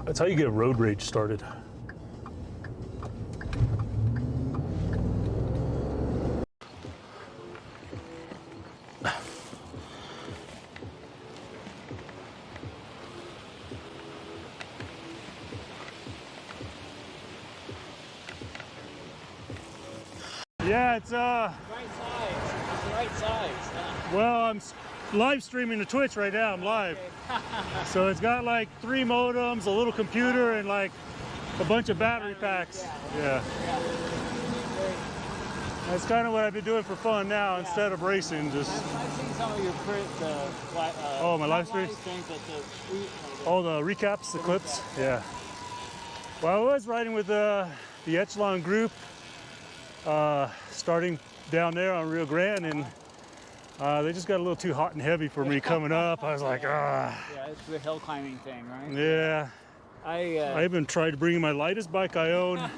That's how you get road rage started. Yeah, it's right size. It's the right size. Well, I'm live streaming to Twitch right now. I'm live. Okay. So it's got like 3 modems, a little computer, and like a bunch of battery packs. Yeah. That's kind of what I've been doing for fun now instead of racing. Just. I've seen some of your oh, my live streams? Oh, the recaps, the clips? Yeah. Well, I was riding with the Echelon group, starting down there on Rio Grande, and they just got a little too hot and heavy for me coming up. I was like, ah. Yeah, it's the hill climbing thing, right? Yeah. I even tried to bring my lightest bike I own,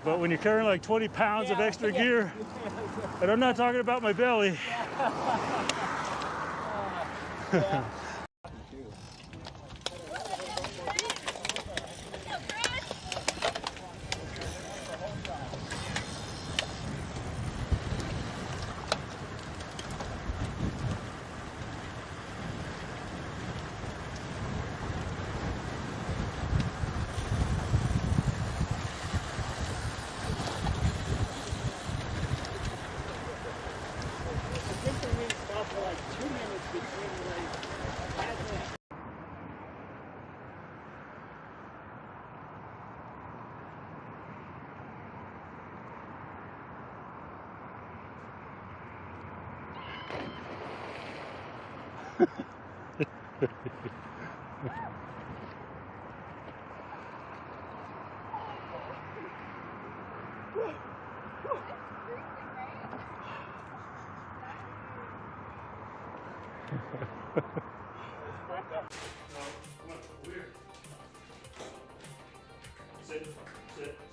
but when you're carrying like 20 pounds of extra gear, and I'm not talking about my belly.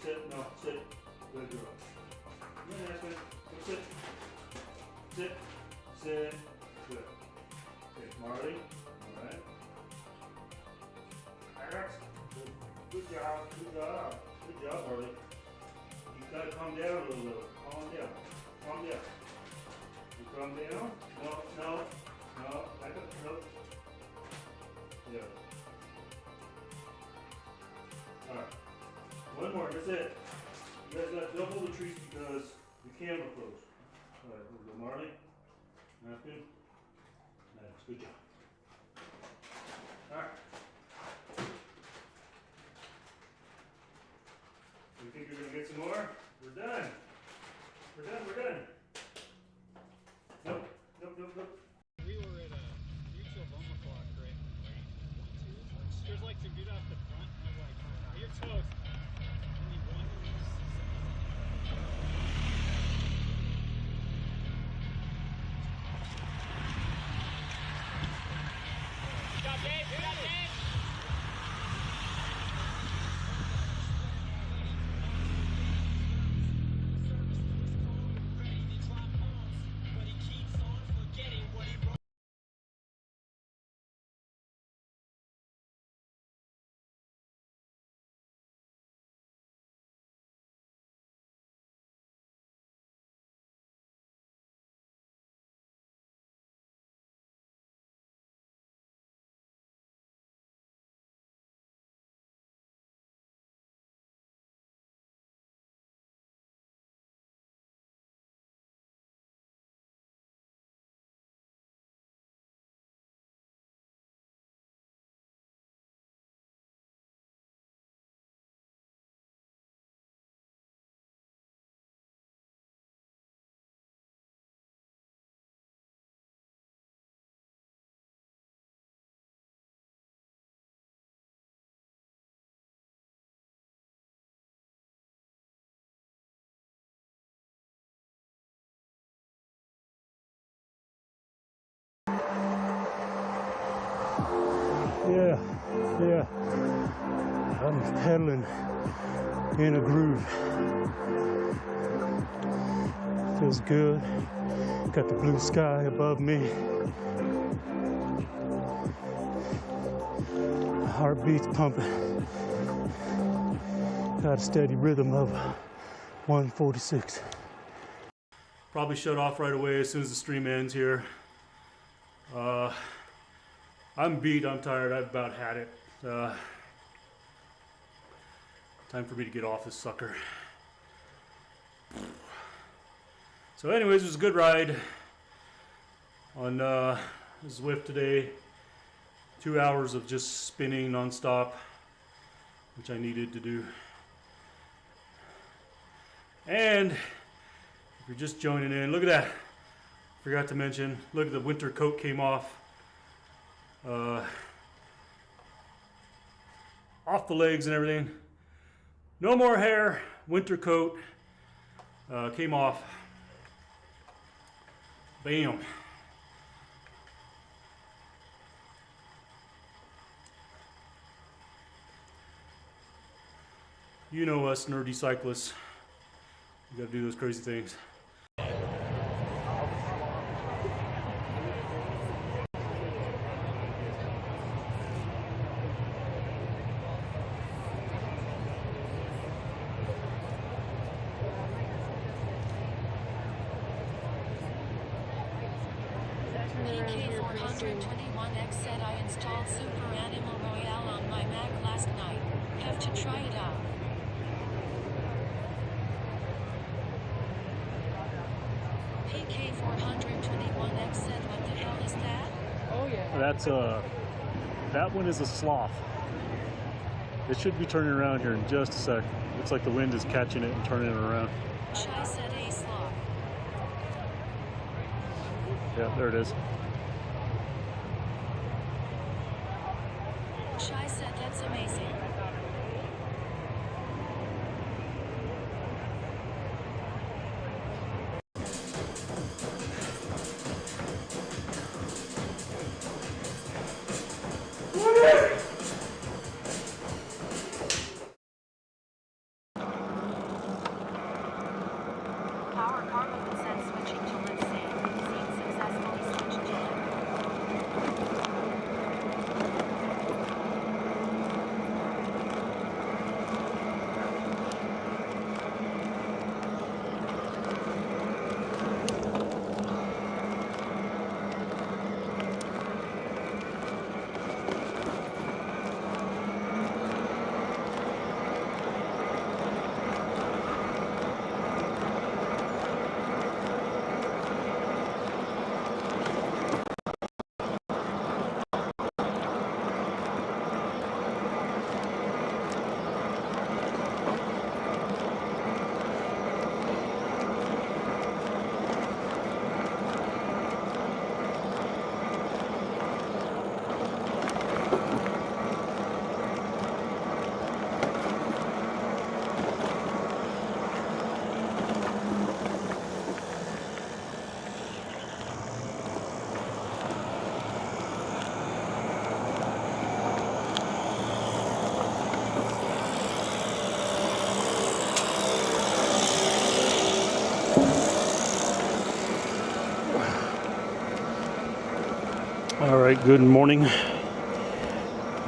Sit, no, sit. Good girl. Yeah, that's good. Sit. Sit. Good. Okay, Marley. All right. Alex. Good job. Good job, Marley. You gotta calm down a little bit. Calm down. You calm down. No. Back up. No. Yeah. All right. One more, that's it. You guys don't hold the trees because the camera closed. All right, we'll go Marley. That's good. That's good job. All right. You think you're gonna get some more? We're done. We're done. Nope. We were at a mutual bumper clock, right? There's like some dude off the front. I was like, oh, you're toast. Only one. Got Dave. Yeah. I'm pedaling in a groove. Feels good. Got the blue sky above me. Heartbeat's pumping. Got a steady rhythm of 146. Probably shut off right away as soon as the stream ends here. I'm beat, I'm tired, I've about had it. Time for me to get off this sucker. So anyways, it was a good ride on Zwift today. 2 hours of just spinning nonstop, which I needed to do. And if you're just joining in, look at that. Forgot to mention, look at the winter coat came off. Off the legs and everything. No more hair, winter coat came off. Bam. You know us nerdy cyclists. You gotta do those crazy things. PK421X said I installed Super Animal Royale on my Mac last night. Have to try it out. PK421X said what the hell is that? Oh yeah. That's that one is a sloth. It should be turning around here in just a sec. Looks like the wind is catching it and turning it around. Chai said a sloth. Yeah, there it is. Chai said that's amazing. Power Carmen said switching to Lindsay. Seen successfully switched to All right, good morning,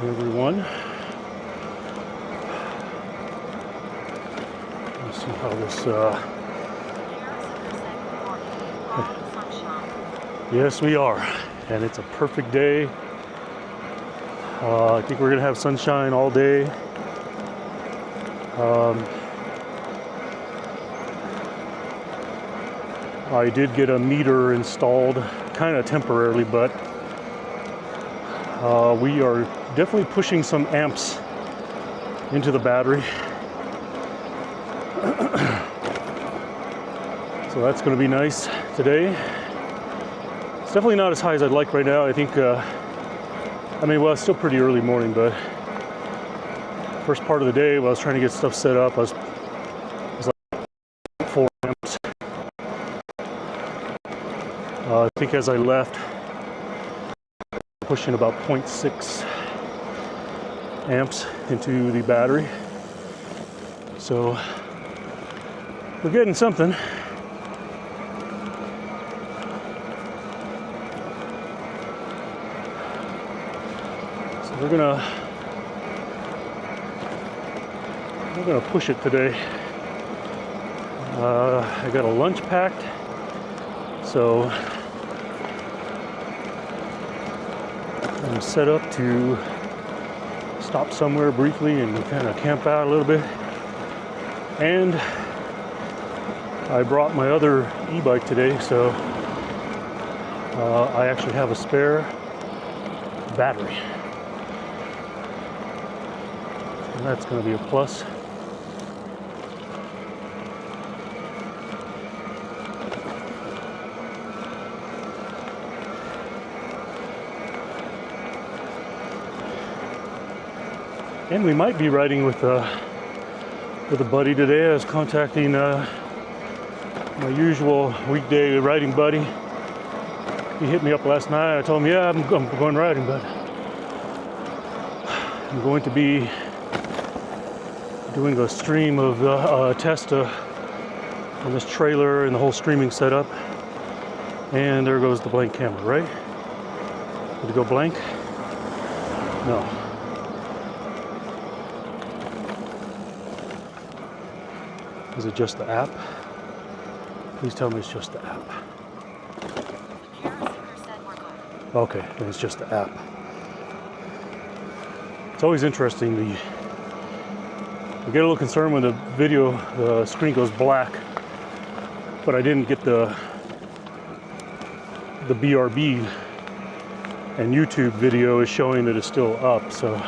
everyone. Let's see how this, yes, we are, and it's a perfect day. I think we're gonna have sunshine all day. I did get a meter installed, kind of temporarily, but we are definitely pushing some amps into the battery. So that's going to be nice today. It's definitely not as high as I'd like right now. I think, I mean, well, it's still pretty early morning, but first part of the day, while I was trying to get stuff set up, I was like 4 amps. I think as I left, pushing about 0.6 amps into the battery. So we're getting something. So we're gonna I'm gonna push it today. I got a lunch packed, so I'm set up to stop somewhere briefly and kind of camp out a little bit. And I brought my other e-bike today, so I actually have a spare battery. And that's going to be a plus. And we might be riding with a buddy today. I was contacting my usual weekday riding buddy. He hit me up last night. I told him, yeah, I'm going riding, but I'm going to be doing a stream of test on this trailer and the whole streaming setup. And there goes the blank camera, right? Did it go blank? No. Is it just the app? Please tell me it's just the app. Okay, then it's just the app. It's always interesting. I get a little concerned when the screen goes black, but I didn't get the BRB, and YouTube video is showing that it's still up, so.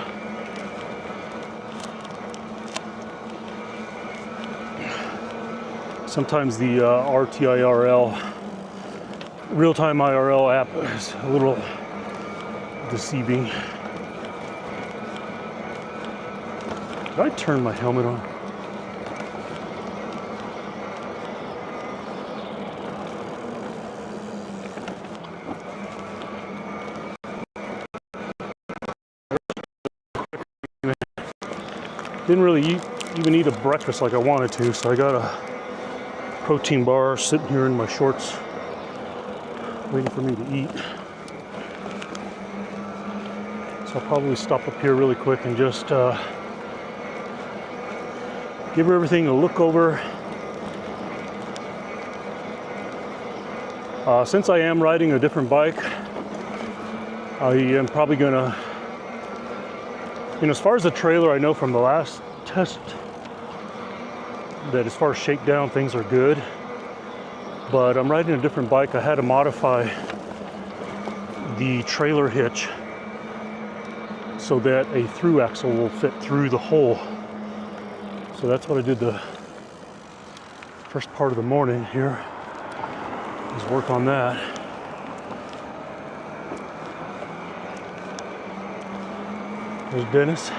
Sometimes the RTIRL, real-time IRL app is a little deceiving. Did I turn my helmet on? Didn't really even eat a breakfast like I wanted to, so I got a protein bar sitting here in my shorts, waiting for me to eat. So I'll probably stop up here really quick and just give everything a look over. Since I am riding a different bike, I am probably gonna, as far as the trailer, I know from the last test that as far as shakedown, things are good. But I'm riding a different bike. I had to modify the trailer hitch so that a through axle will fit through the hole. So that's what I did the first part of the morning here, is work on that. There's Dennis.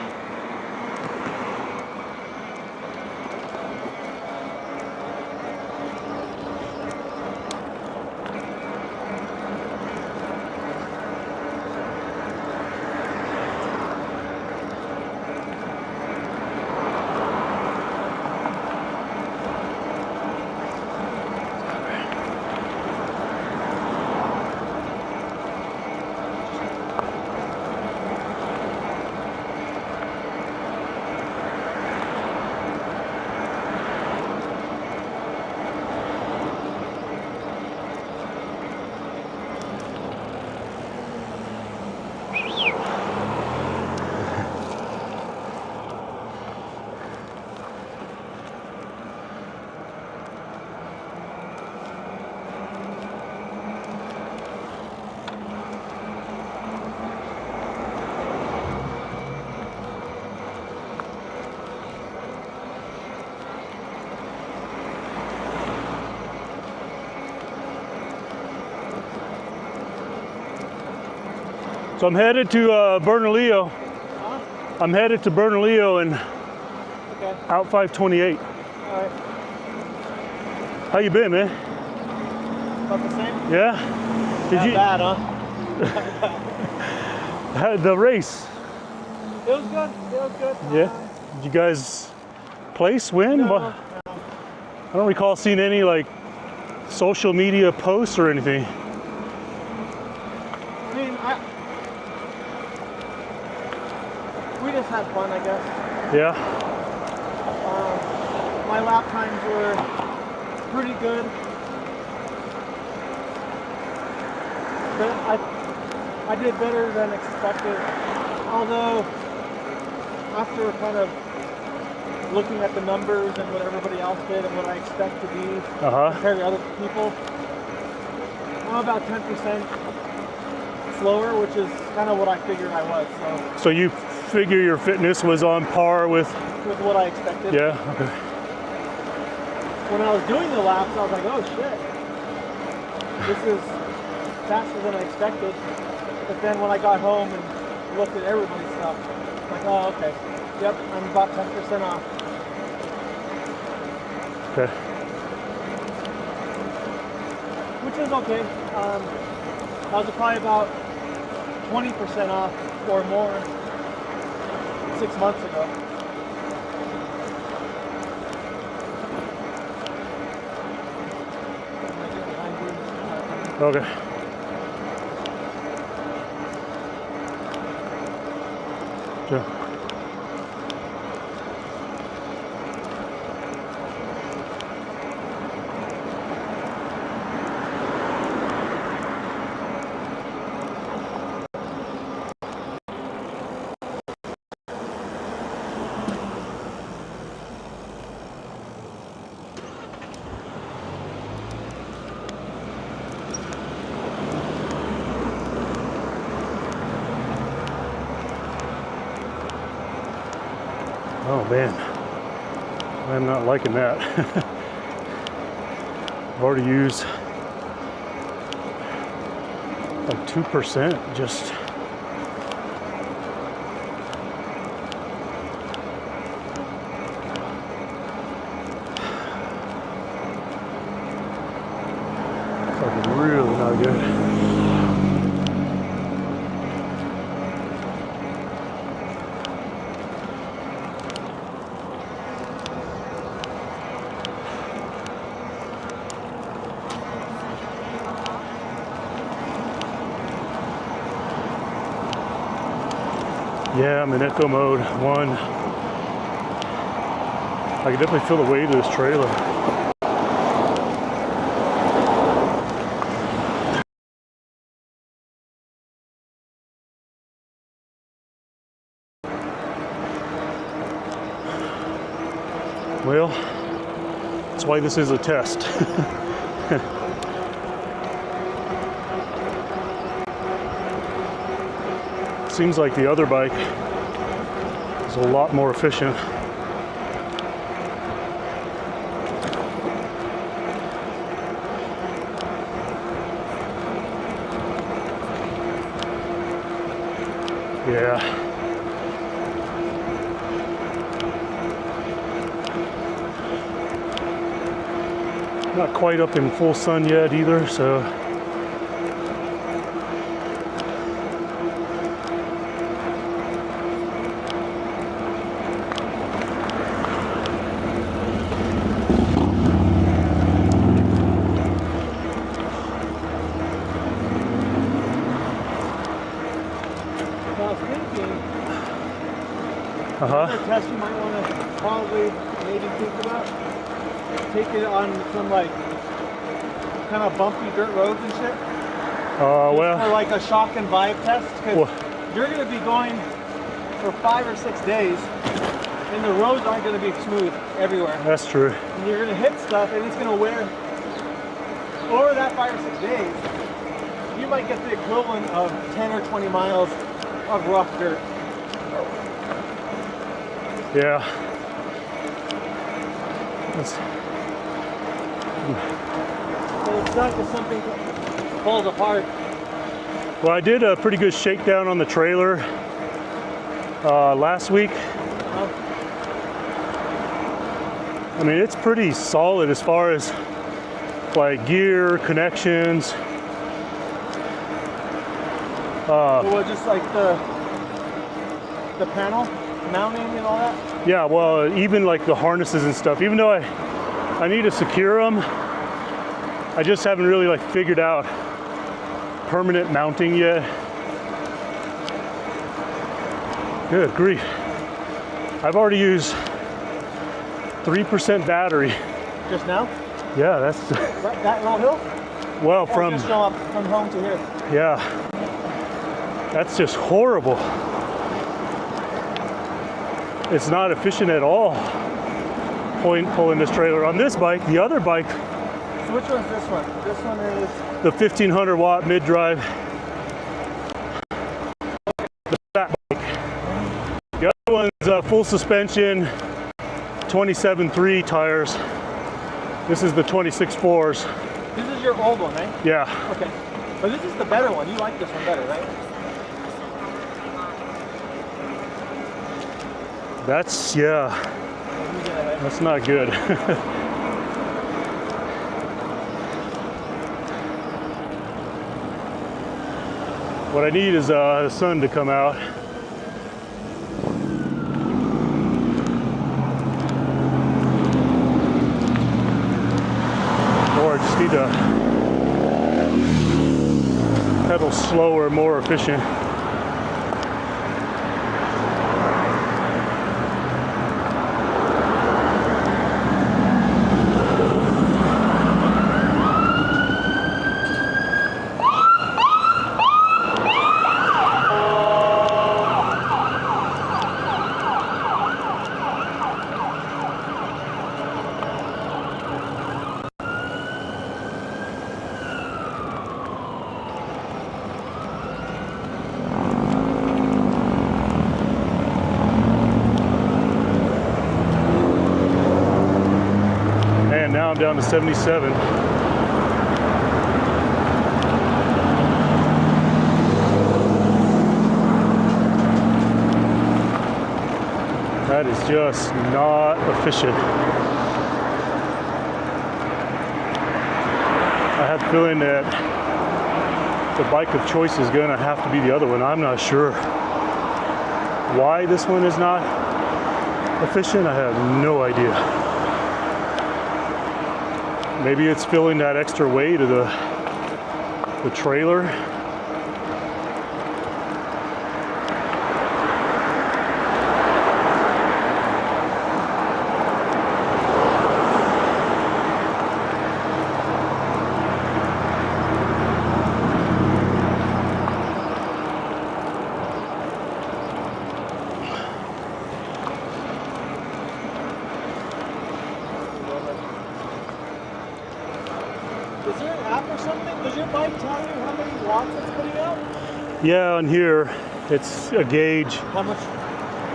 So I'm headed to Bernalillo. Huh? I'm headed to Bernalillo and Okay. out 528. All right. How you been, man? About the same? Yeah? Not bad, huh? The race? It was good. It was good. Yeah? Did you guys place, win? No, What- no. I don't recall seeing any like social media posts or anything. I mean, we just had fun, I guess. Yeah? my lap times were pretty good. But I did better than expected. Although, after kind of looking at the numbers and what everybody else did and what I expect to be compared to other people, I'm about 10% slower, which is kind of what I figured I was. So you figure your fitness was on par with what I expected. Yeah, okay. When I was doing the laps, I was like, oh shit, this is faster than I expected. But then when I got home and looked at everybody's stuff, I'm like, oh, okay. Yep, I'm about 10% off. Okay. Which is okay. I was probably about 20% off or more 6 months ago. Okay. Sure. Oh man, I'm not liking that. I've already used like 2% just. It's like really not good. Yeah, I'm in eco mode 1. I can definitely feel the weight of this trailer. Well, that's why this is a test. Seems like the other bike is a lot more efficient. Yeah. Not quite up in full sun yet either, so another test you might want to probably maybe think about. Take it on some like kind of bumpy dirt roads and shit. well, for like a shock and vibe test, because you're going to be going for 5 or 6 days, and the roads aren't going to be smooth everywhere. that's true. And you're going to hit stuff, and it's going to wear. Over that 5 or 6 days, you might get the equivalent of 10 or 20 miles of rough dirt. Yeah. So it's not just something that falls apart. Well, I did a pretty good shakedown on the trailer last week. I mean, it's pretty solid as far as like gear, connections. Well, just like the panel mounting and all that? Yeah, well, even like the harnesses and stuff, even though I need to secure them, I just haven't really like figured out permanent mounting yet. Good grief. I've already used 3% battery. Just now? Yeah, that's, That little hill? well, Or from, just go up from home to here? yeah, that's just horrible. It's not efficient at all, pulling this trailer. On this bike, the other bike, So which one's this one? This one is... the 1500 watt mid-drive, the fat bike. The other one's full suspension, 27.3 tires. This is the 26.4s. This is your old one, right? Yeah, Okay. But this is the better one. You like this one better, right? that's, yeah, You get ahead. that's not good. What I need is the sun to come out. Or I just need to pedal slower, more efficient. And now I'm down to 77. That is just not efficient. I have the feeling that the bike of choice is going to have to be the other one. I'm not sure why this one is not efficient. I have no idea. Maybe it's feeling that extra weight of the trailer. Is there an app or something? Does your bike tell you how many watts it's putting out? Yeah, on here, it's a gauge. How much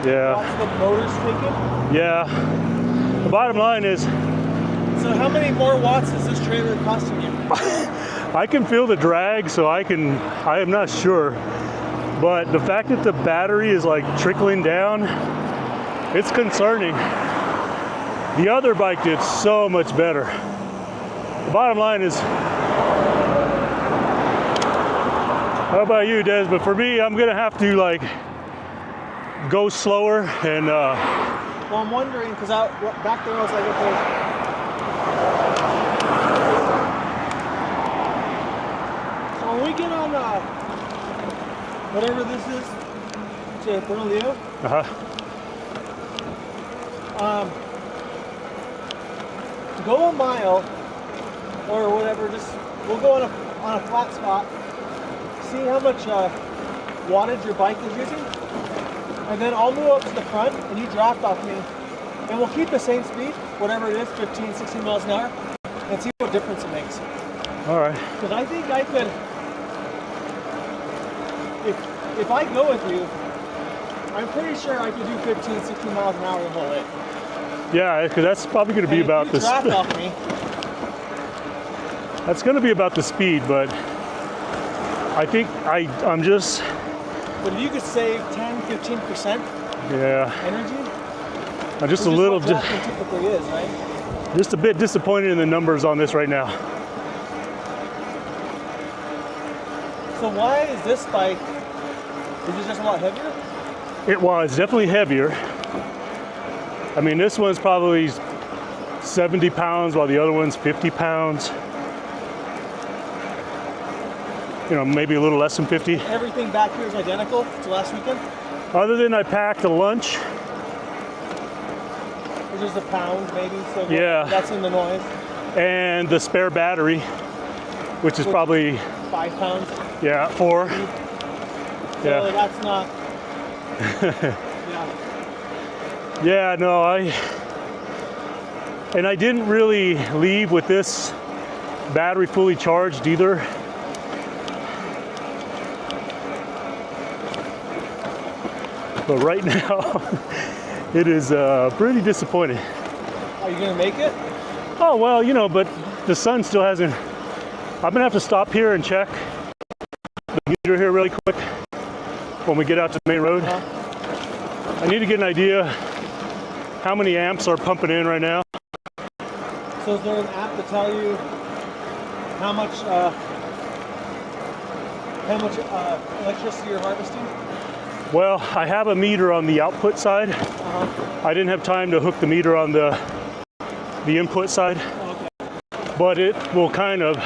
Yeah, watts the motor's taking? yeah. The bottom line is, So how many more watts is this trailer costing you? I can feel the drag, so I am not sure. But the fact that the battery is like trickling down, it's concerning. The other bike did so much better. The bottom line is, how about you, Des? But for me, I'm gonna have to like go slower and Well, I'm wondering, because back there I was like, okay. So when we get on whatever this is, to Bernalillo, go a mile or whatever, just we'll go on a flat spot, see how much wattage your bike is using, and then I'll move up to the front and you draft off me, and we'll keep the same speed, whatever it is, 15, 16 miles an hour, and see what difference it makes. all right. Because I think I could, if I go with you, I'm pretty sure I could do 15, 16 miles an hour the whole way. Yeah, because that's probably going to be And about if you the draft off me, that's going to be about the speed, but I think I'm just, but if you could save 10, 15% yeah, energy, I'm just a which is little what drafting typically is, right? just a bit disappointed in the numbers on this right now. So why is this bike, is it just a lot heavier? It was definitely heavier. I mean, this one's probably 70 pounds while the other one's 50 pounds. You know, maybe a little less than 50. Everything back here is identical to last weekend? Other than I packed a lunch. Which is a pound maybe, so Yeah. that's in the noise. and the spare battery, which is probably 5 pounds. 4. So Yeah. that's not. Yeah. Yeah, no, I didn't really leave with this battery fully charged either. But right now, it is pretty disappointing. Are you gonna make it? Oh, well, you know, but the sun still hasn't. I'm gonna have to stop here and check the meter here really quick when we get out to the main road. I need to get an idea how many amps are pumping in right now. So is there an app to tell you how much electricity you're harvesting? Well, I have a meter on the output side. I didn't have time to hook the meter on the input side, Okay. but it will kind of,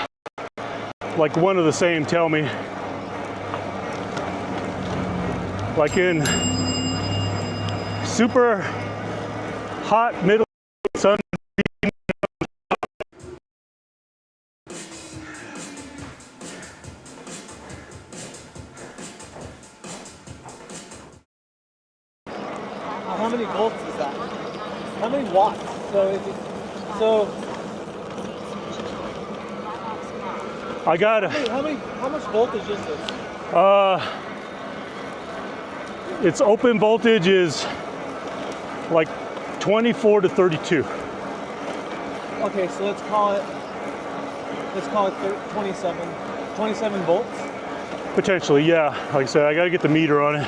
like one of the same, tell me. Like in super hot middle sun. How many volts is that? How many watts? So I got a, how much voltage is this? its open voltage is like 24 to 32. Okay, so let's call it 27 volts. Potentially, yeah. Like I said, I got to get the meter on it.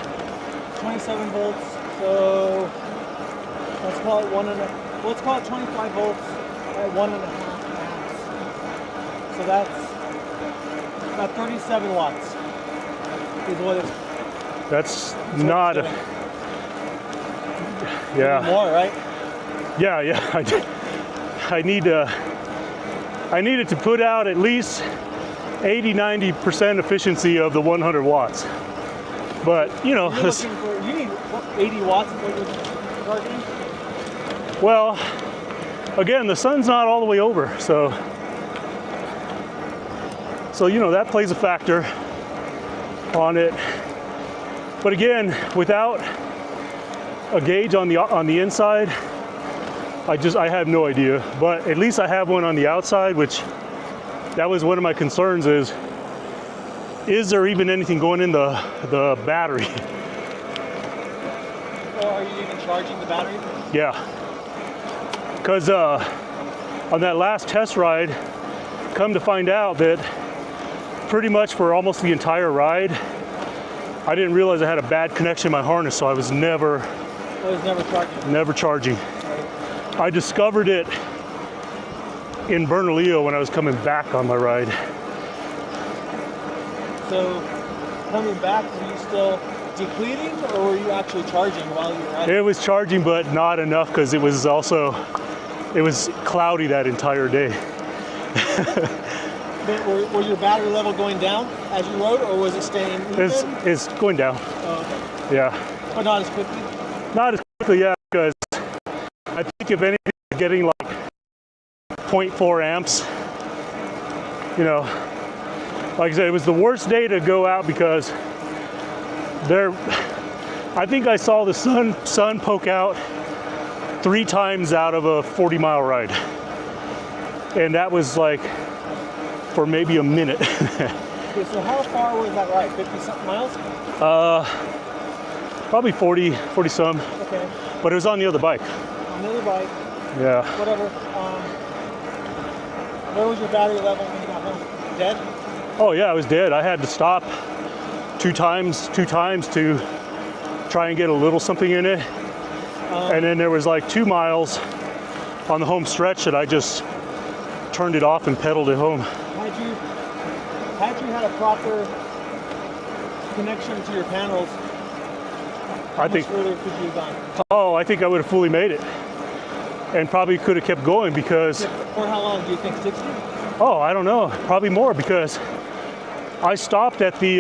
27 volts. So let's call it let's call it 25 volts at 1.5 amps. So that's about 37 watts is what it's. That's not a. Yeah. More, right? Yeah. I need to. I needed to put out at least 80-90% efficiency of the 100 watts. But you know, You need 80 watts is what you're targeting? well, again, the sun's not all the way over, so you know that plays a factor on it. But again, without a gauge on the inside, I have no idea. But at least I have one on the outside, which that was one of my concerns is there even anything going in the battery? Or are you even charging the battery? Yeah. Because on that last test ride, come to find out that pretty much for almost the entire ride, I didn't realize I had a bad connection in my harness, so I was never charging. Never charging. Right. I discovered it in Bernalillo when I was coming back on my ride. So coming back, were you still depleting, or were you actually charging while you were riding? It was charging, but not enough because it was cloudy that entire day. But were your battery level going down as you rode, or was it staying even? It's going down. Oh, okay. Yeah. But not as quickly? Not as quickly, yeah, because I think if anything, it's getting like 0.4 amps. You know, like I said, it was the worst day to go out because I think I saw the sun poke out 3 times out of a 40-mile ride. And that was like for maybe a minute. Okay, so how far was that ride? 50-something miles? Probably 40 some, Okay. but it was on the other bike. On the other bike, Yeah. whatever. Where was your battery level when you got home? Dead? Oh yeah, I was dead. I had to stop two times to try and get a little something in it. And then there was like 2 miles on the home stretch that I just turned it off and pedaled it home. Had you had a proper connection to your panels, how much further could you have gone? I think I would have fully made it. And probably could have kept going because, For how long do you think? 60? I don't know, probably more because I stopped at the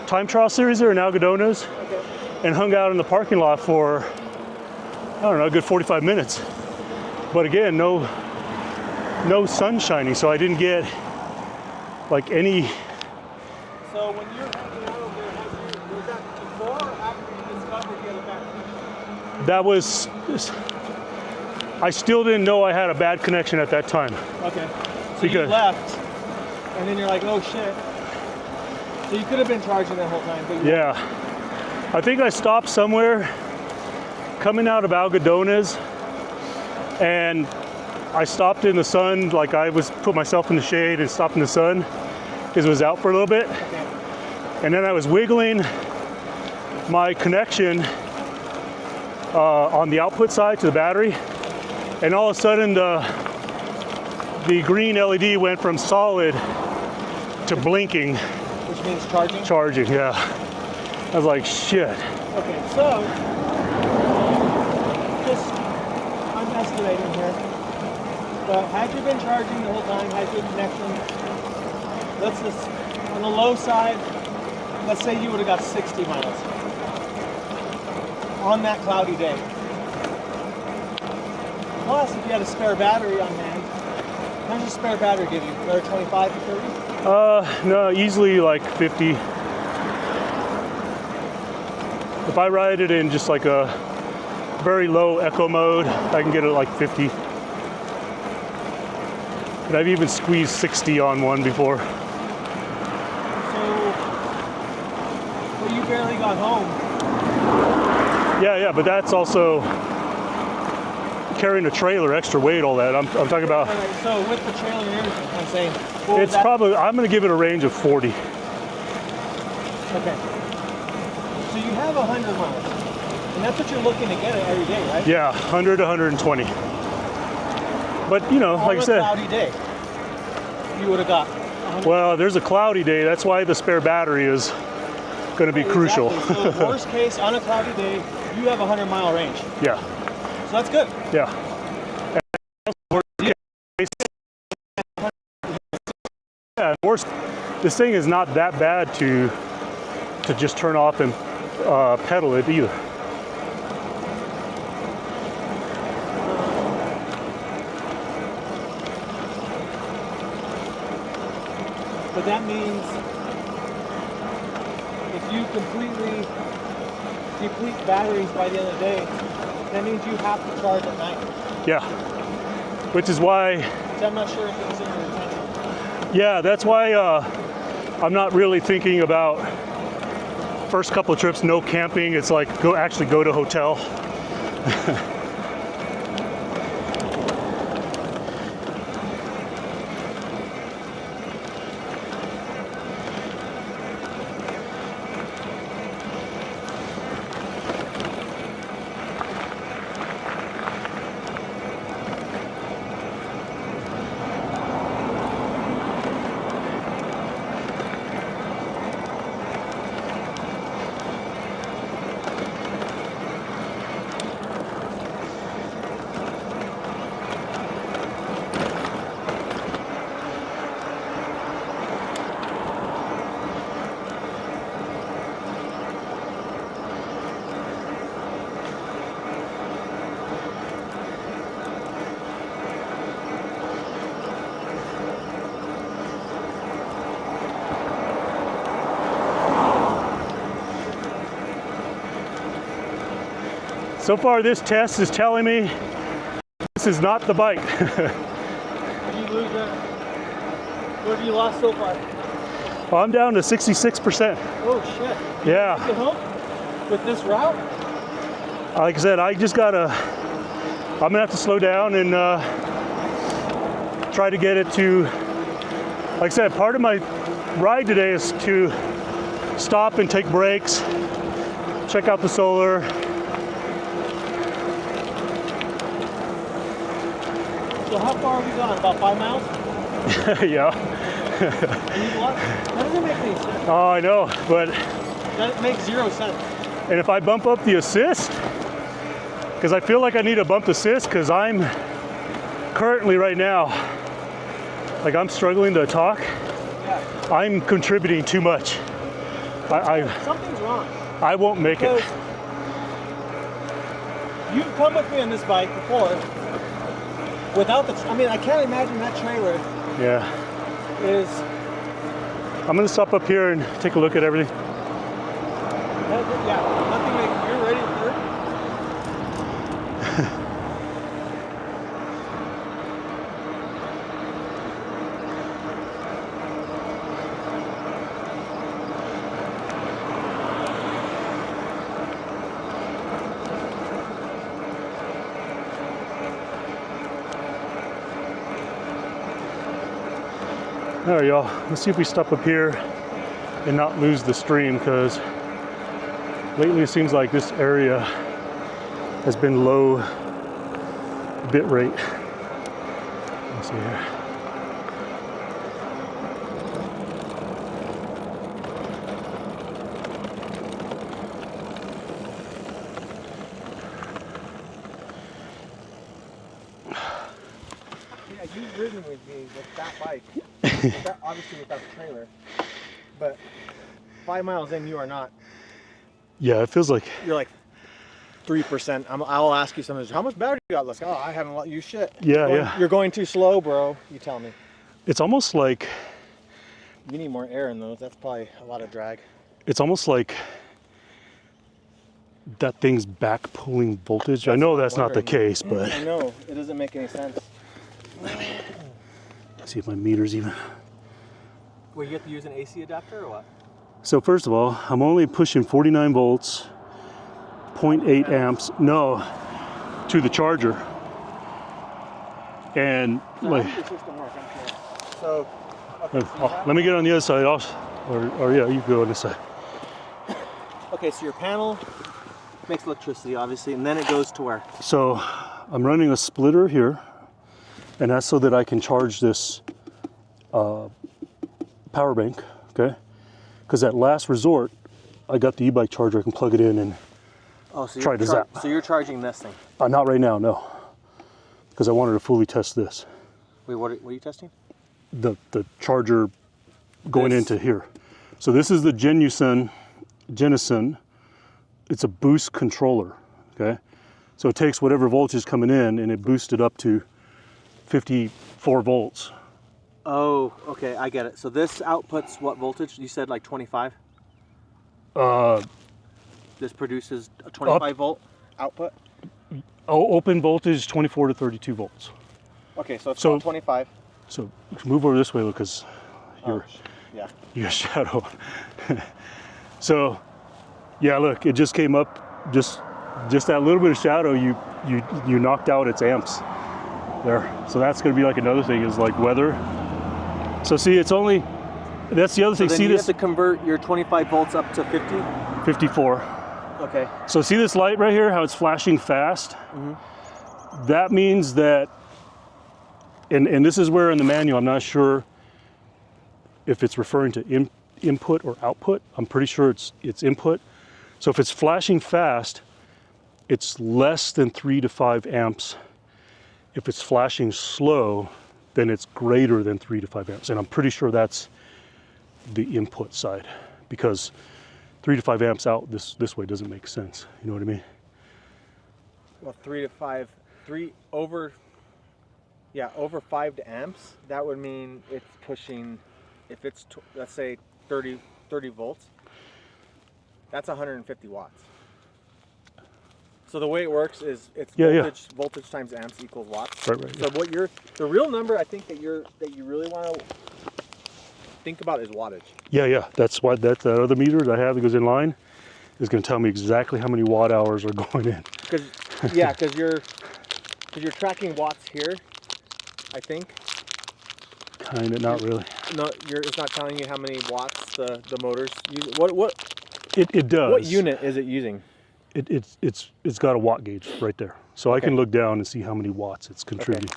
time trial series there in Algodones Okay. and hung out in the parking lot for, don't know, a good 45 minutes. But again, no sun shining, so I didn't get like any. So when you're hanging out over there, was that before or after you discovered you had a bad connection? That was, I still didn't know I had a bad connection at that time. Okay. So you Because- left, and then you're like, oh shit. So you could have been charging that whole time, but you Yeah. I think I stopped somewhere coming out of Algodones, and I stopped in the sun, like I was put myself in the shade and stopped in the sun because it was out for a little bit. Okay. And then I was wiggling my connection on the output side to the battery, and all of a sudden the green LED went from solid to blinking, Which means charging? charging. Yeah, I was like, shit. Okay, so just I'm estimating here. But had you been charging the whole time, had good connection, let's just on the low side, let's say you would have got 60 miles on that cloudy day. Plus, if you had a spare battery on hand, how much does a spare battery give you? Another 25 to 30? No, easily like 50. If I ride it in just like a very low echo mode, I can get it like 50. And I've even squeezed 60 on one before. So, well, you barely got home. Yeah, but that's also carrying a trailer, extra weight, all that. I'm talking about, All right, so with the trailer and everything, I'm saying, what was it's that? probably, I'm gonna give it a range of 40. Okay. So you have 100 miles. And that's what you're looking to get every day, right? Yeah, 100 to 120. But you know, On like I a said, cloudy day, you would have got 100. well, there's a cloudy day. That's why the spare battery is gonna be crucial. Exactly. So worst case, on a cloudy day, you have a 100-mile range. Yeah, So that's good. yeah. Yeah, worst, this thing is not that bad to just turn off and pedal it either. But that means if you completely deplete batteries by the end of the day, that means you have to charge at night. Yeah, which is why, So I'm not sure if it's in your intention. yeah, that's why I'm not really thinking about first couple of trips, no camping. It's like actually go to hotel. So far, this test is telling me this is not the bike. Did you lose that? What have you lost so far? Well, I'm down to 66%. Oh shit. Yeah. Get home with this route? Like I said, I'm gonna have to slow down and try to get it to, like I said, part of my ride today is to stop and take breaks, check out the solar. So how far have we gone? About 5 miles? Yeah. And you lost? That doesn't make any sense. Oh, I know, but That makes 0 sense. and if I bump up the assist, because I feel like I need to bump the assist because I'm currently right now, like I'm struggling to talk. Yeah. I'm contributing too much. I Something's wrong. won't make Because it. you've come with me on this bike before. Without the, I mean, I can't imagine that trailer Yeah. is. I'm gonna stop up here and take a look at everything. Yeah, nothing like you're ready for it. All right, y'all. Let's see if we stop up here and not lose the stream, because lately it seems like this area has been low bit rate. Let's see here. Yeah, you've ridden with me with that bike. Obviously without the trailer. But 5 miles in, you are not. Yeah, it feels like, You're like 3%. I'll ask you something. How much battery you got? Let's go. Oh, I haven't let you shit. Yeah, yeah. You're going too slow, bro. You tell me. it's almost like, You need more air in those. That's probably a lot of drag. it's almost like that thing's back pulling voltage. I know that's not the case, but I know. It doesn't make any sense. let's see if my meter's even. Well, you have to use an AC adapter or what? So first of all, I'm only pushing 49 volts, 0.8 amps, no, to the charger. And like, How does your system work? I'm curious. So, okay, so you have- let me get on the other side also. Or yeah, you go on this side. okay, so your panel makes electricity, obviously, and then it goes to where? So I'm running a splitter here, and that's so that I can charge this power bank, okay? Because at last resort, I got the e-bike charger. I can plug it in and Oh, so try to zap. So you're charging this thing. Not right now, no. Because I wanted to fully test this. Wait, what are you testing? The charger going This. into here. So this is the Jenison. It's a boost controller, okay? So it takes whatever voltage is coming in and it boosts it up to 54 volts. Oh, okay, I get it. So this outputs what voltage? You said like 25? This produces a 25 volt output? Open voltage 24 to 32 volts. Okay, so it's So- about 25. So move over this way because you're Yeah. your shadow. So yeah, look, it just came up, just that little bit of shadow, you knocked out its amps there. So that's gonna be like another thing is like weather. So see, it's only, that's the other thing. Then See you this have to convert your 25 volts up to 50? 54. Okay. So see this light right here, how it's flashing fast? That means that, and this is where in the manual, I'm not sure if it's referring to input or output. I'm pretty sure it's input. So if it's flashing fast, it's less than 3 to 5 amps. If it's flashing slow, then it's greater than 3 to 5 amps. And I'm pretty sure that's the input side, because 3 to 5 amps out this way doesn't make sense. You know what I mean? Well, 3 to 5, over 5 amps, that would mean it's pushing, if it's, let's say 30 volts, that's 150 watts. So the way it works is it's voltage times amps equals watts. Right. So the real number I think that you really want to think about is wattage. Yeah. That's why that other meter that I have that goes in line is going to tell me exactly how many watt hours are going in. Because you're tracking watts here, I think. Kind of, not really. No, it's not telling you how many watts the motors use. What It does. What unit is it using? It's got a watt gauge right there, so I can look down and see how many watts it's contributing.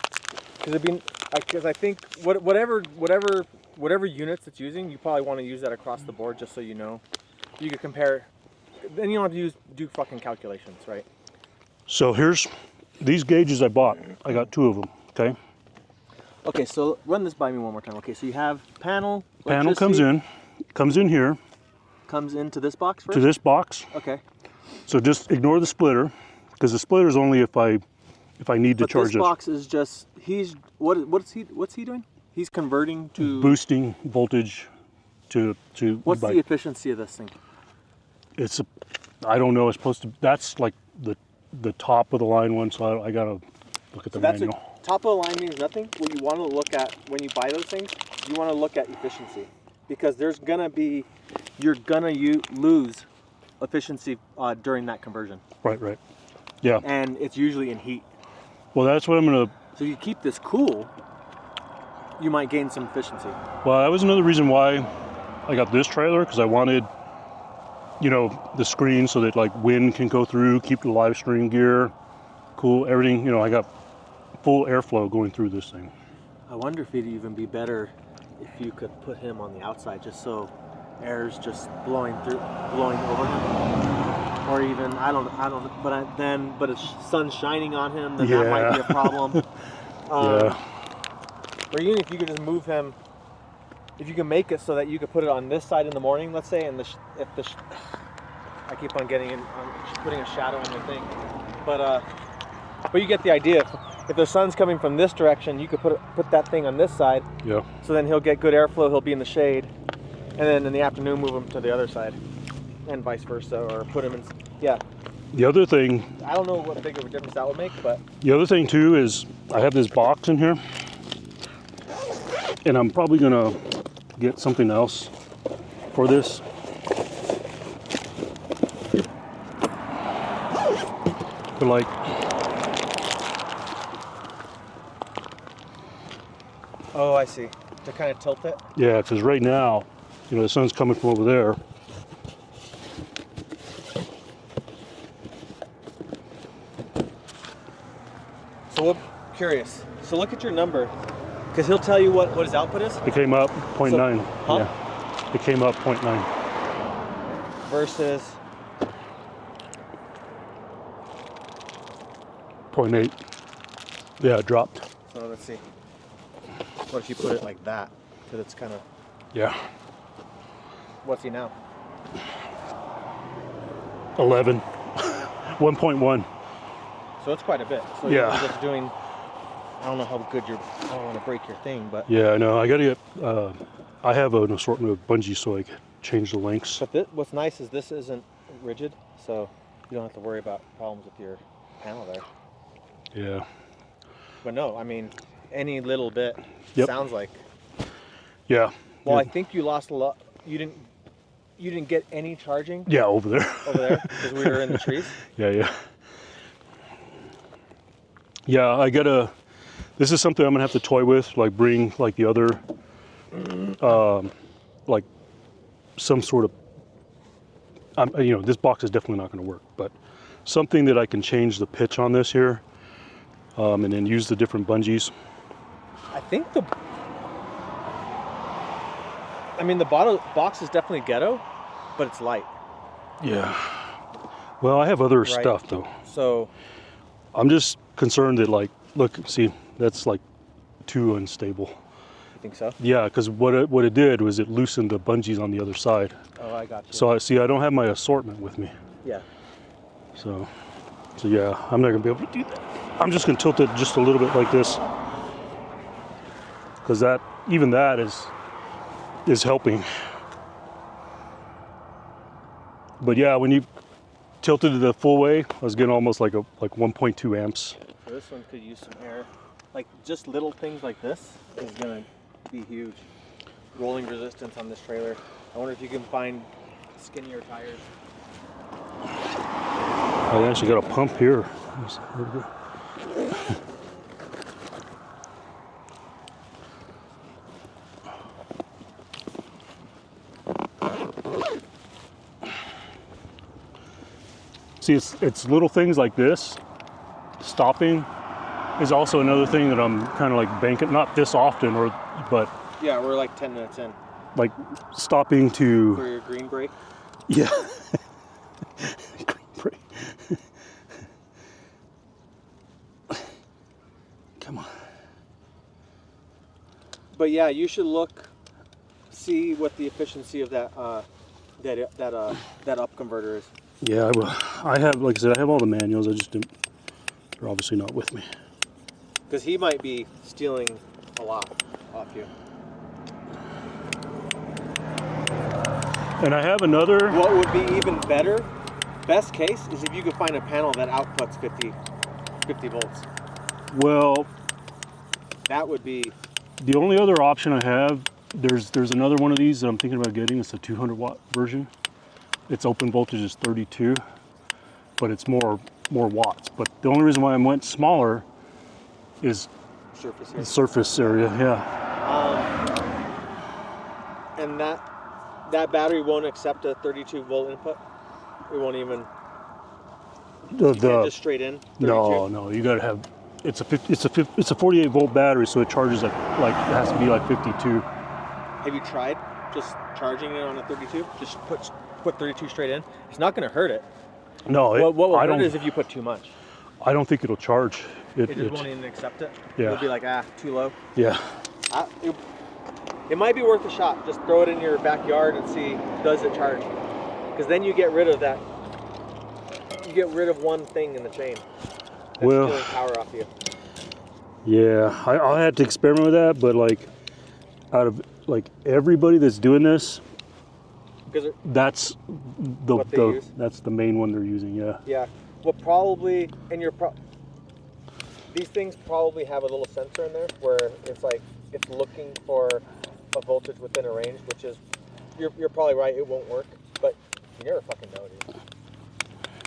Because I think whatever units it's using, you probably want to use that across the board, just so you know. You could compare. Then you don't have to do fucking calculations, right? So here's these gauges I bought. I got 2 of them. Okay. Okay, so run this by me one more time. Okay, so you have panel. Panel comes in here. Comes into this box first? To this box. Okay. So just ignore the splitter. Because the splitter's only if I need to But charge this it. box is just what's he doing? He's converting to Boosting voltage to What's by- the efficiency of this thing? It's I don't know. It's supposed to. That's like the top of the line one. So I gotta look at the That's manual. top of the line means nothing. What you want to look at when you buy those things, you want to look at efficiency, because there's gonna be you're gonna lose efficiency during that conversion, Right. Yeah. and it's usually in heat. Well, that's what I'm gonna. So if you keep this cool, you might gain some efficiency. Well, that was another reason why I got this trailer, because I wanted, the screen so that like wind can go through, keep the live stream gear cool, everything. I got full airflow going through this thing. I wonder if it'd even be better if you could put him on the outside, just so air's just blowing over him, or even I don't. But it's sun shining on him, then that might be a problem. Yeah. Or even if you could just move him, if you can make it so that you could put it on this side in the morning, let's say, and I keep on putting a shadow on the thing, but you get the idea. If the sun's coming from this direction, you could put that thing on this side. Yeah. So then he'll get good airflow. He'll be in the shade, and then in the afternoon move him to the other side, and vice versa, or put him in. Yeah. The other thing. I don't know what big of a difference that would make, but The other thing too is I have this box in here, and I'm probably gonna get something else for this. But like, oh, I see. To kind of tilt it. yeah, because right now, the sun's coming from over there. So I'm curious. So look at your number, because he'll tell you what his output is. It came up 0.9. Huh? Yeah, it came up 0.9. Versus 0.8. Yeah, it dropped. So let's see. What if you put it like that? Because it's kind of. Yeah. What's he now? 11. 1.1. So it's quite a bit. So Yeah. you're just doing. I don't know how good I don't want to break your thing, but. Yeah, I know. I gotta get. I have an assortment of bungees so I can change the lengths. But what's nice is this isn't rigid, so you don't have to worry about problems with your panel there. Yeah. But no, I mean, any little bit sounds like. Yeah. Well, yeah. I think you lost a lot. You didn't get any charging Yeah, over there. over there because we were in the trees. Yeah. Yeah, I gotta. This is something I'm gonna have to toy with, like bring like the other, like some sort of. This box is definitely not gonna work, but something that I can change the pitch on this here, and then use the different bungees. I think the box is definitely ghetto, but it's light. Yeah. Well, I have other Right. stuff though. So I'm just concerned that look, see, that's like too unstable. you think so? Yeah, because what it did was it loosened the bungees on the other side. Oh, I got you. So I don't have my assortment with me. Yeah. So yeah, I'm not gonna be able to do that. I'm just gonna tilt it just a little bit like this, because that is helping. But yeah, when you tilted it the full way, I was getting almost like 1.2 amps. So this one could use some air. Like just little things like this is gonna be huge. Rolling resistance on this trailer. I wonder if you can find skinnier tires. I actually got a pump here. See, it's little things like this. Stopping is also another thing that I'm kind of like banking, not this often, but Yeah, we're like 10 minutes in. like stopping For to, your green brake. yeah. Come on. But yeah, you should see what the efficiency of that up converter is. Yeah, I have, like I said, I have all the manuals. I just didn't. They're obviously not with me. Because he might be stealing a lot off you. And I have another. What would be even better, best case, is if you could find a panel that outputs 50 volts. Well, That would be. the only other option I have, there's another one of these that I'm thinking about getting. It's a 200 watt version. Its open voltage is 32, but it's more watts. But the only reason why I went smaller is Surface the area. surface area. Yeah. And that battery won't accept a 32 volt input. It won't even. Can't just straight in. 32. No, you gotta have. It's a 48 volt battery, so it charges like it has to be like 52. Have you tried just charging it on a 32? Just put 32 straight in. It's not going to hurt it. No, What will I hurt don't. it is if you put too much. I don't think it'll charge. It just won't even accept it. Yeah. It'll be like, too low. Yeah. It might be worth a shot. Just throw it in your backyard and see, does it charge? Because then you get rid of that. You get rid of one thing in the chain that's stealing power off you. Yeah, I'll have to experiment with that, but like, out of like everybody that's doing this, Because that's What they use? that's the main one they're using. Yeah. yeah, well, probably, and these things probably have a little sensor in there where it's like it's looking for a voltage within a range, which is you're probably right. It won't work, but you never fucking know, dude.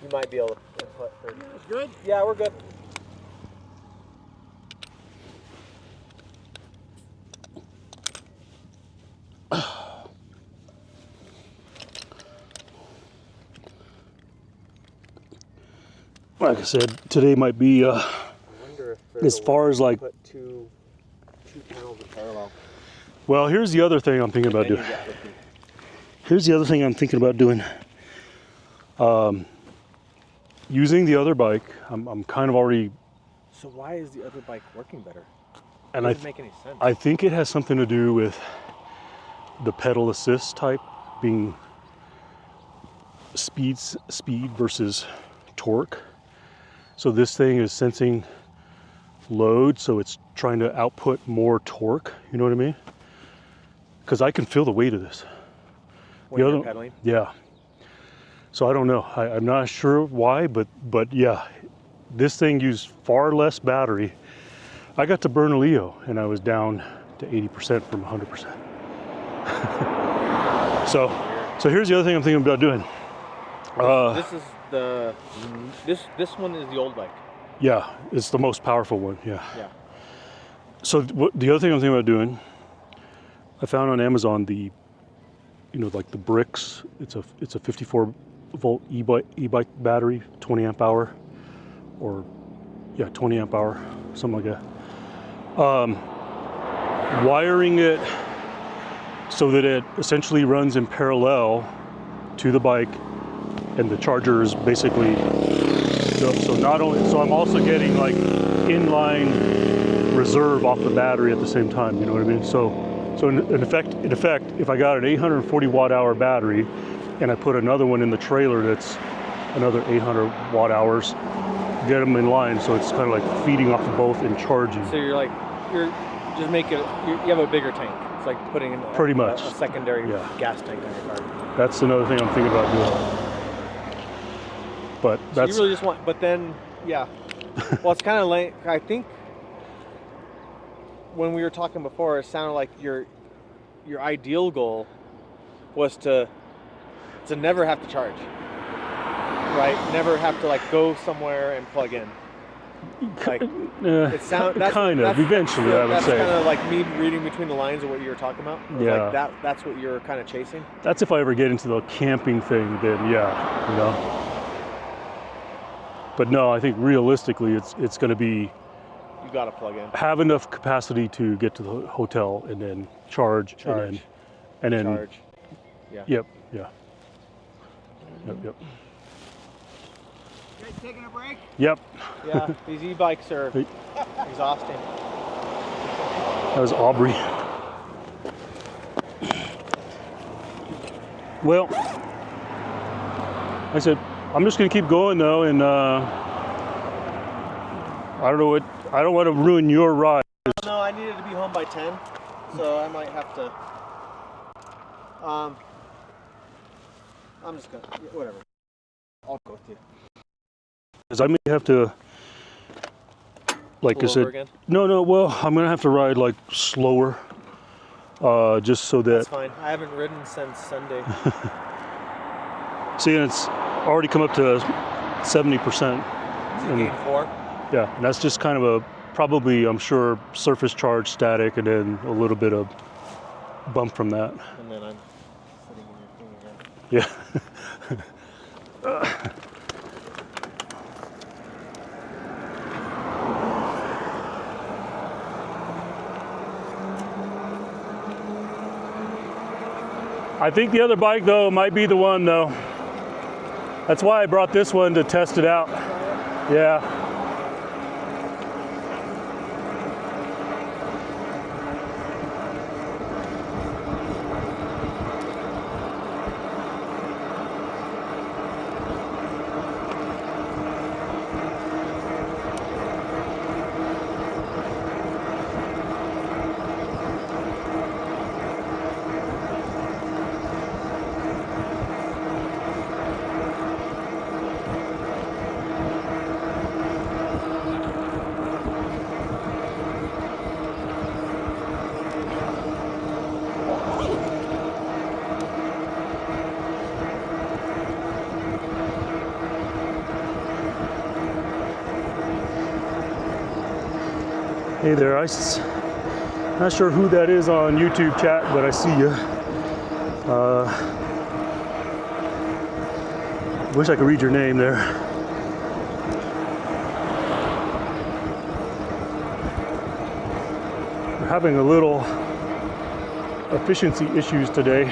You might be able to input 30. Good? Yeah, we're good. Like I said, today might be I wonder if there's as a far way as to like. put two panels in parallel. Well, here's the other thing I'm thinking about Then doing. you get 50. Here's the other thing I'm thinking about doing. Using the other bike, I'm kind of already, So why is the other bike working better? and Doesn't make any sense. I think it has something to do with the pedal assist type being speed versus torque. So this thing is sensing load, so it's trying to output more torque. You know what I mean? Because I can feel the weight of this. when the you're other- pedaling. Yeah. So I don't know. I'm not sure why, but yeah, this thing used far less battery. I got to Bernalillo and I was down to 80% from 100%. So here's the other thing I'm thinking about doing. This is the this one is the old bike. Yeah, it's the most powerful one. Yeah. Yeah. So the other thing I'm thinking about doing, I found on Amazon like the bricks. It's a 54 volt e-bike battery, 20 amp hour, or 20 amp hour, something like that. Wiring it so that it essentially runs in parallel to the bike, and the charger is basically so I'm also getting like inline reserve off the battery at the same time. You know what I mean? So in effect, if I got an 840 watt hour battery and I put another one in the trailer that's another 800 watt hours, get them in line, so it's kind of like feeding off of both and charging. So you're just making you have a bigger tank. It's like putting in Pretty much. a secondary Yeah. gas tank on your car. That's another thing I'm thinking about doing. But So that's you really just want, but then yeah. Well, it's kind of lame. I think when we were talking before, it sounded like your ideal goal was to never have to charge, right? Never have to like go somewhere and plug in. Like it sounds kind of eventually, I would that's say. kind of like me reading between the lines of what you were talking about. It was Yeah. like that's what you're kind of chasing. That's if I ever get into the camping thing, then yeah, you know. But no, I think realistically, it's going to be You got to plug in. have enough capacity to get to the hotel and then charge. and then Charge. Yeah. Yep, yeah. Yep. You guys taking a break? Yep. Yeah. These e-bikes are Hey. exhausting. That was Aubrey. Well, I said, I'm just gonna keep going though, and I don't know what. I don't want to ruin your ride. No, I needed to be home by 10, so I might have to. I'm just gonna, whatever. I'll go with you. Because I may have to, like Pull I said, over again? no. Well, I'm gonna have to ride like slower, just so that. That's fine. I haven't ridden since Sunday. See, and it's already come up to 70%. So you gained 4? Yeah, and that's just kind of a probably, I'm sure, surface charge static, and then a little bit of bump from that. And then I'm sitting in your thing again. Yeah. I think the other bike though might be the one though. That's why I brought this one to test it out. Yeah. Hey there, not sure who that is on YouTube chat, but I see you. Wish I could read your name there. We're having a little efficiency issues today.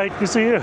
right, good to see you.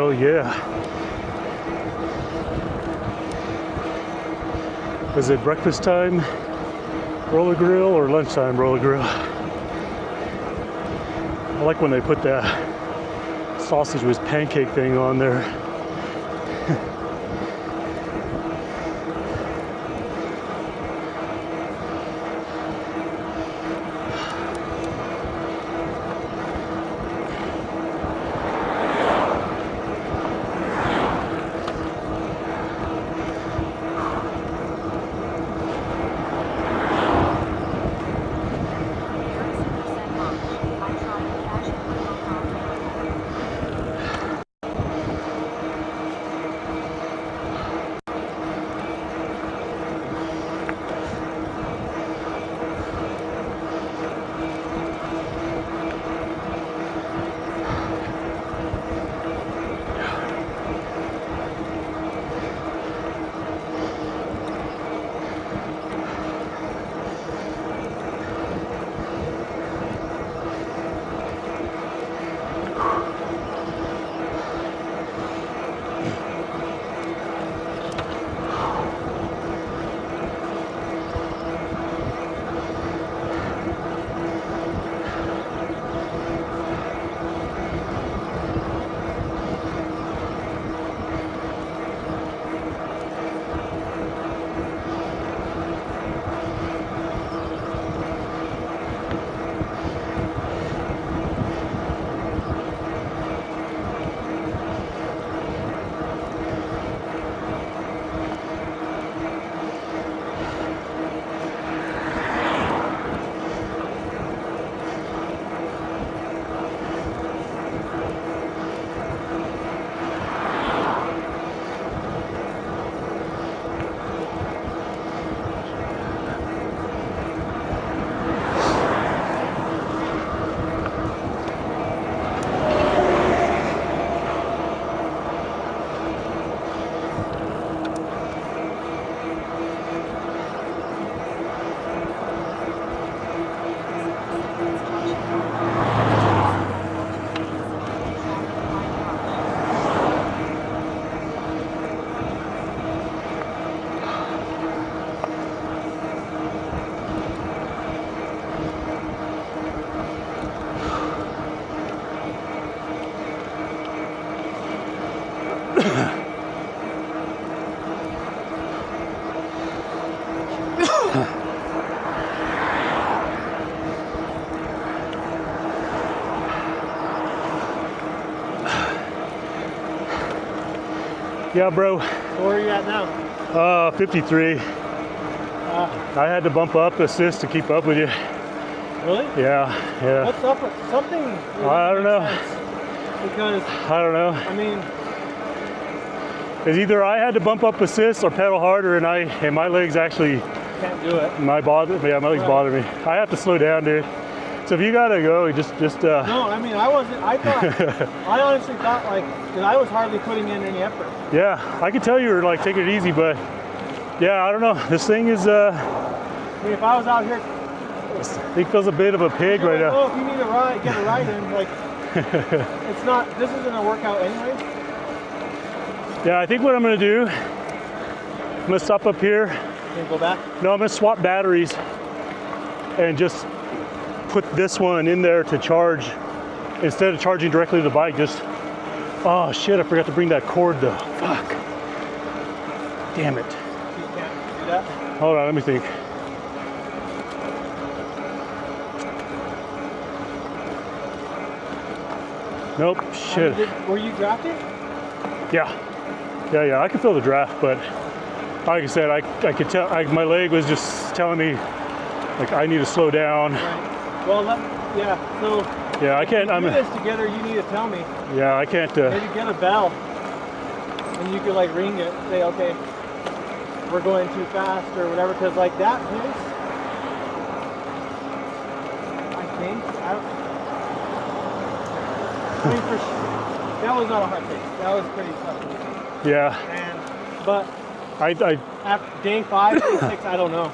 Grill, yeah. Is it breakfast time Roller Grill or lunchtime Roller Grill? I like when they put that sausage with pancake thing on there. Yeah, bro. Where are you at now? 53. I had to bump up assist to keep up with you. Really? Yeah, yeah. What's up with something? I don't know. Because I don't know. I mean, It's either I had to bump up assist or pedal harder, and my legs actually can't do it. my legs bother me. I have to slow down, dude. So if you gotta go, just No, I mean, I wasn't. I thought. I honestly thought like, because I was hardly putting in any effort. yeah, I could tell you were like taking it easy, but yeah, I don't know. This thing is I mean, if I was out here, it feels a bit of a pig right like, now. oh, if you need a ride, get a ride in. Like, it's not. This isn't a workout anyway. Yeah, I think what I'm gonna do, I'm gonna stop up here. Can you go back? No, I'm gonna swap batteries and just put this one in there to charge instead of charging directly to the bike. Just, oh shit, I forgot to bring that cord though. Fuck. Damn it. You can't do that. Hold on, let me think. Nope, shit. Were you drafting? Yeah. Yeah, I can feel the draft, but like I said, I could tell, my leg was just telling me, like, I need to slow down. Right. Well, yeah, so Yeah, I can't, if we do this together, you need to tell me. yeah, I can't, Maybe get a bell, and you could like ring it, say, okay, we're going too fast or whatever, because like that pace, I think, I mean, for sure, that was not a hard pace. That was pretty tough. yeah, But after day 5, day 6, I don't know.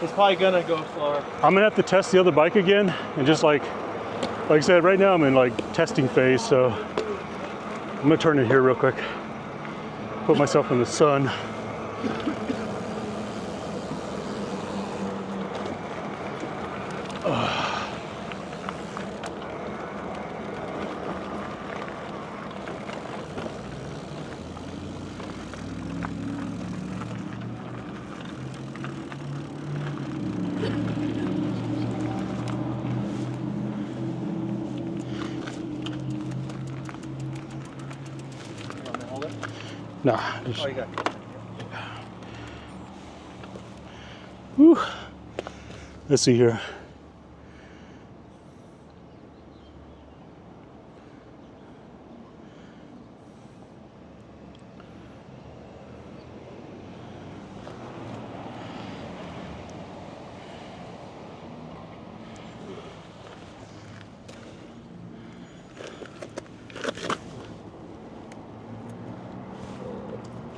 It's probably gonna go slower. I'm gonna have to test the other bike again, and just like I said, right now I'm in like testing phase, so I'm gonna turn in here real quick. Put myself in the sun. Nah, just, Oh, you got it. whew. Let's see here.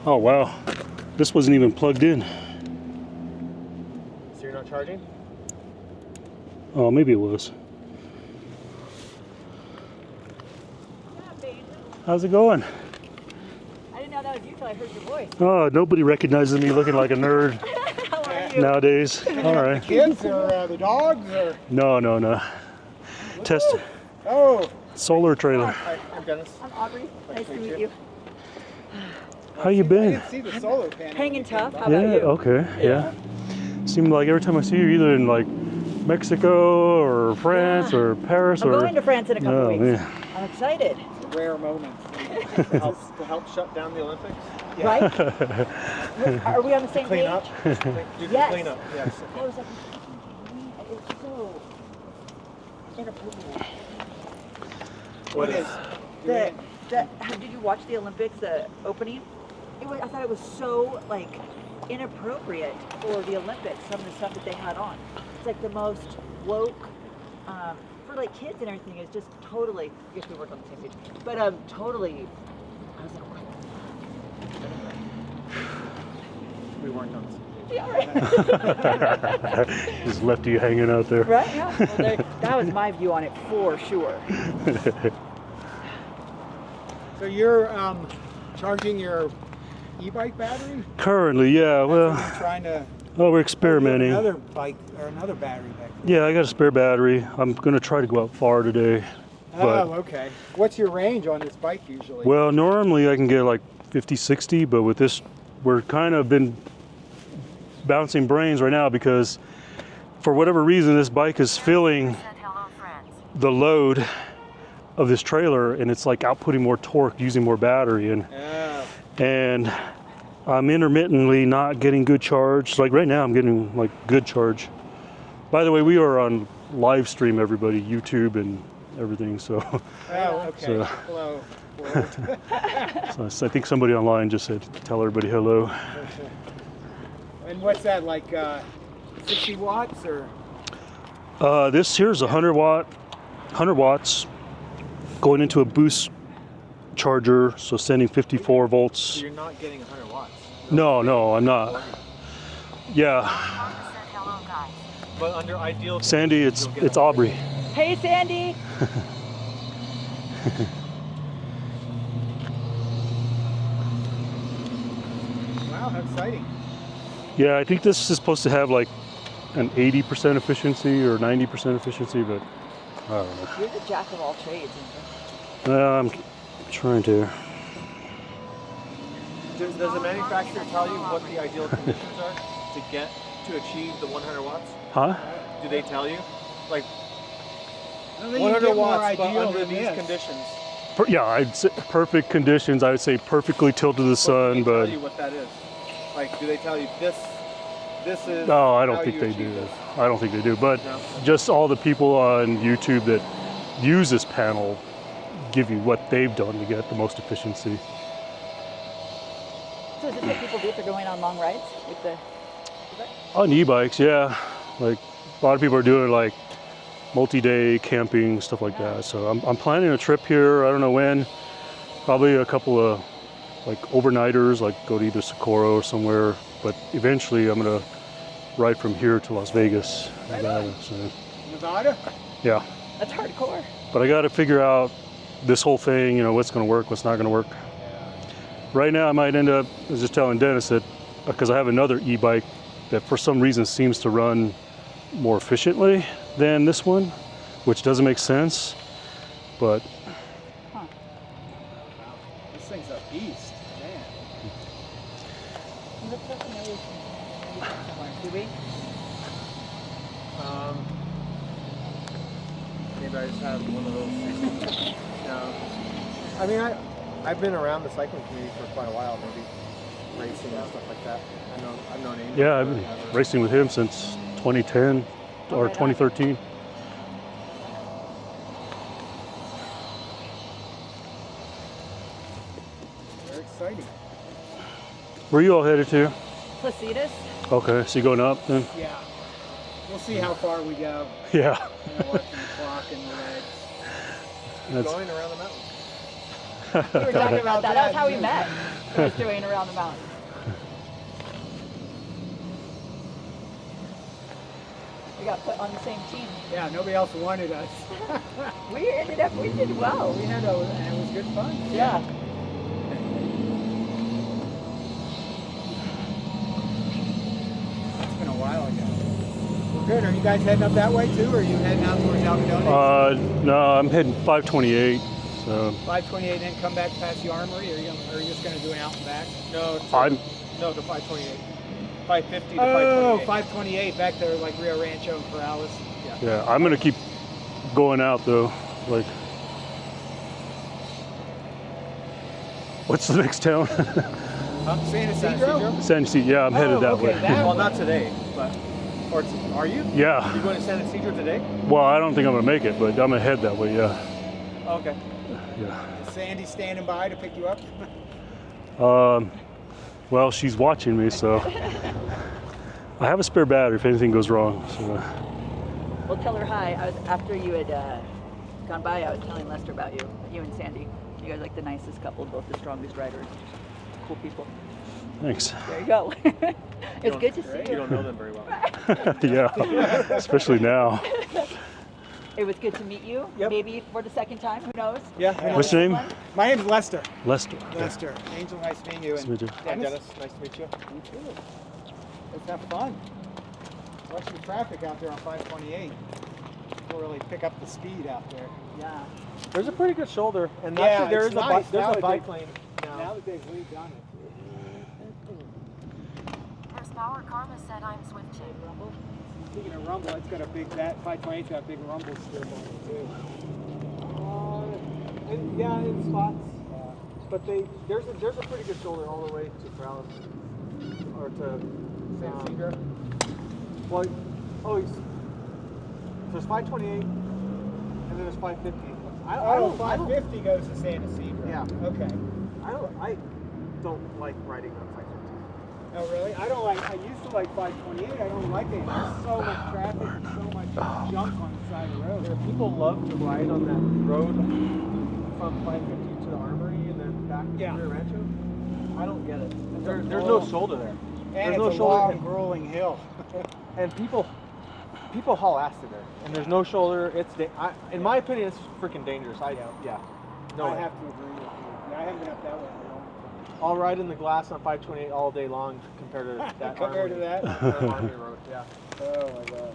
Oh wow, this wasn't even plugged in. So you're not charging? Oh, maybe it was. How's it going? I didn't know that was you till I heard your voice. Oh, nobody recognizes me looking like a nerd How are you? nowadays. All right. Kids or the dogs or? No. Test Oh, solar trailer. Hi, I'm Dennis. I'm Aubrey. Nice to meet you. How you I been? didn't see the solar panel. Hanging tough. How Yeah. about you? Okay. Yeah. Seemed like every time I see you, either in like Mexico or France Yeah. or Paris I'm or. going to France in a couple Oh weeks. man. I'm excited. Rare moment. To help shut down the Olympics? Right? Are we on the same Clean page? up? Do the Yes. cleanup, yes. I was like, it's so inappropriate. What is? Did you watch the Olympics, the opening? I thought it was so like inappropriate for the Olympics. Some of the stuff that they had on. It's like the most woke for like kids and everything. Is just totally. I guess we work on the same page, but totally. I was like, what? We weren't on this. Yeah, right. Just left you hanging out there. Right? Yeah. Well, that was my view on it for sure. So you're charging your e-bike battery? Currently, yeah. Well, You're trying to we're experimenting. another bike or another battery back there. Yeah, I got a spare battery. I'm gonna try to go out far today. But- Oh, okay. What's your range on this bike usually? Well, normally I can get like 50, 60, but with this, we're kind of been bouncing brains right now because for whatever reason, this bike is feeling Said hello, friends. the load of this trailer and it's like outputting more torque using more battery and I'm intermittently not getting good charge. Like right now I'm getting like good charge. By the way, we are on live stream, everybody, YouTube and everything, so, Oh, okay. So- Hello, world. so I think somebody online just said tell everybody hello. And what's that, like 60 watts or? This here's 100 watts going into a boost charger, so sending 54 So volts. you're not getting 100 watts. No, I'm not. Yeah, Mama said hello, guys. But under ideal Sandy, conditions, you'll get it's 100. Aubrey. Hey, Sandy. Wow, how exciting. Yeah, I think this is supposed to have like an 80% efficiency or 90% efficiency, but I don't know. You're the jack of all trades. Andrew. I'm trying to. Does the manufacturer tell you what the ideal conditions are to achieve the 100 watts? Huh? Do they tell you? Like I don't think you 100 get more watts, but ideal under than these this. conditions. Yeah, I'd say perfect conditions. I would say perfectly tilted to the Do sun, they but tell you what that is? Like, do they tell you this is? no, I don't how think you they achieve do. this? I don't think they do. But No? just all the people on YouTube that use this panel give you what they've done to get the most efficiency. So is this what people do if they're going on long rides with the? On e-bikes, yeah. Like a lot of people are doing like multi-day camping, stuff like that. So I'm planning a trip here. I don't know when. Probably a couple of like overnighters, like go to either Socorro or somewhere. But eventually I'm gonna ride from here to Las Vegas, Nevada. So Nevada? yeah. That's hardcore. But I got to figure out this whole thing, you know, what's going to work, what's not going to work. Right now, I might end up, I was just telling Dennis that, because I have another e-bike that for some reason seems to run more efficiently than this one, which doesn't make sense, but This thing's a beast, man. Looks like an ocean. Somewhere. Do we? Maybe I just have one of those. No. I mean, I've been around the cycling community for quite a while, maybe racing and stuff like that. I've known Angel. yeah, I've been racing with him since 2010 or 2013. Very exciting. Where are you all headed to? Placitas? Okay, so you going up then? Yeah. We'll see how far we go. Yeah. You know, watching the clock and the legs. That's, Going around the mountain. We were talking about that. That was how we met. We was doing around the mountain. We got put on the same team. Yeah, nobody else wanted us. We did well. We had and it was good fun. Yeah. It's been a while ago. Well, good. Are you guys heading up that way too, or are you heading out towards Algodones? no, I'm heading 528. So 528, then come back past the armory, or are you just going to do an out and back? No, no, to 528. 550 to Oh, 528. 528, back there like Rio Rancho and Corrales. yeah, I'm gonna keep going out though. Like, what's the next town? San Isidro? San Ysidro. Yeah, I'm headed that way. Well, not today, but are you? Yeah. You going to San Isidro today? Well, I don't think I'm gonna make it, but I'm gonna head that way. Yeah. Okay. Yeah. Is Sandy standing by to pick you up? Well, she's watching me, so I have a spare battery if anything goes wrong. So. Well, tell her hi. After you had gone by, I was telling Lester about you and Sandy. You guys are like the nicest couple, both the strongest riders. Cool people. Thanks. There you go. It's good to see You you. don't know them very well. Yeah, especially now. It was good to meet you. Yep. Maybe for the second time. Who knows? Yeah. Who knows What's your name? this one? My name's Lester. Lester. Lester. Angel, nice meeting you. Nice to meet you. Hi, Dennis. Nice to meet you. You too. Let's have fun. Watch the traffic out there on 528. We'll really pick up the speed out there. Yeah. There's a pretty good shoulder, and Yeah, actually there it's is a nice. there's Now a that bike they- lane Now now. that they've redone it. Horsepower Karma said I'm switching. Speaking of rumble, it's got a big, that 528's got a big rumble strip on it too. Yeah, in spots. But there's a pretty good shoulder all the way to Corrales or to San Isidro. Well, there's 528 and then there's 550. Oh, 550 goes to San Isidro. Yeah. Okay. I don't like riding on 550. Oh, really? I used to like 528. I don't like it. There's so much traffic and so much junk on the side of the road. Yeah, people love to ride on that road from 550 to the armory and then back to Rio Rancho. I don't get it. There's no shoulder there. And There's it's no a shoulder, long, and- grueling hill. And people haul ass to there, and there's no shoulder. In my opinion, it's freaking dangerous. No I way. have to agree with you. I haven't been up that way for a long time. I'll ride in the glass on 528 all day long compared to that. Compared to that? Armory road, yeah. Oh my God.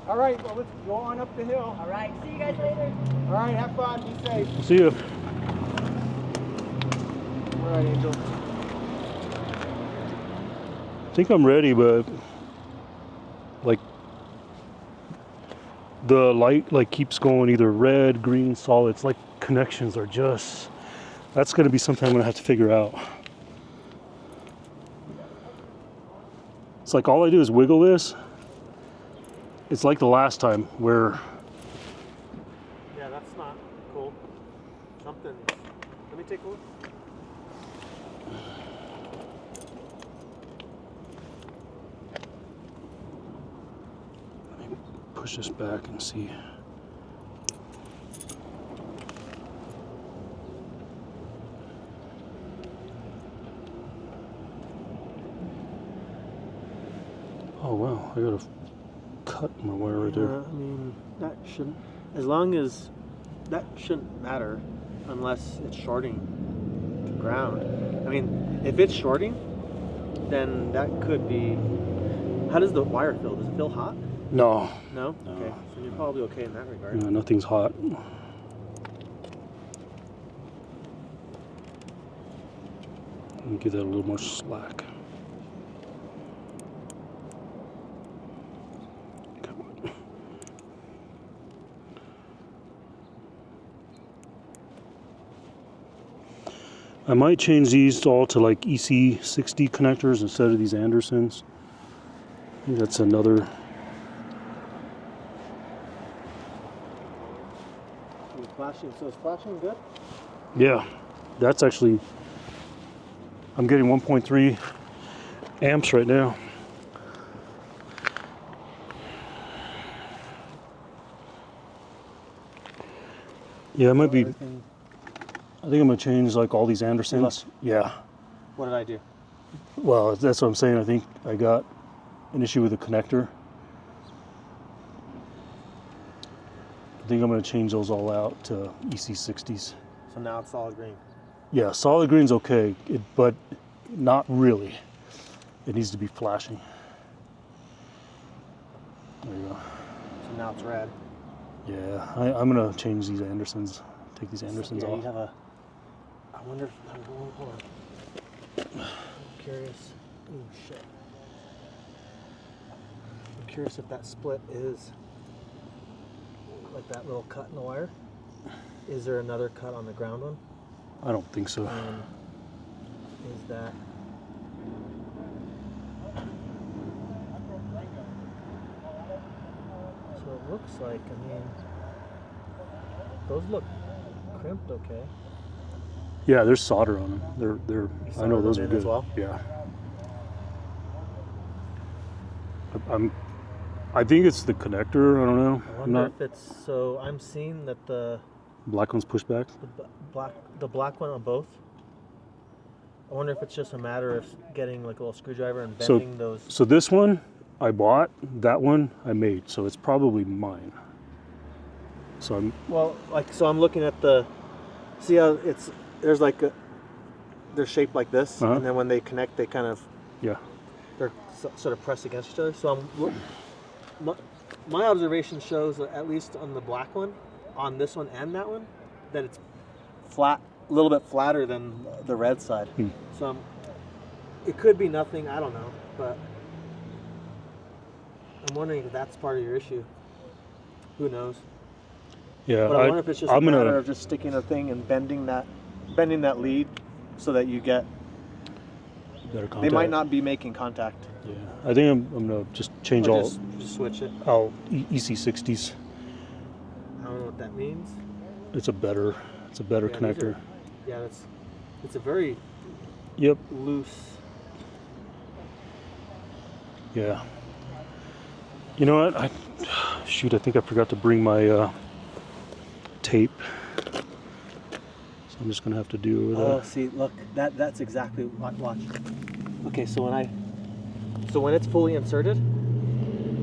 All right, well, let's go on up the hill. All right. See you guys later. All right, have fun. Be safe. See you. All right, Angel. I think I'm ready, but like the light like keeps going either red, green, solid. It's like connections are just. That's gonna be something I'm gonna have to figure out. It's like all I do is wiggle this. It's like the last time where Yeah, that's not cool. Something. Let me take a look. push this back and see. Oh wow, I got a cut my wire right there. I mean, that shouldn't, as long as that shouldn't matter. unless it's shorting the ground. I mean, if it's shorting, then that could be. How does the wire feel? Does it feel hot? No, No? No. Okay, so you're probably okay in that regard. no, nothing's hot. Let me give that a little more slack. Come on. I might change these all to like EC60 connectors instead of these Andersons. I think that's another. Flashing, so is flashing good? Yeah, that's actually. I'm getting 1.3 amps right now. Yeah, it might be. I think I'm gonna change like all these Andersons. Yeah. What did I do? Well, that's what I'm saying. I think I got an issue with the connector. I think I'm gonna change those all out to EC60s. So now it's solid green. Yeah, solid green's okay, but not really. It needs to be flashing. There you go. So now it's red. Yeah, I'm gonna change these Andersons. Take these Andersons Yeah, off. you have a. I wonder if. Hold on. I'm curious. Oh shit. I'm curious if that split is like that little cut in the wire. Is there another cut on the ground one? I don't think so. Is that? So it looks like, I mean, those look crimped okay. Yeah, there's solder on them. They're. I soldered know those them are in as good. well? Yeah. I think it's the connector. I don't know. I I'm wonder not. if it's, so I'm seeing that the Black one's pushed back. the black one on both. I wonder if it's just a matter of getting like a little screwdriver and So- bending those. So this one I bought. That one I made. So it's probably mine. So I'm. Well, like, so I'm looking at the, see how there's like they're shaped like this, Uh-huh. and then when they connect, they kind of, Yeah. they're sort of pressed against each other. So my observation shows that at least on the black one, on this one and that one, that it's flat, a little bit flatter than the red side. So it could be nothing, I don't know, but I'm wondering if that's part of your issue. Who knows? Yeah. But I wonder if it's just a I'm matter gonna. of just sticking a thing and bending that lead so that you get. Better contact. They might not be making contact. Yeah. I think I'm gonna just change Or all. just switch it. All EC60s. I don't know what that means. It's a better. It's a better Yeah, these connector. Yeah, it's a very Yep. loose. Yeah. You know what? I think I forgot to bring my tape. So I'm just gonna have to deal with Oh, that. see, look, that's exactly watch. Okay, so when it's fully inserted,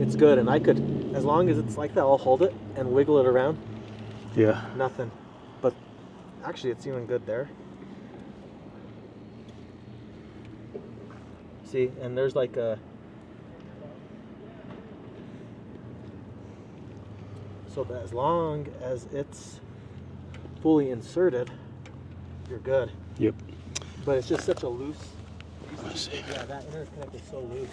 it's good, and I could, as long as it's like that, I'll hold it and wiggle it around. Yeah. Nothing. But actually, it's even good there. See, and there's like a. So that as long as it's fully inserted, you're good. Yep. But it's just such a loose. Let's see. Yeah, that interconnect is so loose.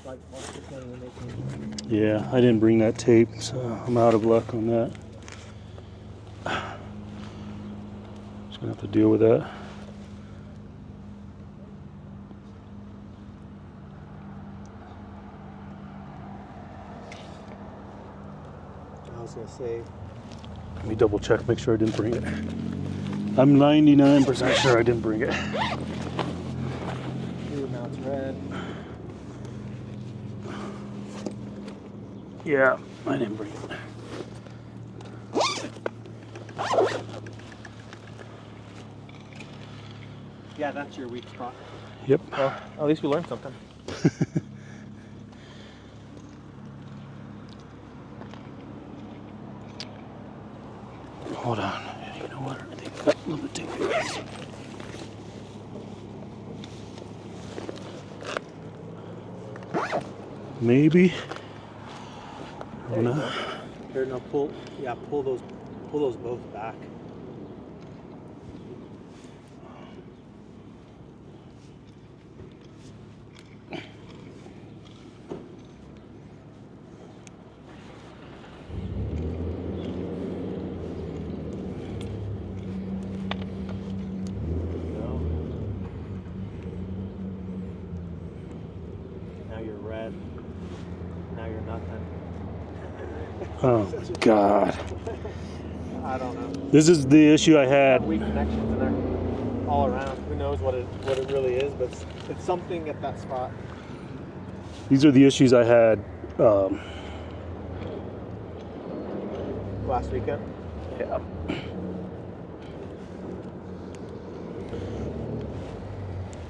Like, watch this one when they can- Yeah, I didn't bring that tape, so I'm out of luck on that. Just gonna have to deal with that. I was gonna say, Let me double check, make sure I didn't bring it. I'm 99% sure I didn't bring it. ooh, now it's red. Yeah, I didn't bring it. Yeah, that's your weak spot. Yep. Well, at least we learned something. Hold on. You know what? Maybe. I don't know. Here, now pull those both back. Now you're red. Now you're nothing. Oh, God. I don't know. This is the issue I had. Weak connections in there all around. Who knows what it really is, but it's something at that spot. These are the issues I had. Last weekend? Yeah.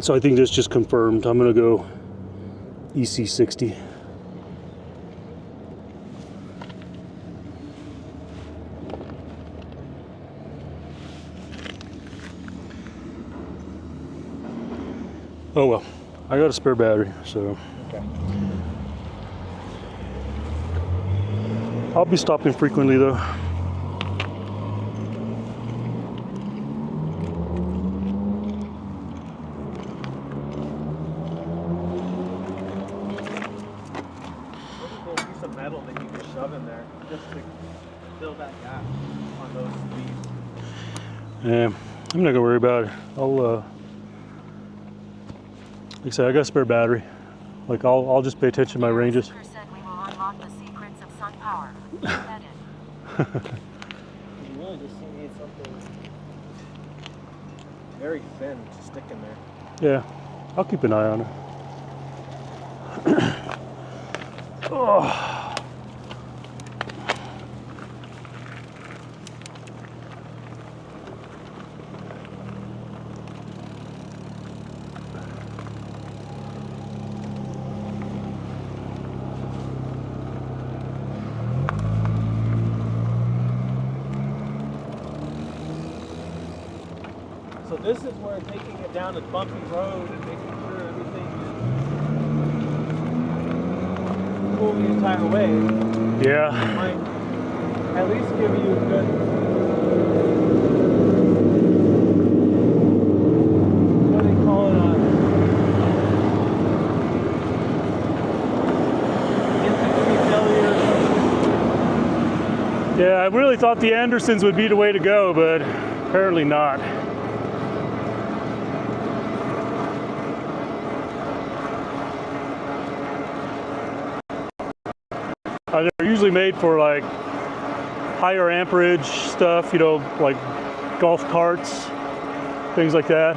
So I think this just confirmed. I'm going to go EC60. Oh well, I got a spare battery, so Okay. I'll be stopping frequently though. There's a little piece of metal that you can shove in there just to fill that gap on those leaves. Yeah, I'm not gonna worry about it. I'll like I said, I got a spare battery. Like I'll just pay attention to my ranges. Said we will unlock the secrets of sun power. Edit. You really just need something very thin to stick in there. Yeah, I'll keep an eye on it. Oh. So this is where taking it down a bumpy road and making sure everything is cool the entire way Yeah. might at least give you a good what do they call it, instant failure or something. Yeah, I really thought the Andersons would be the way to go, but apparently not. They're usually made for like higher amperage stuff, you know, like golf carts, things like that.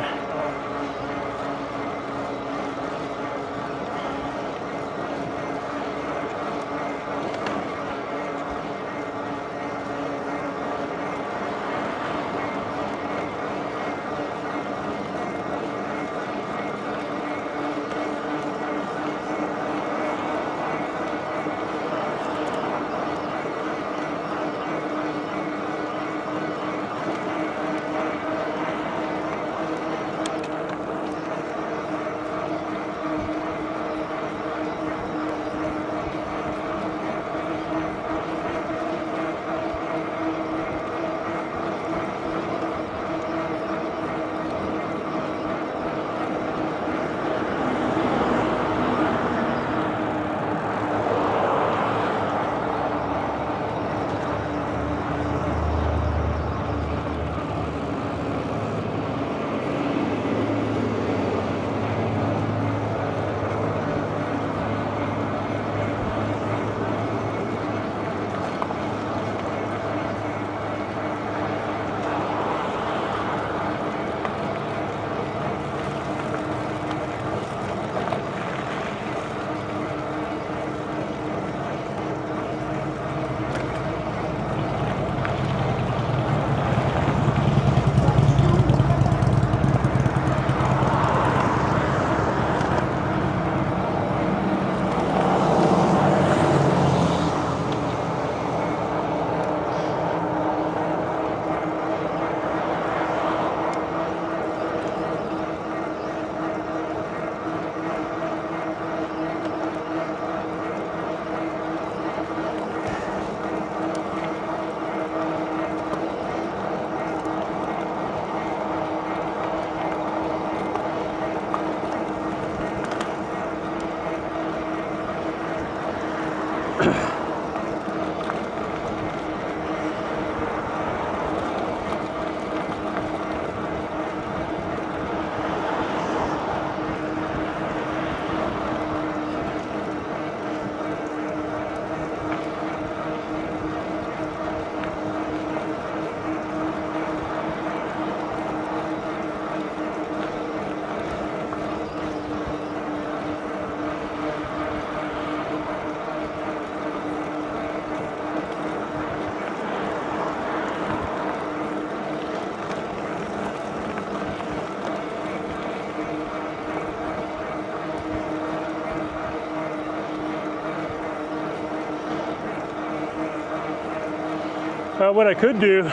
What I could do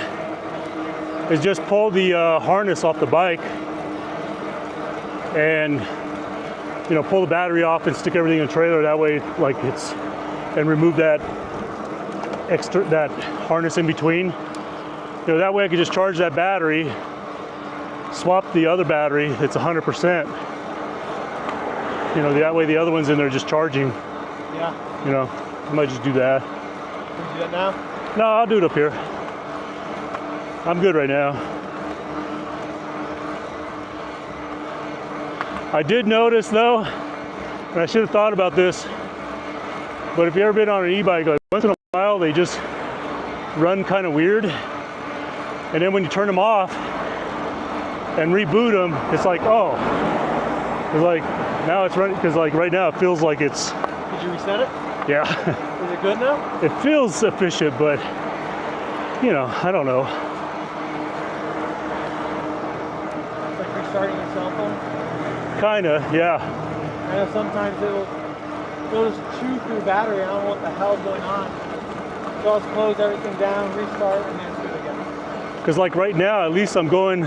is just pull the harness off the bike and pull the battery off and stick everything in the trailer. That way, like and remove that harness in between. That way I could just charge that battery, swap the other battery. It's 100%. That way the other one's in there just charging. Yeah. I might just do that. Can you do that now? No, I'll do it up here. I'm good right now. I did notice though, and I should have thought about this, but if you ever been on an e-bike, like once in a while they just run kind of weird, and then when you turn them off and reboot them, it's like, oh, it's like now it's running, because like right now it feels like it's. Did you reset it? Yeah. Is it good now? It feels efficient, but I don't know. It's like restarting your cell phone? Kinda, yeah. I know sometimes it'll just chew through battery. I don't know what the hell's going on. So I'll just close everything down, restart, and then do it again. Because like right now, at least I'm going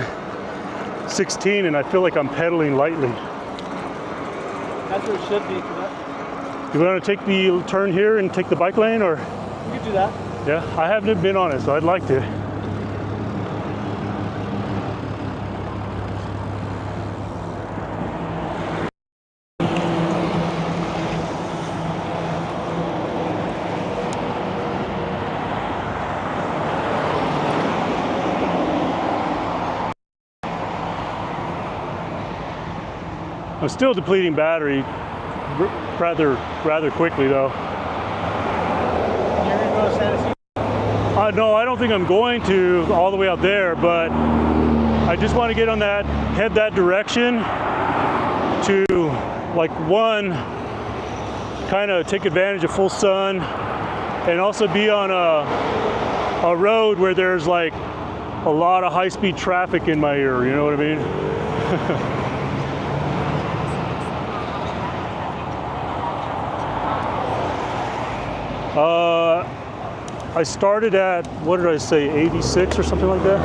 16 and I feel like I'm pedaling lightly. That's what it should be. You want to take the turn here and take the bike lane, or? You could do that. Yeah, I haven't been on it, so I'd like to. I'm still depleting battery rather quickly though. You're gonna go to Santa Fe? No, I don't think I'm going to all the way out there, but I just want to get on that, head that direction to like one, kind of take advantage of full sun, and also be on a road where there's like a lot of high-speed traffic in my ear, you know what I mean? I started at, what did I say, 86 or something like that?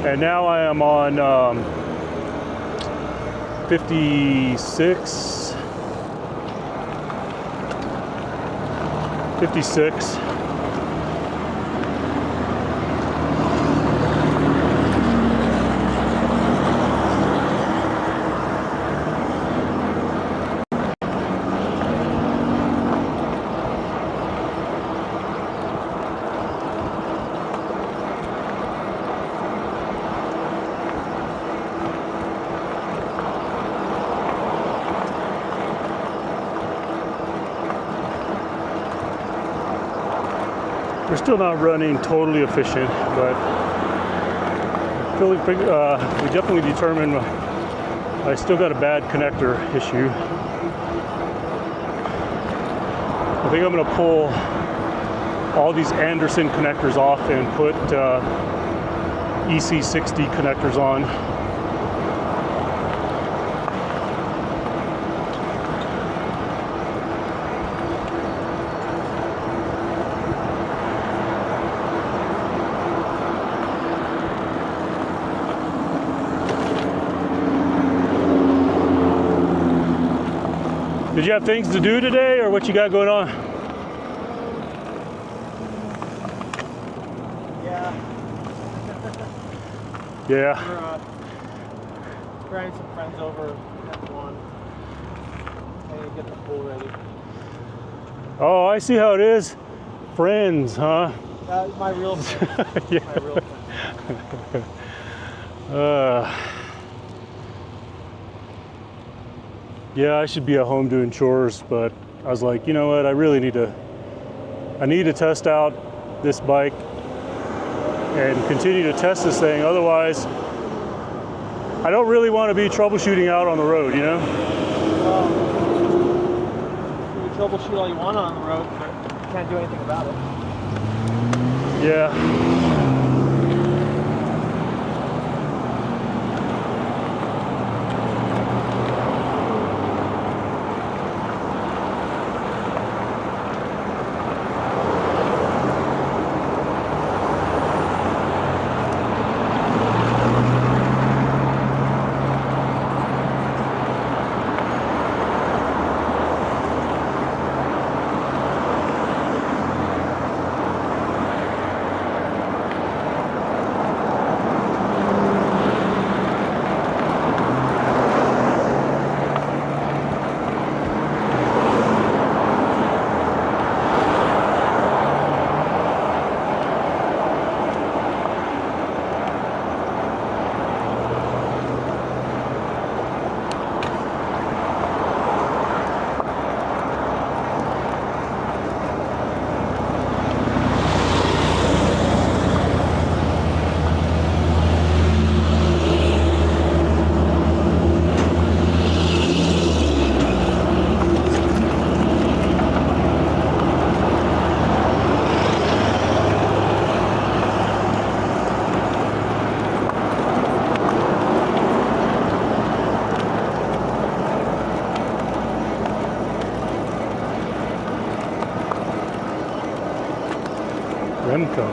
And now I am on 56. We're still not running totally efficient, but we definitely determined I still got a bad connector issue. I think I'm going to pull all these Anderson connectors off and put EC60 connectors on. Did you have things to do today, or what you got going on? Yeah. Yeah. We're bringing some friends over at 1. I need to get the pool ready. Oh, I see how it is. Friends, huh? My real friend. Yeah. My real friend. Yeah, I should be at home doing chores, but I was like, you know what? I need to test out this bike and continue to test this thing. Otherwise, I don't really want to be troubleshooting out on the road, you know? You can troubleshoot all you want on the road, but you can't do anything about it. Yeah. Semco.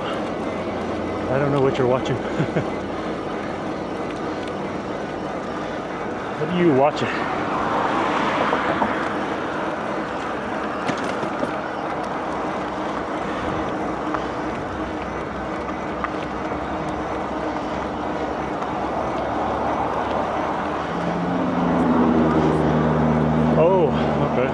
I don't know what you're watching. What are you watching? Oh, okay.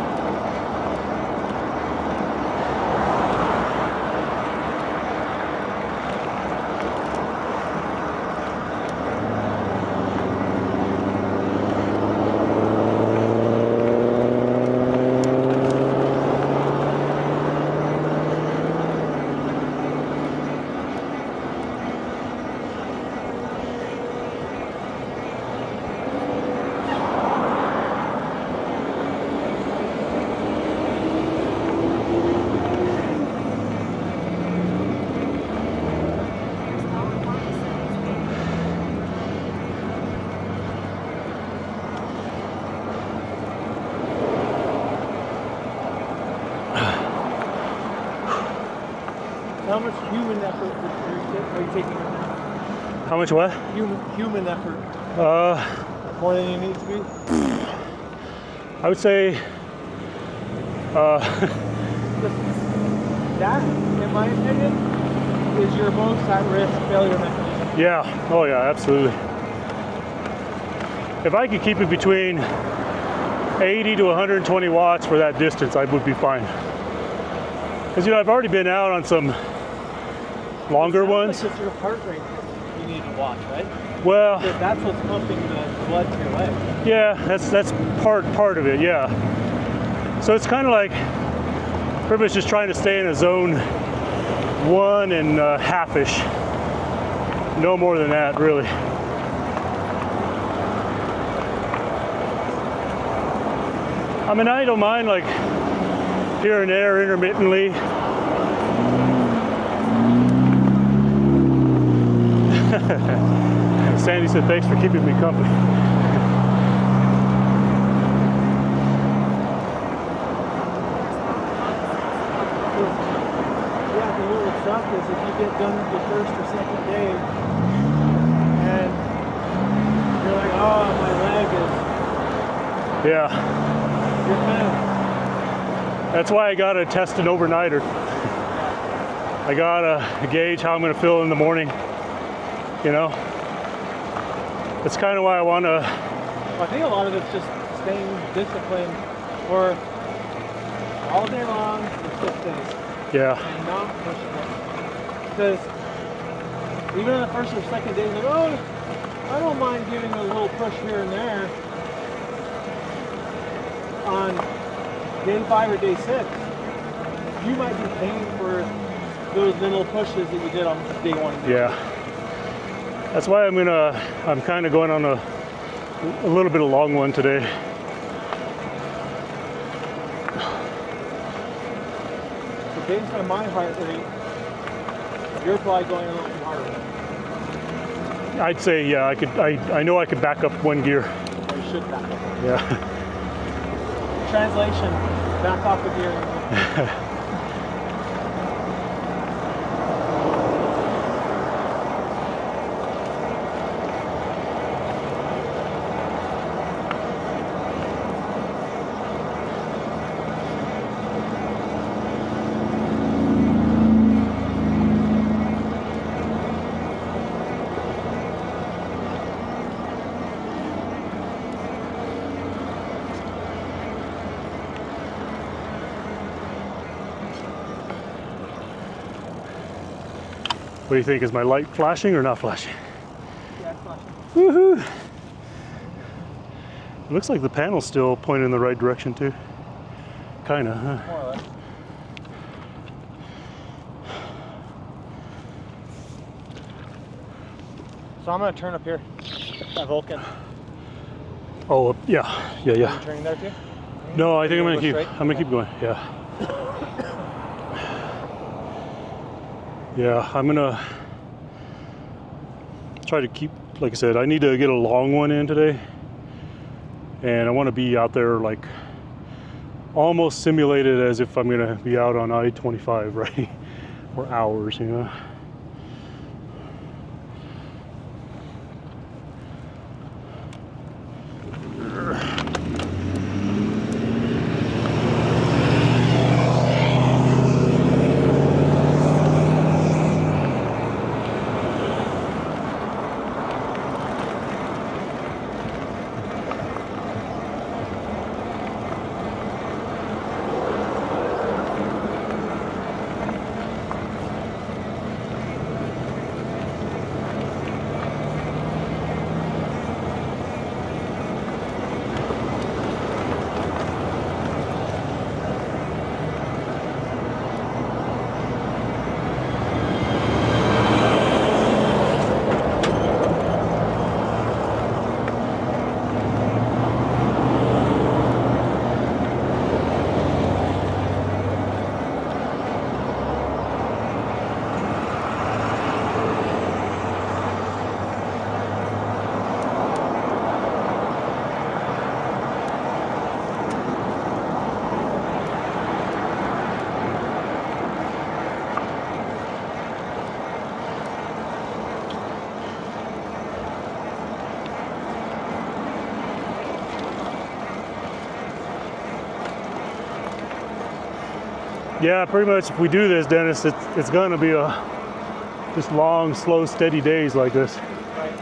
How much human effort are you taking right now? How much what? Human effort. Uh, More than you need to be? I would say, That, in my opinion, is your most at-risk failure mechanism. yeah, oh yeah, absolutely. If I could keep it between 80 to 120 watts for that distance, I would be fine. Because, you know, I've already been out on some longer ones. Like it's your heart rate you need to watch, right? Well, That's what's pumping the blood to your leg. yeah, that's part of it, yeah. So it's kind of like pretty much just trying to stay in a zone 1 and half-ish. No more than that, really. I mean, I don't mind like here and there intermittently. Sandy said, thanks for keeping me company. Yeah, the what would suck is if you get done with your first or second day and you're like, oh, my leg is, Yeah, you're kind of, that's why I gotta test an overnighter. I gotta gauge how I'm gonna feel in the morning, you know? That's kind of why I wanna, I think a lot of it's just staying disciplined for all day long for 6 days yeah, and not pushing it. Because even on the first or second day, like, oh, I don't mind giving a little push here and there. On day 5 or day 6, you might be paying for those little pushes that you did on day 1. yeah. That's why I'm kind of going on a little bit of a long one today. So based on my heart rate, you're probably going a little too hard. I'd say, yeah, I know I could back up 1 gear. Or you should back up. Yeah. Translation, back off the gear. What do you think? Is my light flashing or not flashing? Yeah, it's fine. Woohoo! It looks like the panel's still pointing in the right direction too. Kinda, huh? More or less. So I'm gonna turn up here at Vulcan. Oh, yeah. Are you turning there too? No, I think You I'm wanna gonna go keep. straight? I'm gonna keep going. Yeah. Yeah, I'm gonna try to keep. Like I said, I need to get a long one in today, and I want to be out there like almost simulated as if I'm gonna be out on I-25, right? for hours, you know. Yeah, pretty much if we do this, Dennis, it's gonna be just long, slow, steady days like this. Right.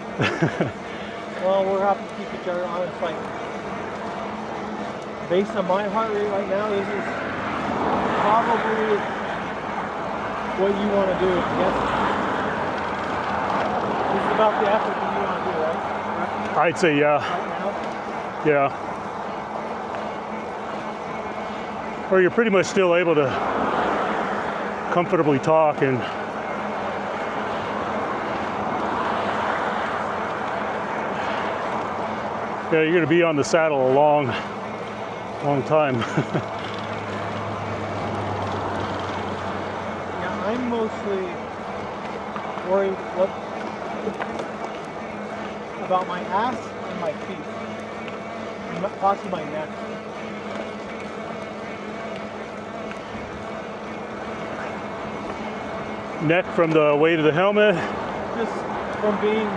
Well, we'll have to keep each other honest. Like, based on my heart rate right now, this is probably what you want to do. Yes. This is about the effort that you want to do, right? I'd say yeah. Right now? Yeah. Or you're pretty much still able to comfortably talk and yeah, you're gonna be on the saddle a long time. Yeah, I'm mostly worried about my ass and my feet, and possibly my neck. Neck from the weight of the helmet. Just from being,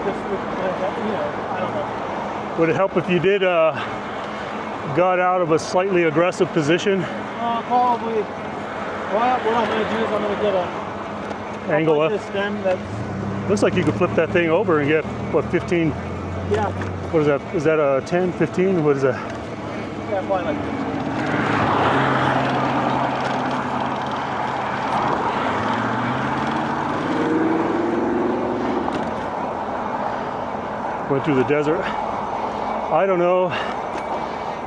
just with my head, you know, I don't know. Would it help if you did got out of a slightly aggressive position? Probably. Well, what I'm going to do is I'm going to get a Angle up. This stem that's, Looks like you could flip that thing over and get, what, 15? yeah, What is that? Is that a 10, 15? What is that? yeah, probably like this. Went through the desert. I don't know.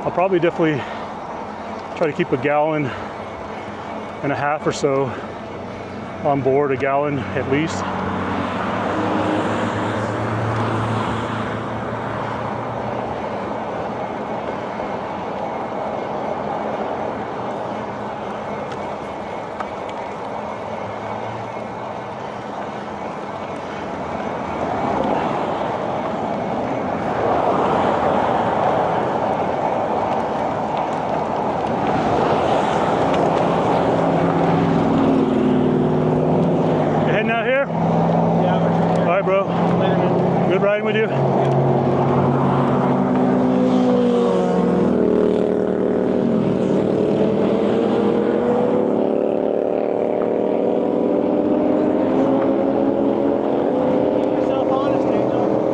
I'll probably definitely try to keep a gallon and a half or so on board, a gallon at least. With you?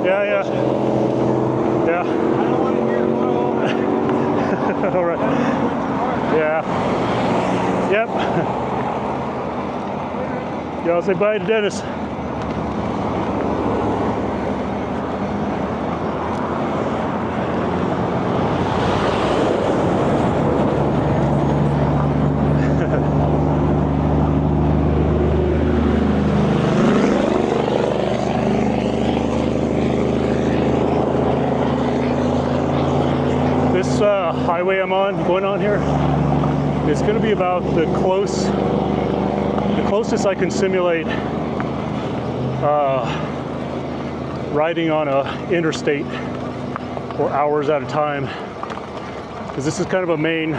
Yeah, yeah. Yeah. I don't want to hear tomorrow. All right. Yeah. Yep. Y'all say bye to Dennis. Highway I'm going on here, it's going to be about the closest I can simulate riding on a interstate for hours at a time, because this is kind of a main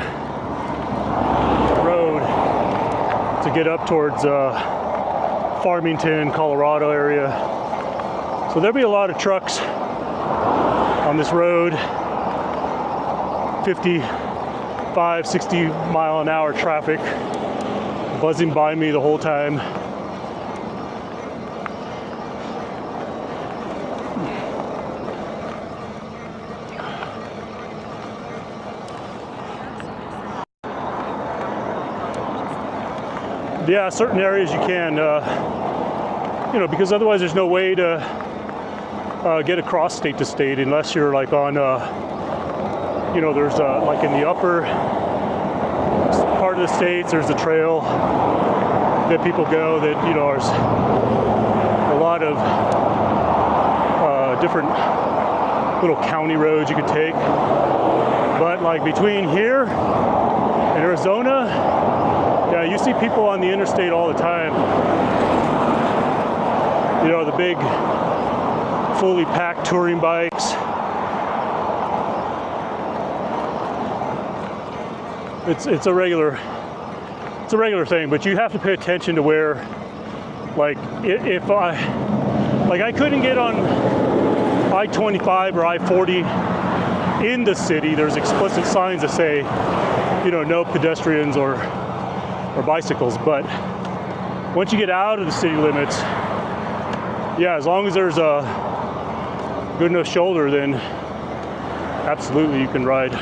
road to get up towards Farmington, Colorado area. So there'll be a lot of trucks on this road, 55, 60 mile an hour traffic buzzing by me the whole time. Yeah, certain areas you can, you know, because otherwise there's no way to get across state to state unless you're like on, you know, there's like in the upper part of the states, there's a trail that people go that, you know, there's a lot of different little county roads you could take. But like between here and Arizona, yeah, you see people on the interstate all the time. You know, the big, fully packed touring bikes. It's a regular thing, but you have to pay attention to where, like, if I couldn't get on I-25 or I-40 in the city. There's explicit signs that say, you know, no pedestrians or bicycles. But once you get out of the city limits, yeah, as long as there's a good enough shoulder, then absolutely you can ride.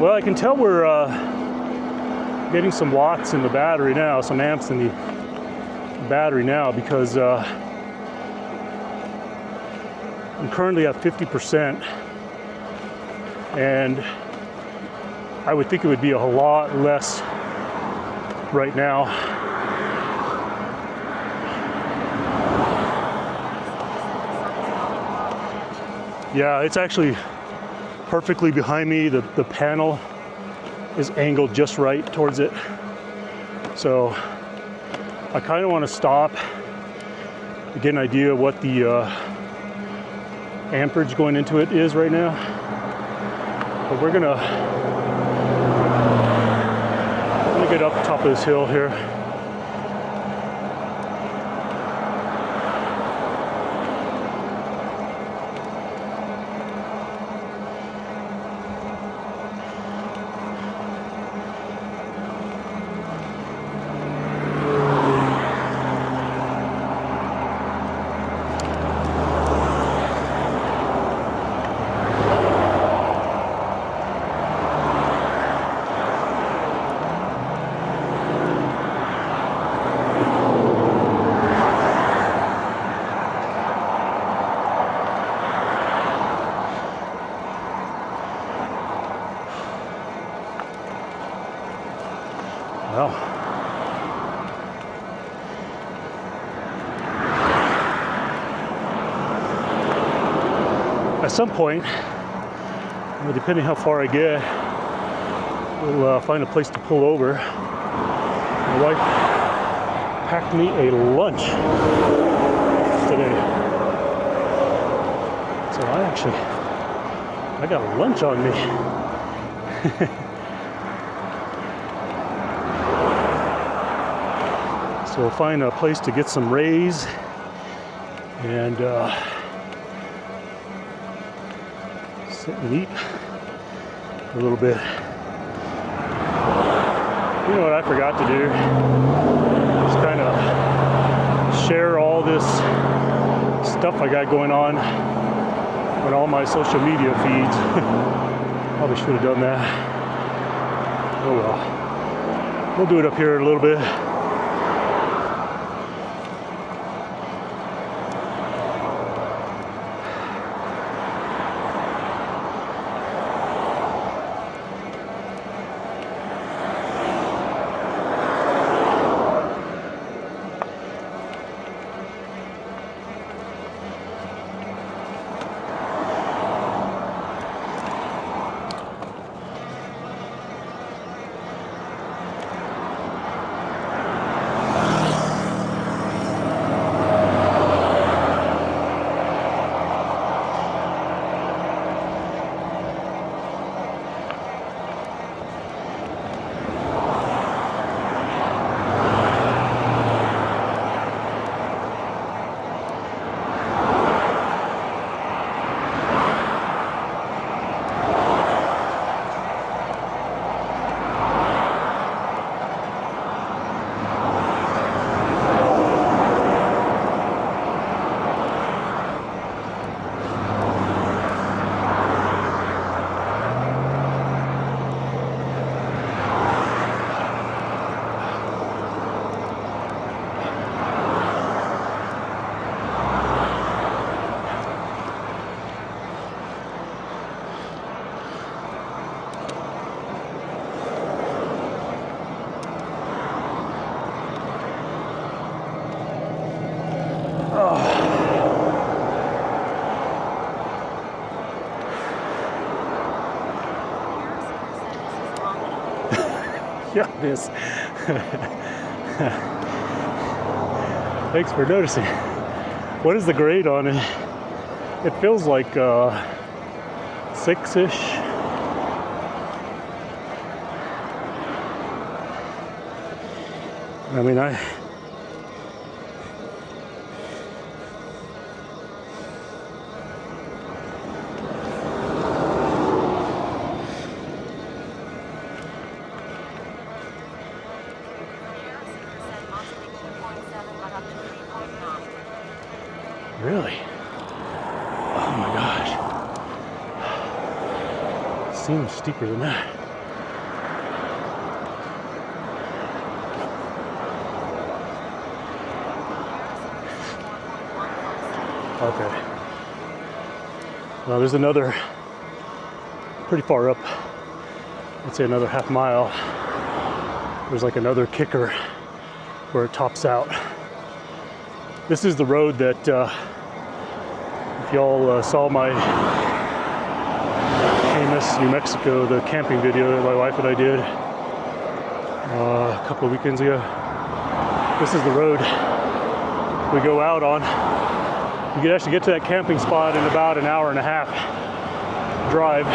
Well, I can tell we're getting some watts in the battery now, some amps in the battery now, because I'm currently at 50%, and I would think it would be a lot less right now. Yeah, it's actually perfectly behind me. The panel is angled just right towards it. So I kind of want to stop to get an idea of what the amperage going into it is right now. But we're gonna get up top of this hill here. Well, at some point, depending how far I get, we'll find a place to pull over. My wife packed me a lunch today. So I got a lunch on me. So we'll find a place to get some rays and sit and eat a little bit. You know what I forgot to do? Just kind of share all this stuff I got going on all my social media feeds. Probably should have done that. Oh well. We'll do it up here a little bit. Yeah, it is. Thanks for noticing. What is the grade on it? It feels like 6-ish. I mean, really? Oh my gosh. Seems steeper than that. Okay. Well, there's another, pretty far up, I'd say another half mile. There's like another kicker where it tops out. This is the road that, if y'all saw my Amos, New Mexico, the camping video that my wife and I did a couple of weekends ago. This is the road we go out on. You can actually get to that camping spot in about an hour and a half drive.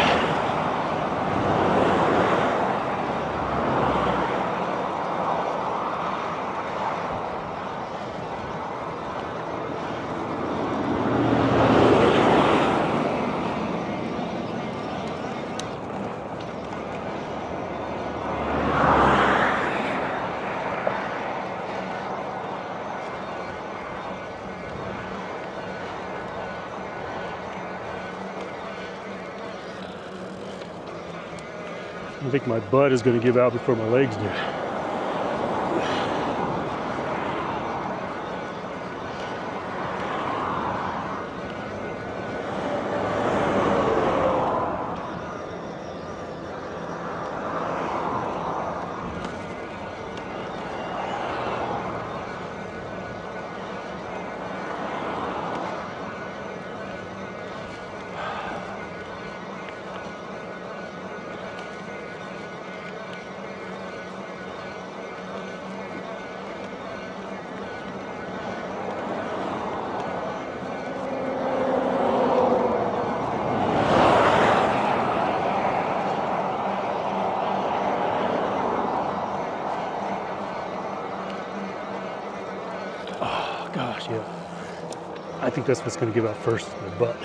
I think my butt is going to give out before my legs do. Gosh, yeah. I think that's what's going to give out first, my butt.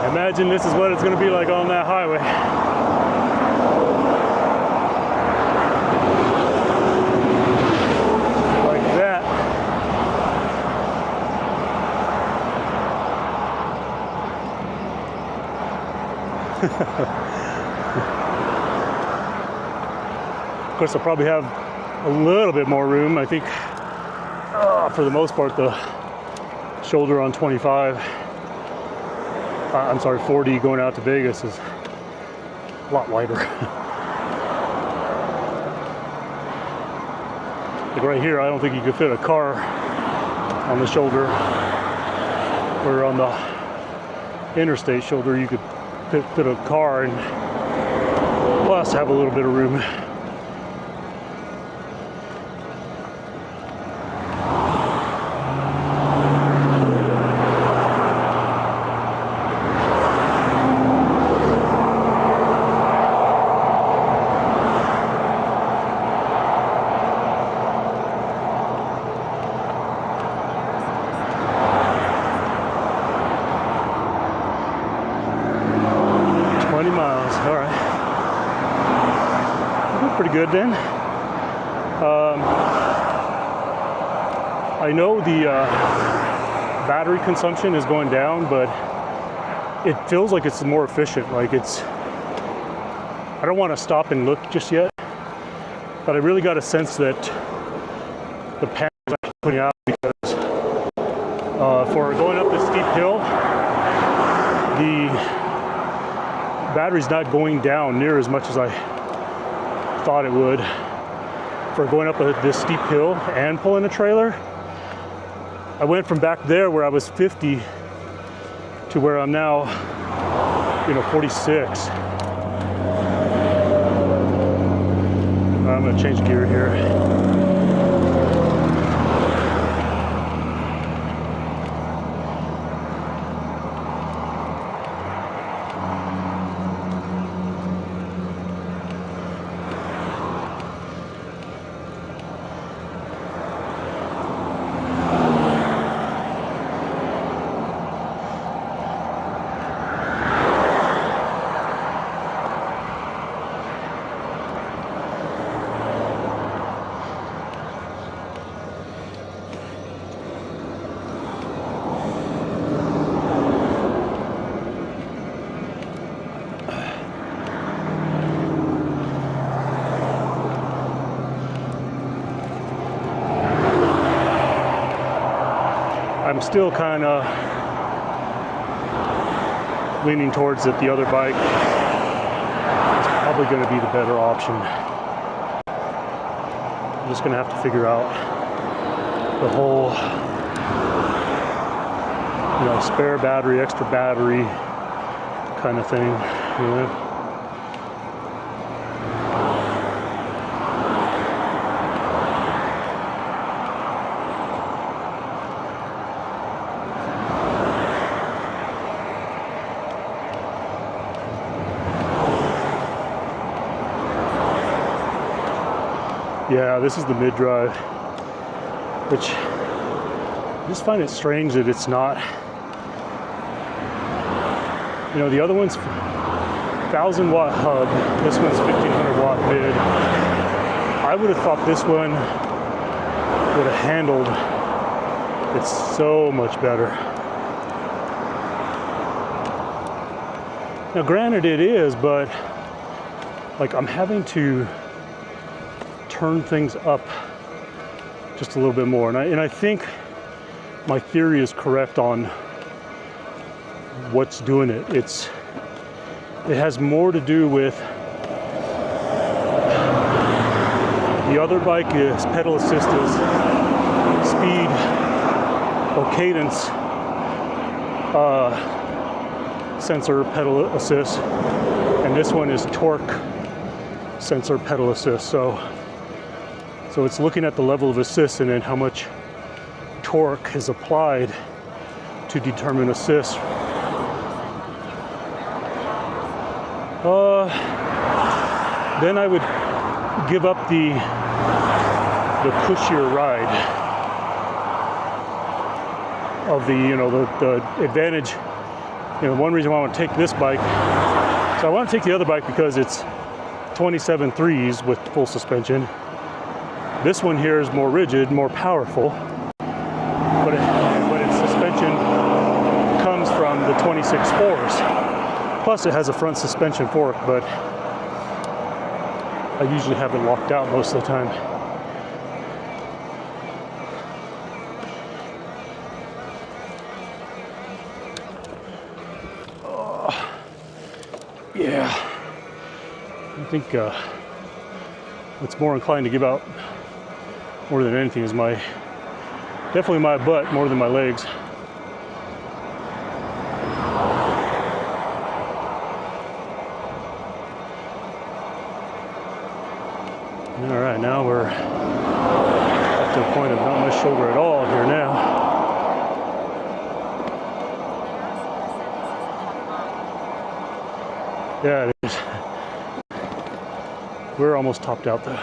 Imagine this is what it's going to be like on that highway. Of course, I'll probably have a little bit more room. I think for the most part, the shoulder on 25, I'm sorry, 40 going out to Vegas is a lot wider. Like right here, I don't think you could fit a car on the shoulder, where on the interstate shoulder you could fit a car and plus have a little bit of room. Pretty good then. I know the battery consumption is going down, but it feels like it's more efficient. Like I don't want to stop and look just yet, but I really got a sense that the panels are putting out, because for going up this steep hill, the battery's not going down near as much as I thought it would. For going up this steep hill and pulling a trailer, I went from back there where I was 50 to where I'm now, 46. I'm gonna change gear here. I'm still kind of leaning towards that the other bike is probably going to be the better option. I'm just going to have to figure out the whole, spare battery, extra battery kind of thing, Yeah, this is the mid-drive, which I just find it strange that it's not, the other one's 1,000 watt hub, this one's 1,500 watt mid. I would have thought this one would have handled it so much better. Now granted it is, but I'm having to turn things up just a little bit more, and I think my theory is correct on what's doing it. It has more to do with the other bike is pedal assist is speed or cadence sensor pedal assist, and this one is torque sensor pedal assist. So it's looking at the level of assist and then how much torque is applied to determine assist. Then I would give up the pushier ride of the advantage. One reason why I want to take this bike, so I want to take the other bike because it's 27.3s with full suspension. This one here is more rigid, more powerful, but its suspension comes from the 26.4s. Plus it has a front suspension fork, but I usually have it locked out most of the time. Oh, yeah, I think what's more inclined to give out more than anything is definitely my butt more than my legs. All right, now we're up to the point of not much shoulder at all here now. Yeah, it is. We're almost topped out though.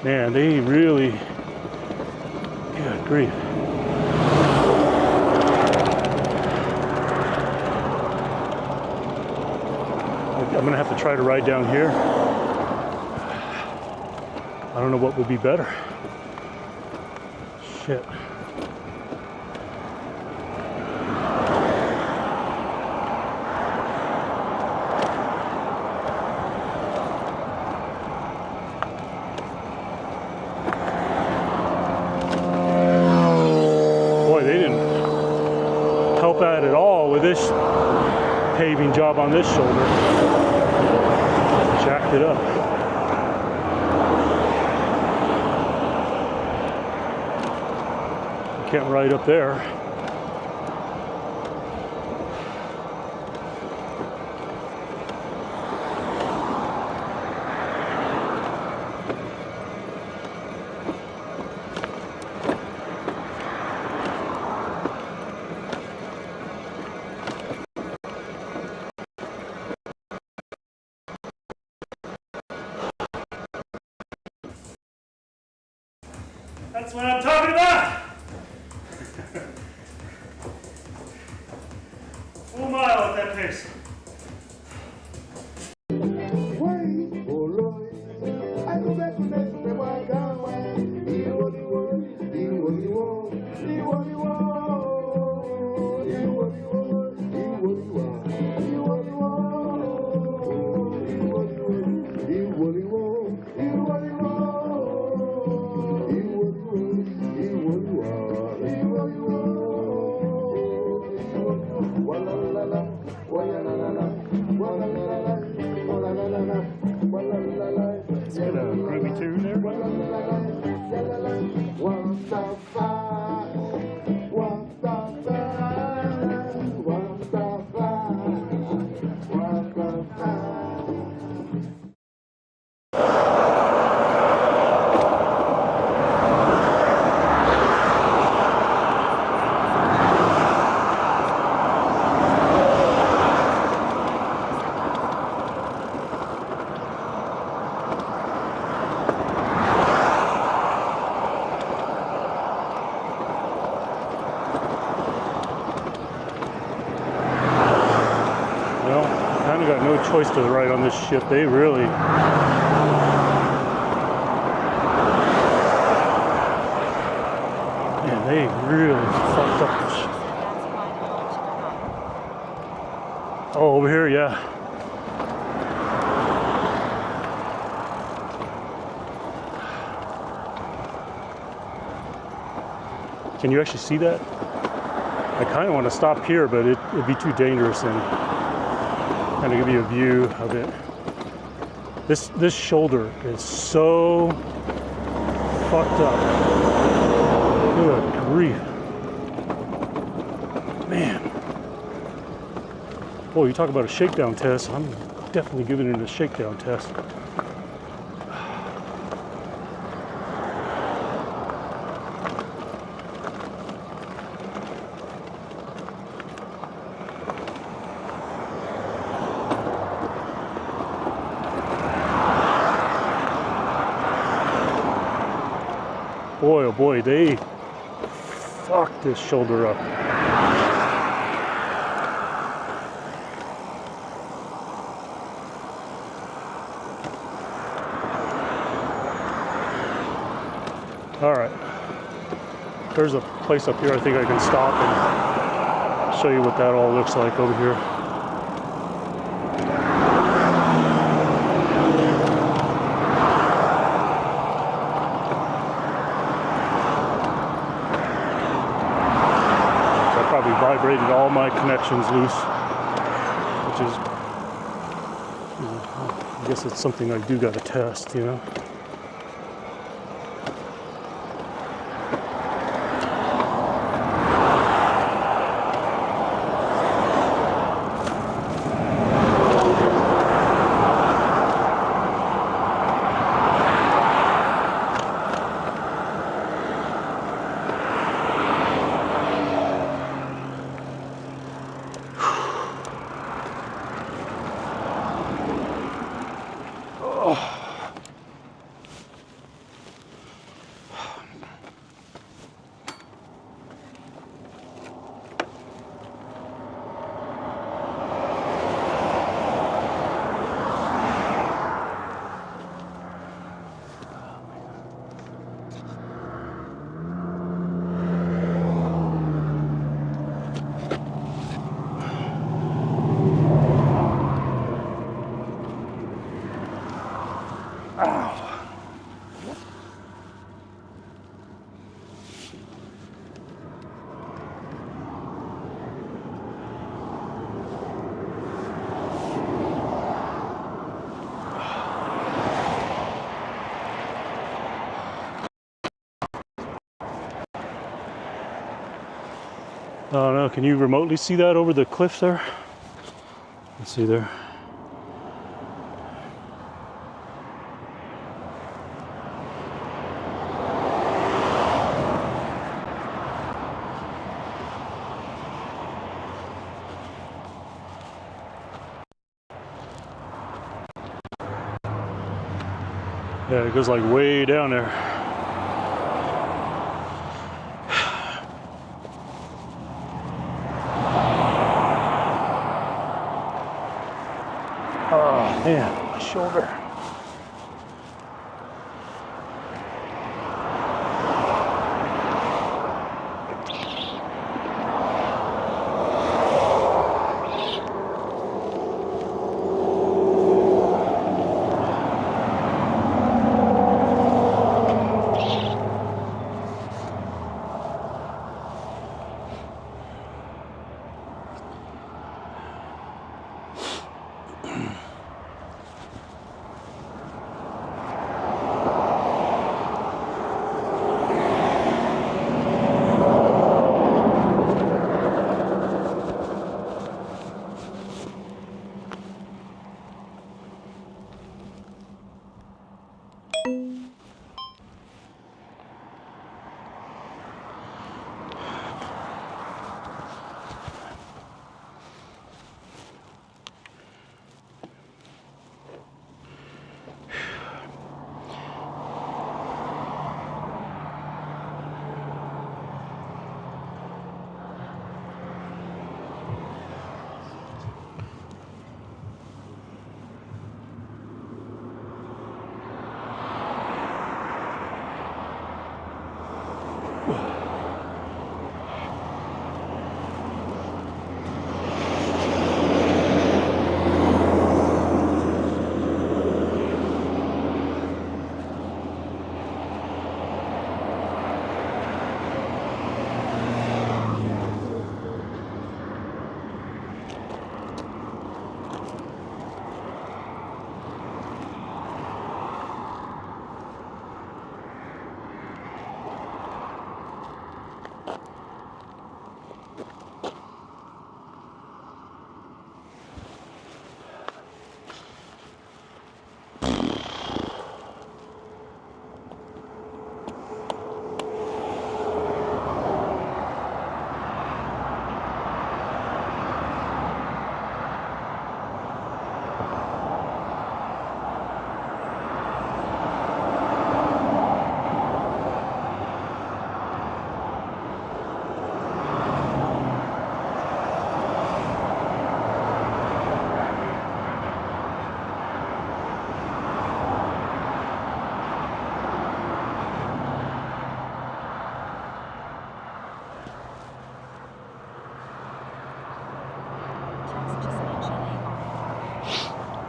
Man, they really, good grief. I'm gonna have to try to ride down here. I don't know what would be better. Shit. Boy, they didn't help out at all with this paving job on this shoulder. Jacked it up. Can't ride up there. That's what I'm talking about! 4 miles at that pace. It's got a groovy tune there. Got no choice to the right on this ship. They really fucked up this ship. Oh, over here, yeah. Can you actually see that? I kind of want to stop here, but it'd be too dangerous and kind of give you a view of it. This shoulder is so fucked up. Good grief. Man. Boy, you talk about a shakedown test. I'm definitely giving it a shakedown test. Boy, oh boy, they fucked this shoulder up. All right, there's a place up here I think I can stop and show you what that all looks like over here. vibrated all my connections loose, which is, I guess it's something I do got to test, you know. I don't know, can you remotely see that over the cliff there? Let's see there. Yeah, it goes like way down there. Oh man, my shoulder.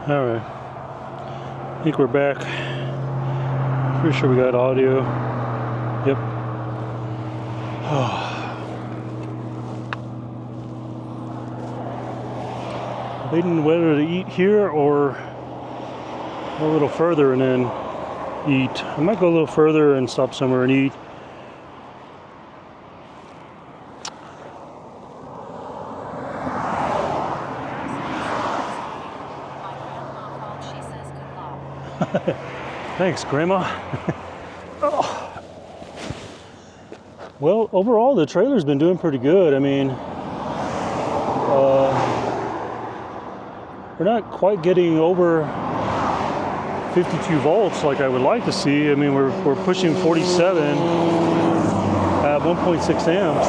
All right, I think we're back. Pretty sure we got audio. Yep. Oh. Debating whether to eat here or a little further and then eat. I might go a little further and stop somewhere and eat. My grandma called, she says good luck. Thanks, Grandma. Oh. Well, overall, the trailer's been doing pretty good. I mean, we're not quite getting over 52 volts like I would like to see. I mean, we're pushing 47 at 1.6 amps,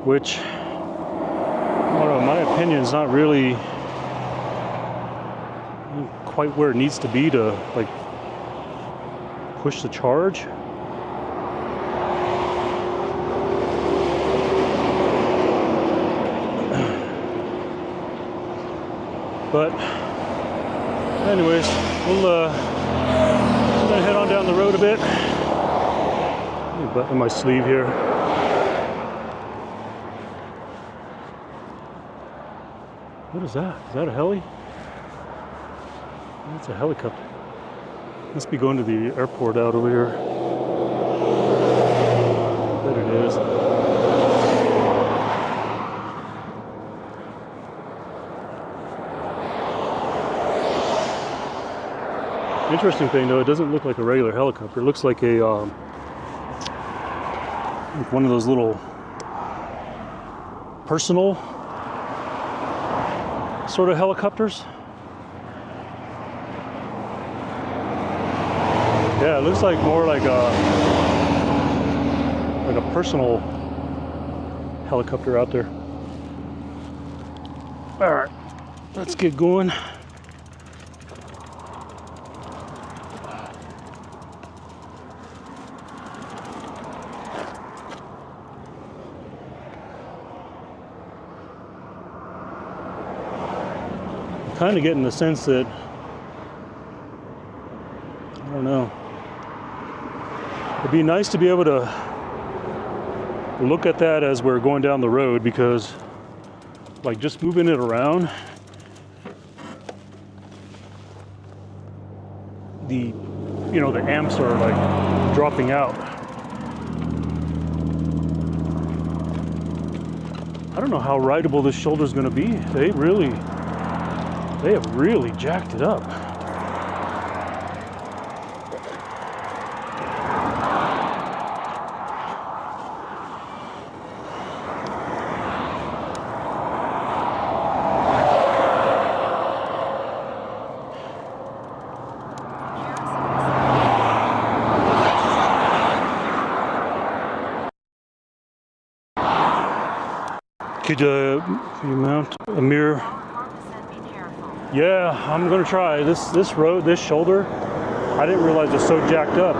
which, I don't know, in my opinion, is not really quite where it needs to be to like push the charge. But anyways, we're gonna head on down the road a bit. Let me button my sleeve here. What is that? Is that a heli? That's a helicopter. Must be going to the airport out over here. There it is. Interesting thing though, it doesn't look like a regular helicopter. It looks like a like one of those little personal sort of helicopters. Yeah, it looks like more like a personal helicopter out there. All right, let's get going. Kind of getting the sense that, I don't know, it'd be nice to be able to look at that as we're going down the road, because like just moving it around, the amps are like dropping out. I don't know how rideable this shoulder is going to be. They have really jacked it up. Could you mount a mirror? Yeah, I'm gonna try. This shoulder, I didn't realize it's so jacked up.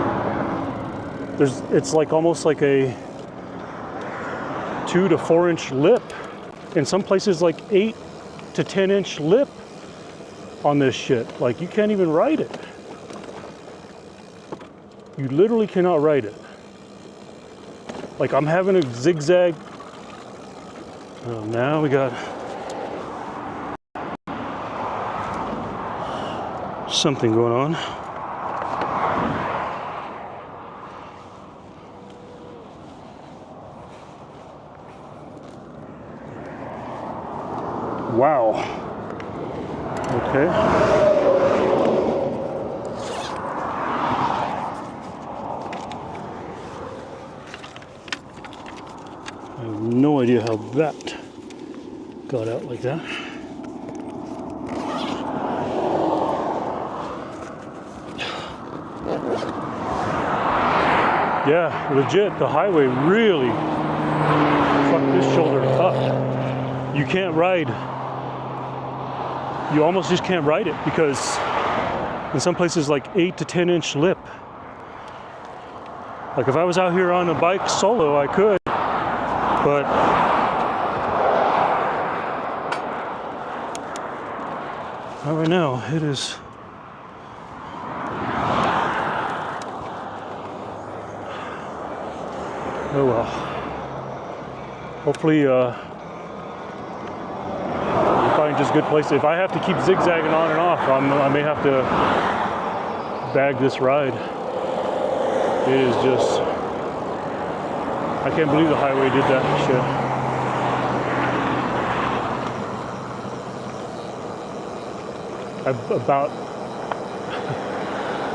It's like almost like a 2 to 4 inch lip. In some places like 8 to 10 inch lip on this shit. Like you can't even ride it. You literally cannot ride it. Like I'm having a zigzag. Oh, now we got something going on. Wow. Okay. I have no idea how that got out like that. Yeah, legit, the highway really fucked this shoulder up. You can't ride. You almost just can't ride it because in some places like 8 to 10 inch lip. Like if I was out here on a bike solo, I could, but not right now. It is. Oh well. Hopefully just good place. If I have to keep zigzagging on and off, I may have to bag this ride. It is just, I can't believe the highway did that shit. I about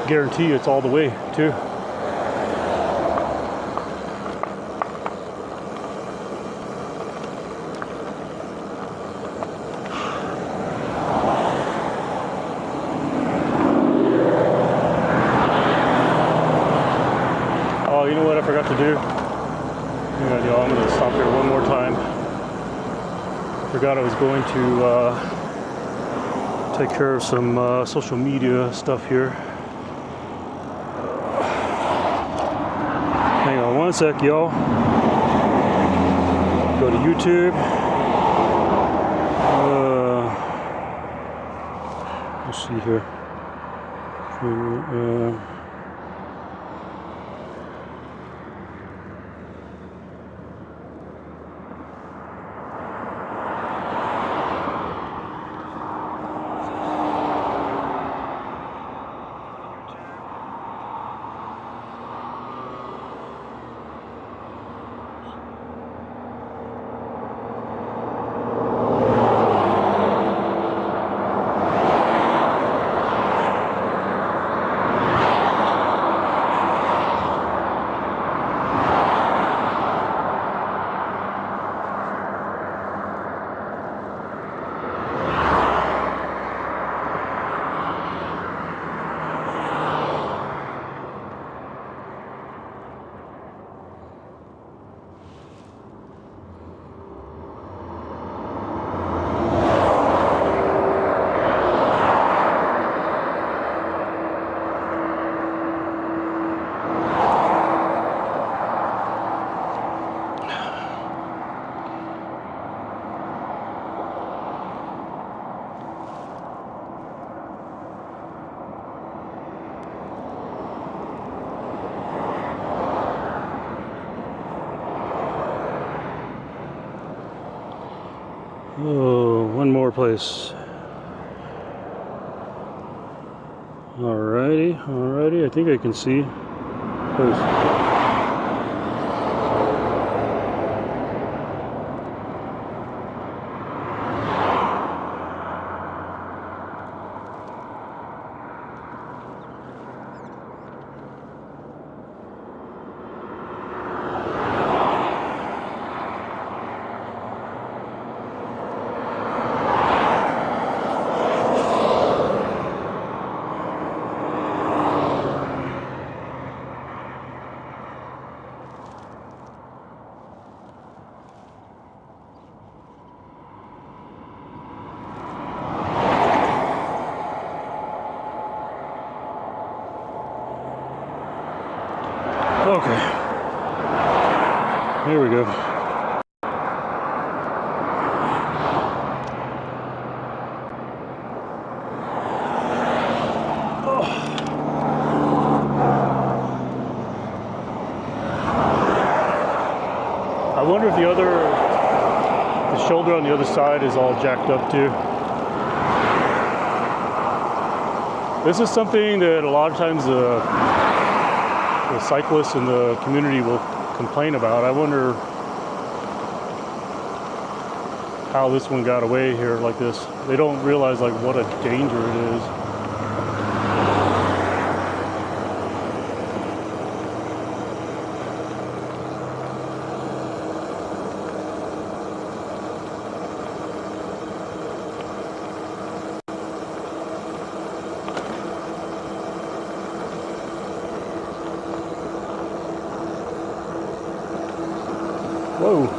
guarantee it's all the way too. Oh, you know what I forgot to do? I'm gonna stop here one more time. Forgot I was going to take care of some social media stuff here. Hang on one sec, y'all. Go to YouTube. Let's see here. Oh, one more place. Alrighty, I think I can see. Okay, here we go. I wonder if the shoulder on the other side is all jacked up too. This is something that a lot of times the cyclists in the community will complain about. I wonder how this one got away here like this. They don't realize like what a danger it is. Whoa.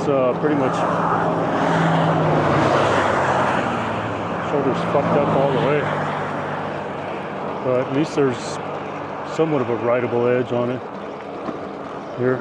it's pretty much shoulders fucked up all the way. But at least there's somewhat of a rideable edge on it here.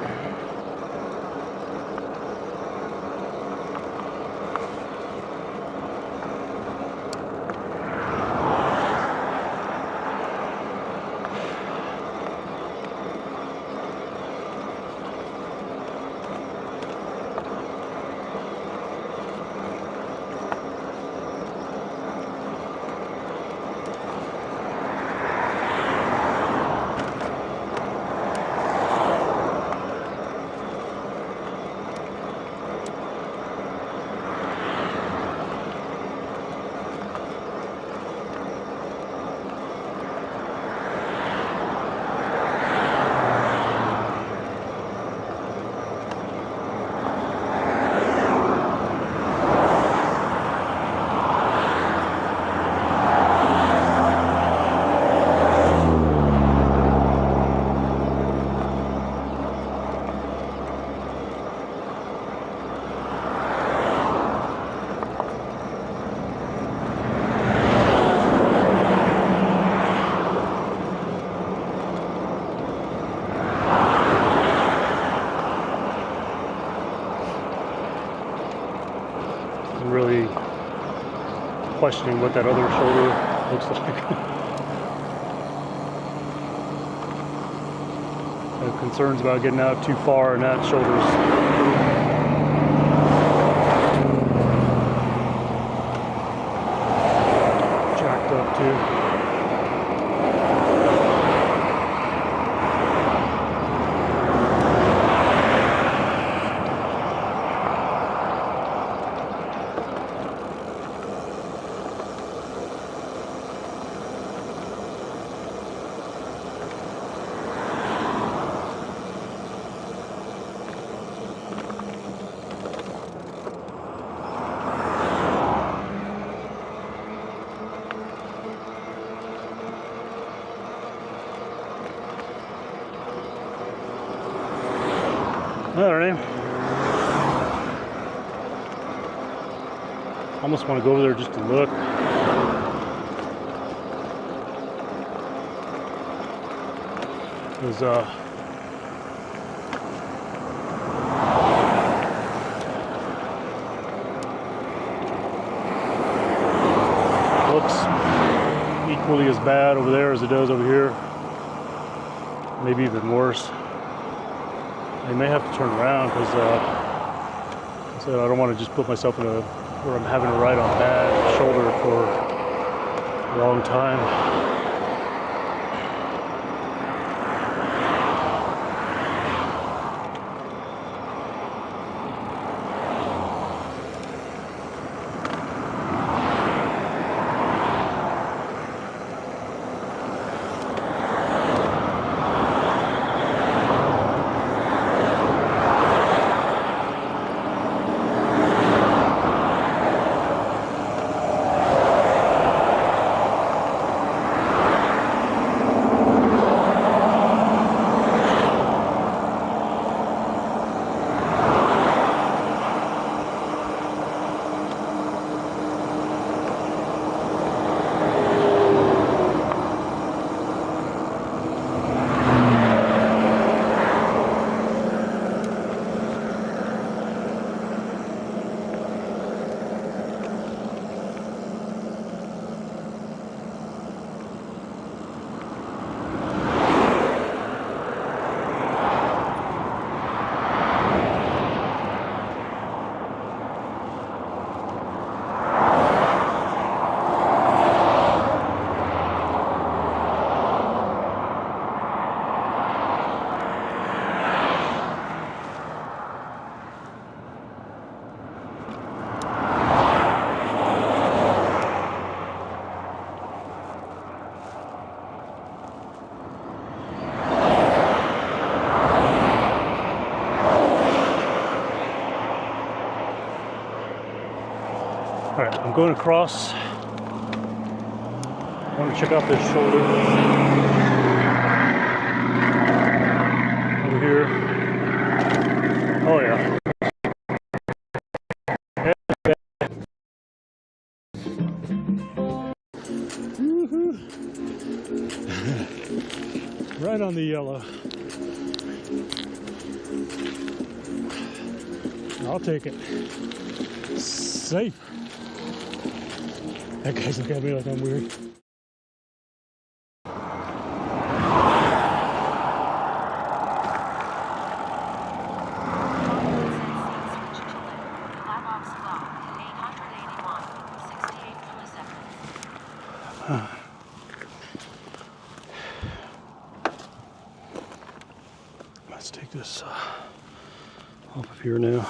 I'm really questioning what that other shoulder looks like. I have concerns about getting out too far, and that shoulder's jacked up too. All right. Almost want to go over there just to look. Because looks equally as bad over there as it does over here. Maybe even worse. I may have to turn around because I said I don't want to just put myself in a where I'm having to ride on bad shoulder for a long time. All right, I'm going across. I want to check out this shoulder over here. Oh yeah. yellow. I'll take it. Safe. That guy's looking at me like I'm weird. Let's take this off of here now.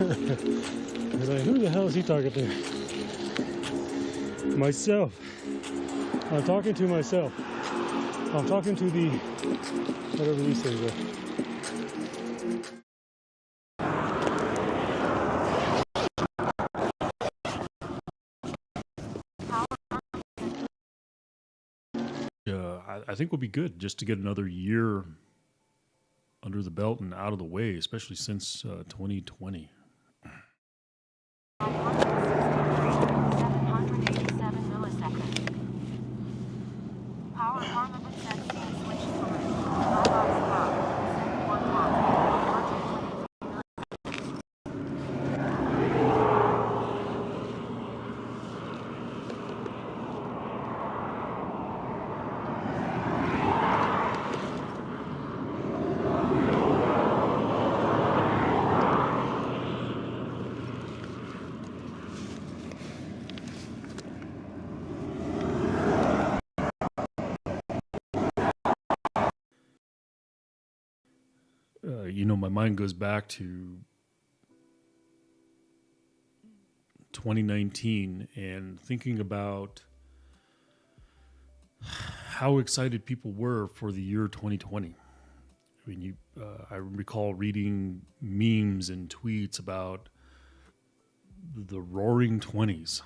I was like, who the hell is he talking to? Myself. I'm talking to myself. I'm talking to the, whatever these things are. I think we'll be good just to get another year under the belt and out of the way, especially since 2020. 787 milliseconds. Power armament set scene switch to Black Ops Cloud 711. You know, my mind goes back to 2019 and thinking about how excited people were for the year 2020. I mean, I recall reading memes and tweets about the Roaring 20s.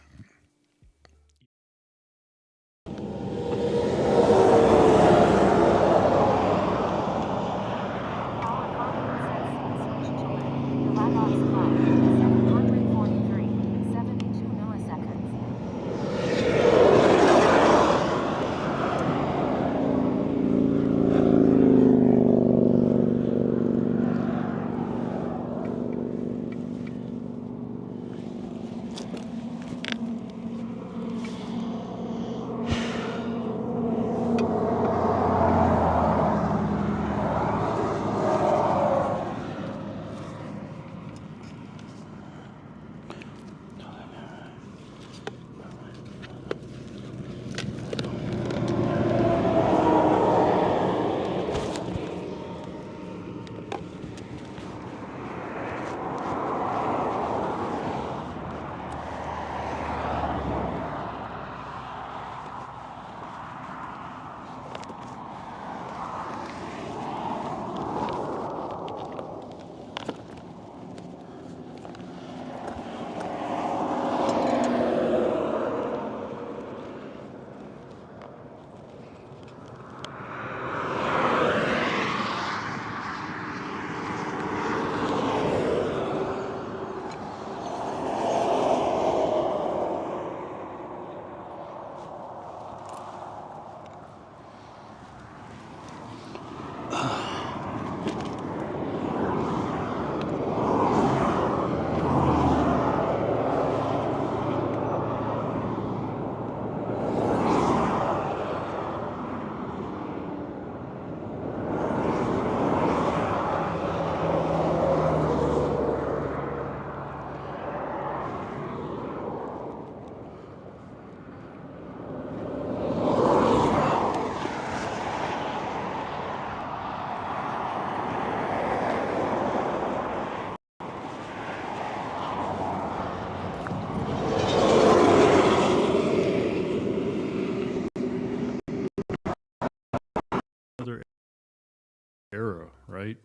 Era, right?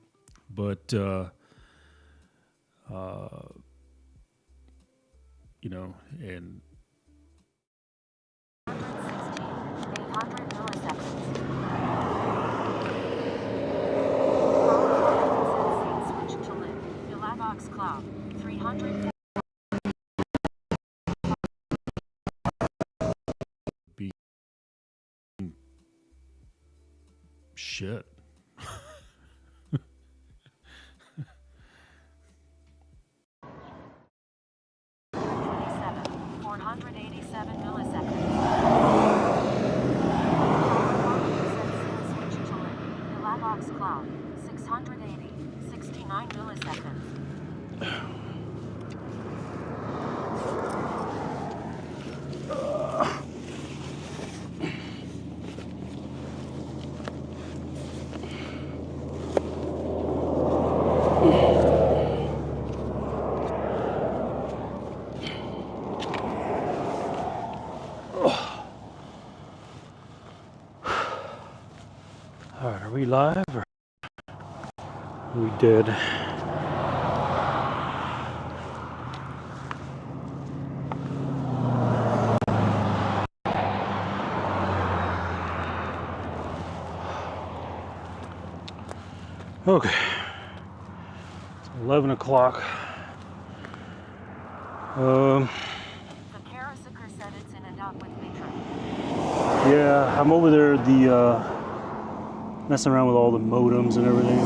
But you know, and 800 milliseconds. Switch to lit. Elavox Cloud. 300. be shit. 487 milliseconds. Switch to lit. Elavox Cloud. 680. 69 milliseconds. All right, are we live or we did? Okay, it's 11 o'clock. The Karasuker said it's in and out with Matron. Yeah, I'm over there, messing around with all the modems and everything.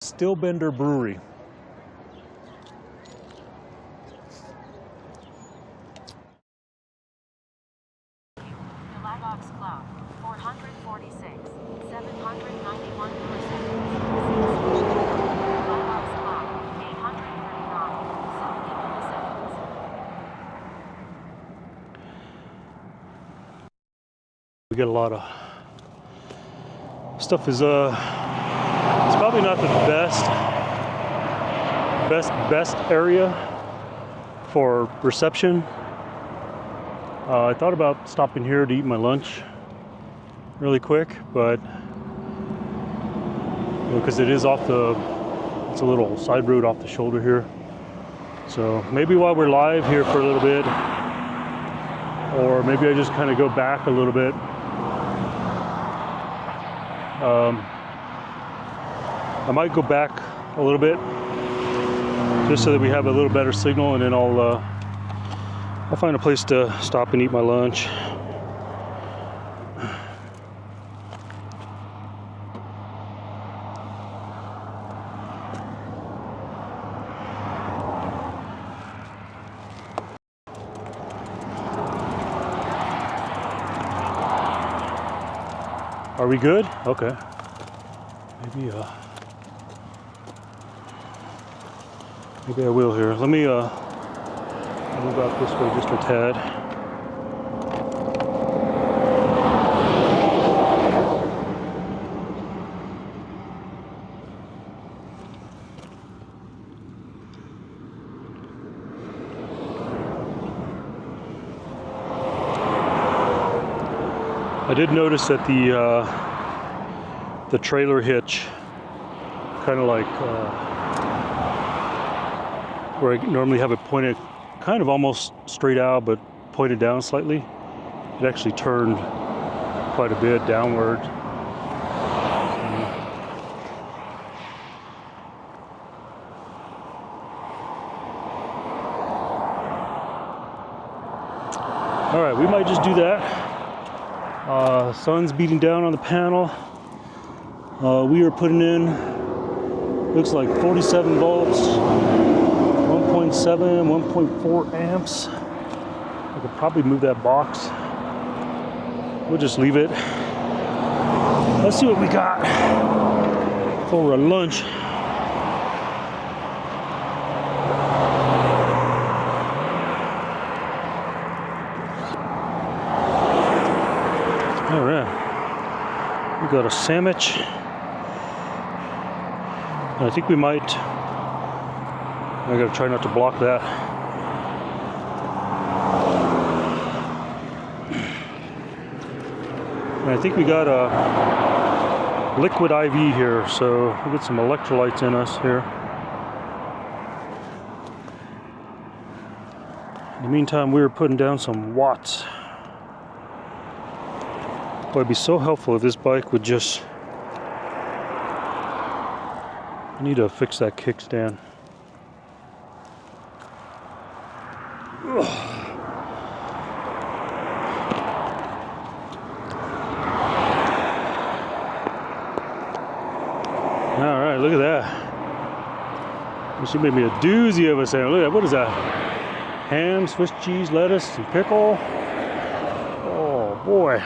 Stillbender Brewery. Elavox Cloud. 446. 791 milliseconds. Elavox Cloud. 839. 70 milliseconds. We get a lot of stuff. It's probably not the best area for reception. I thought about stopping here to eat my lunch really quick, but because it is it's a little side road off the shoulder here. So maybe while we're live here for a little bit, or maybe I just kind of go back a little bit. I might go back a little bit just so that we have a little better signal, and then I'll find a place to stop and eat my lunch. Are we good? Okay. Maybe I will here. Let me move out this way just a tad. I did notice that the trailer hitch, kind of like where I normally have it pointed kind of almost straight out but pointed down slightly, it actually turned quite a bit downward. All right, we might just do that. Sun's beating down on the panel. We are putting in, looks like 47 volts, 1.7, 1.4 amps. I could probably move that box. We'll just leave it. Let's see what we got for lunch. All right. We got a sandwich. And I think we might. I gotta try not to block that. And I think we got a liquid IV here, so we get some electrolytes in us here. In the meantime, we were putting down some watts. Boy, it'd be so helpful if this bike would just. I need to fix that kickstand. Ugh. All right, look at that. She made me a doozy of a sandwich. Look at that. What is that? Ham, Swiss cheese, lettuce, and pickle. Oh boy.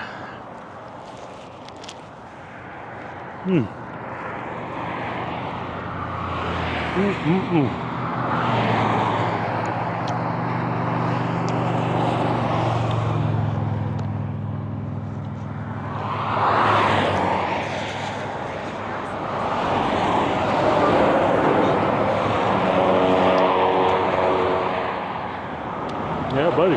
Yeah, buddy.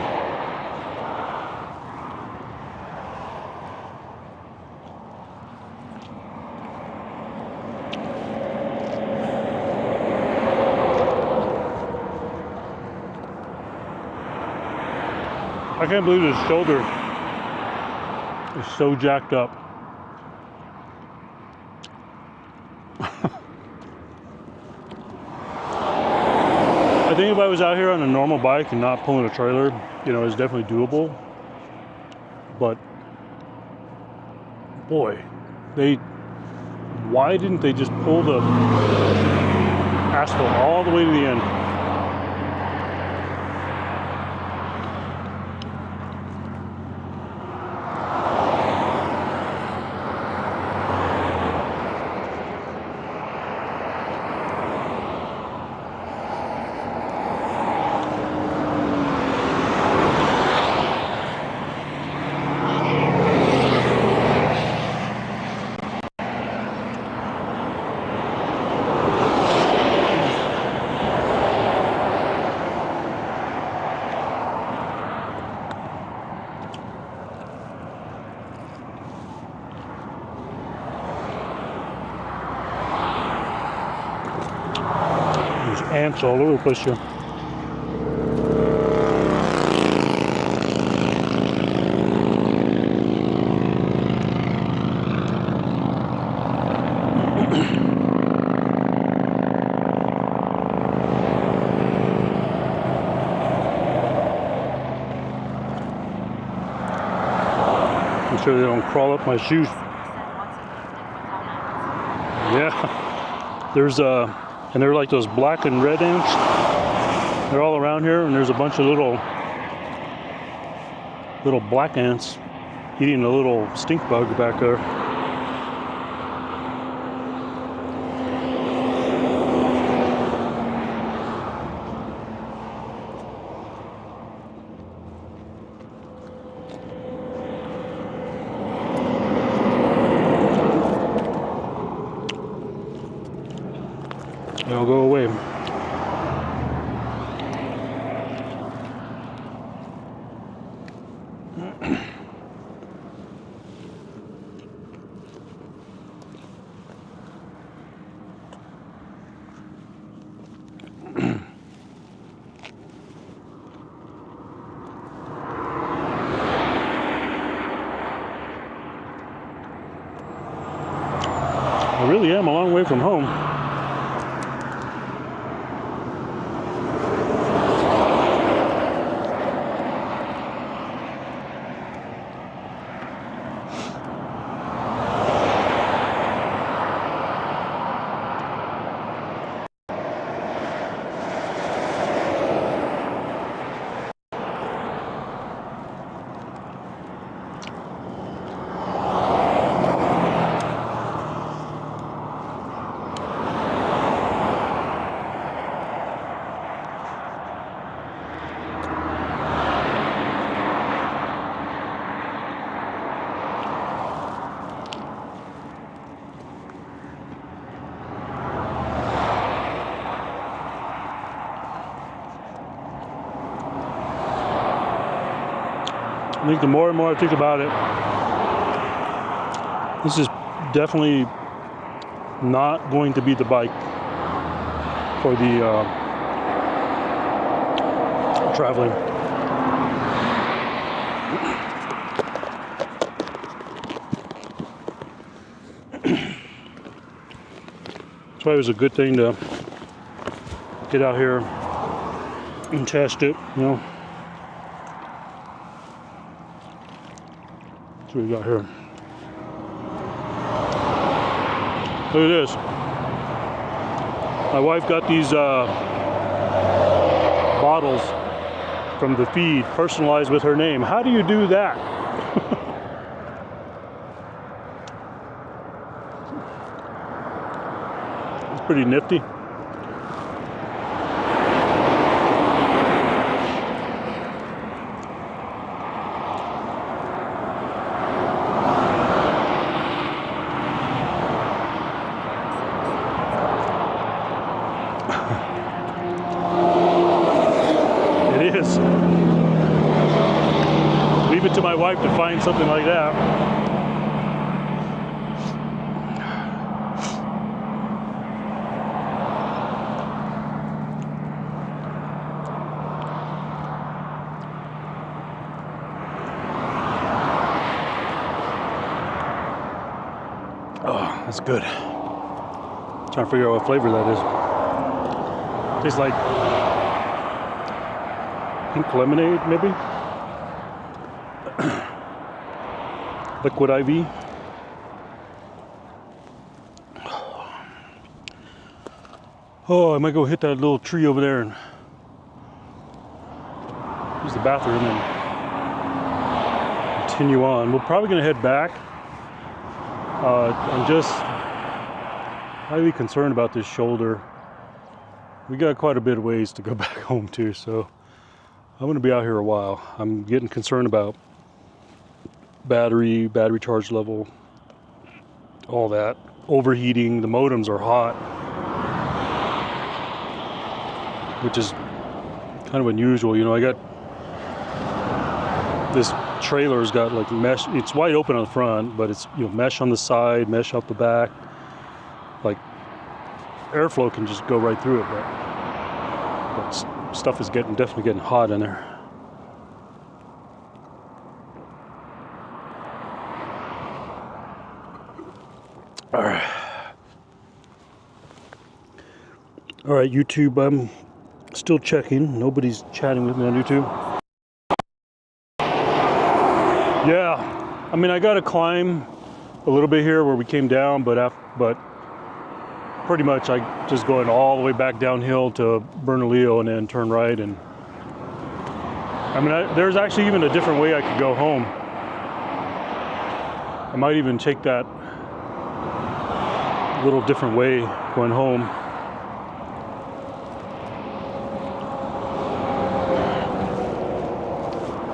I can't believe his shoulder is so jacked up. I think if I was out here on a normal bike and not pulling a trailer, you know, it's definitely doable. But boy, why didn't they just pull the asphalt all the way to the end? There's ants all over the place here. Make sure they don't crawl up my shoes. Yeah, there's and they're like those black and red ants. They're all around here, and there's a bunch of little black ants eating a little stink bug back there. They'll go away. I really am a long way from home. I think the more and more I think about it, this is definitely not going to be the bike for the traveling. That's why it was a good thing to get out here and test it, you know. That's what we got here. Look at this. My wife got these bottles from the feed, personalized with her name. How do you do that? It's pretty nifty. It is. Leave it to my wife to find something like that. Oh, that's good. Trying to figure out what flavor that is. Tastes like pink lemonade, maybe? Liquid IV. Oh, I might go hit that little tree over there and use the bathroom and continue on. We're probably gonna head back. I'm just highly concerned about this shoulder. We got quite a bit of ways to go back home too, so I'm gonna be out here a while. I'm getting concerned about battery charge level, all that. Overheating, the modems are hot, which is kind of unusual. You know, I got this trailer's got like mesh, it's wide open on the front, but it's, you know, mesh on the side, mesh out the back. Like airflow can just go right through it, but stuff is definitely getting hot in there. All right, YouTube, I'm still checking. Nobody's chatting with me on YouTube. Yeah, I mean, I got to climb a little bit here where we came down, but pretty much I just going all the way back downhill to Bernalillo and then turn right. And I mean, there's actually even a different way I could go home. I might even take that little different way going home.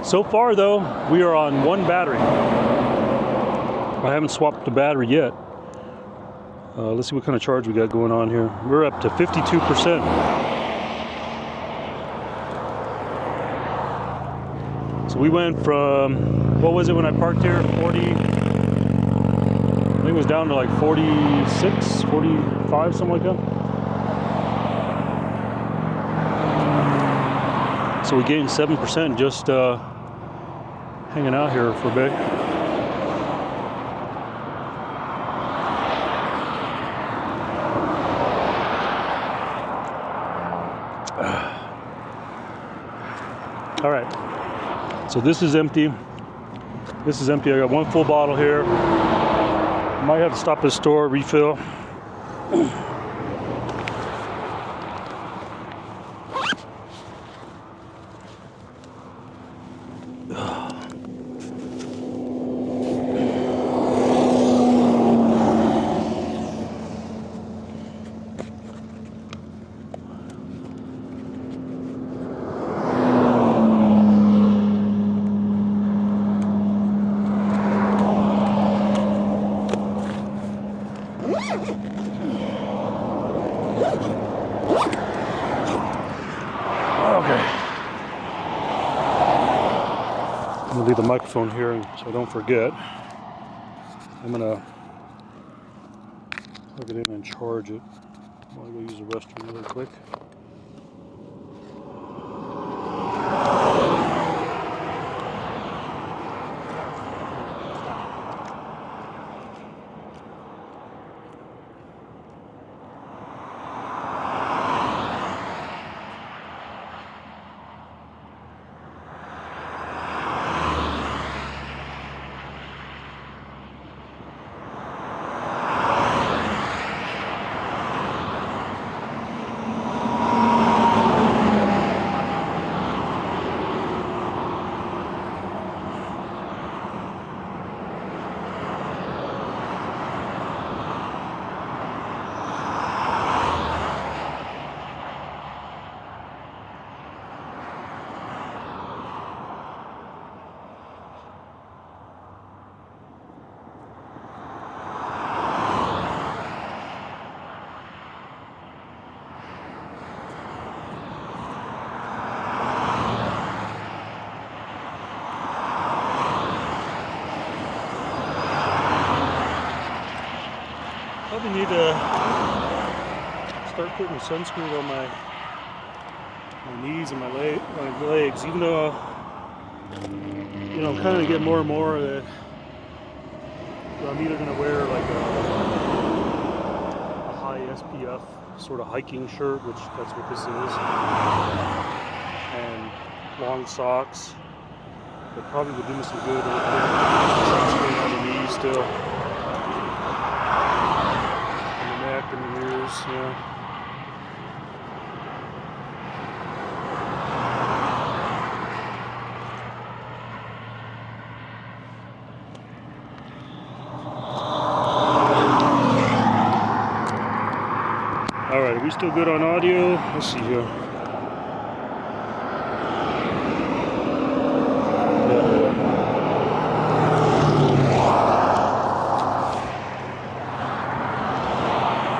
So far though, we are on one battery. I haven't swapped the battery yet. Let's see what kind of charge we got going on here. We're up to 52%. So we went from, what was it when I parked here? 40, I think it was down to like 46, 45, something like that. So we gained 7% just hanging out here for a bit. All right, so this is empty. This is empty. I got one full bottle here. Might have to stop at the store, refill. microphone here, and so I don't forget. I'm gonna plug it in and charge it. I'll go use the restroom really quick. Probably need to start putting sunscreen on my knees and my legs, even though you know I'm kind of getting more and more that I'm either going to wear like a high SPF sort of hiking shirt, which that's what this is, and long socks. That probably would do me some good. Sunscreen on the knees still. In the ears, yeah. All right, are we still good on audio? Let's see here.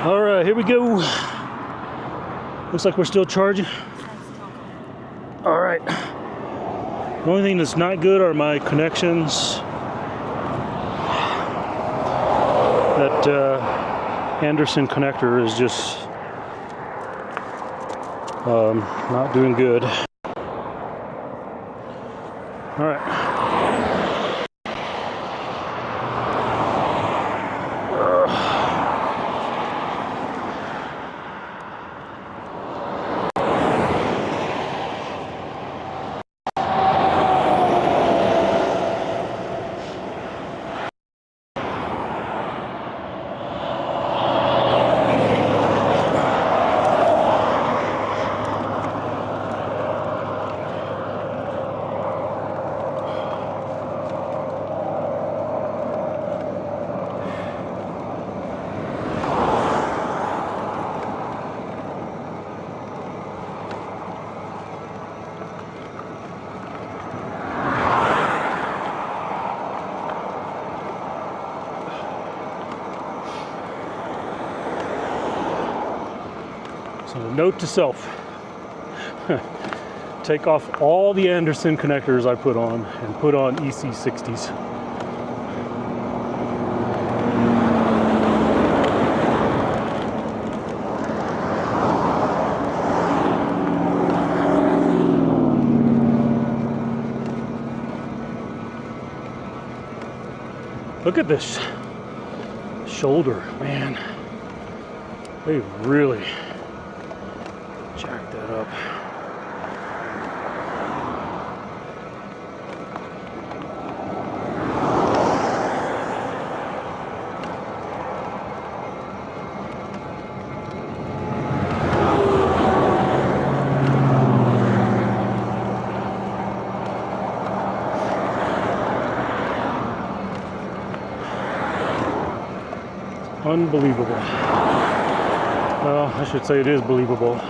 All right, here we go. Looks like we're still charging. All right. The only thing that's not good are my connections. That Anderson connector is just not doing good. All right. So note to self, take off all the Anderson connectors I put on and put on EC60s. Look at this shoulder, man. They really jacked that up. Unbelievable. Well, I should say it is believable.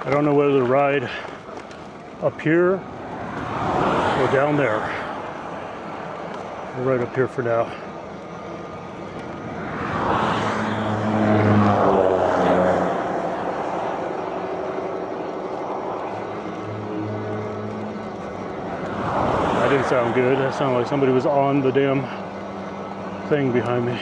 I don't know whether to ride up here or down there. We're right up here for now. That didn't sound good. That sounded like somebody was on the damn thing behind me.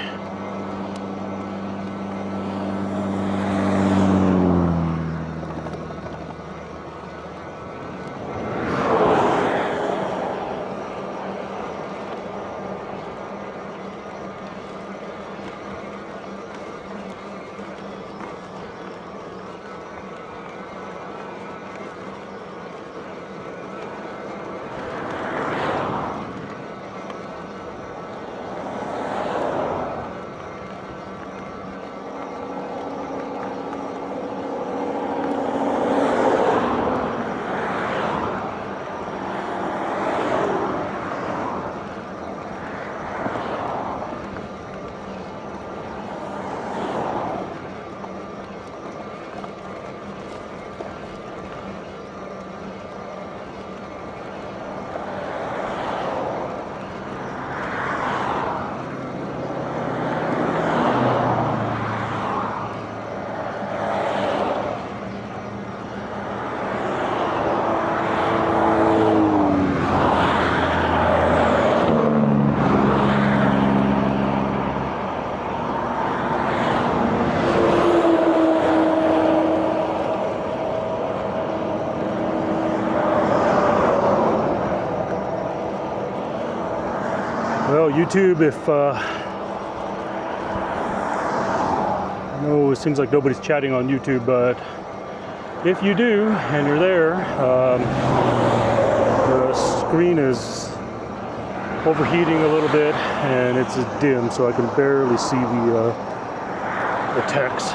Well, YouTube, if no, it seems like nobody's chatting on YouTube, but if you do and you're there, the screen is overheating a little bit and it's dim, so I can barely see the text.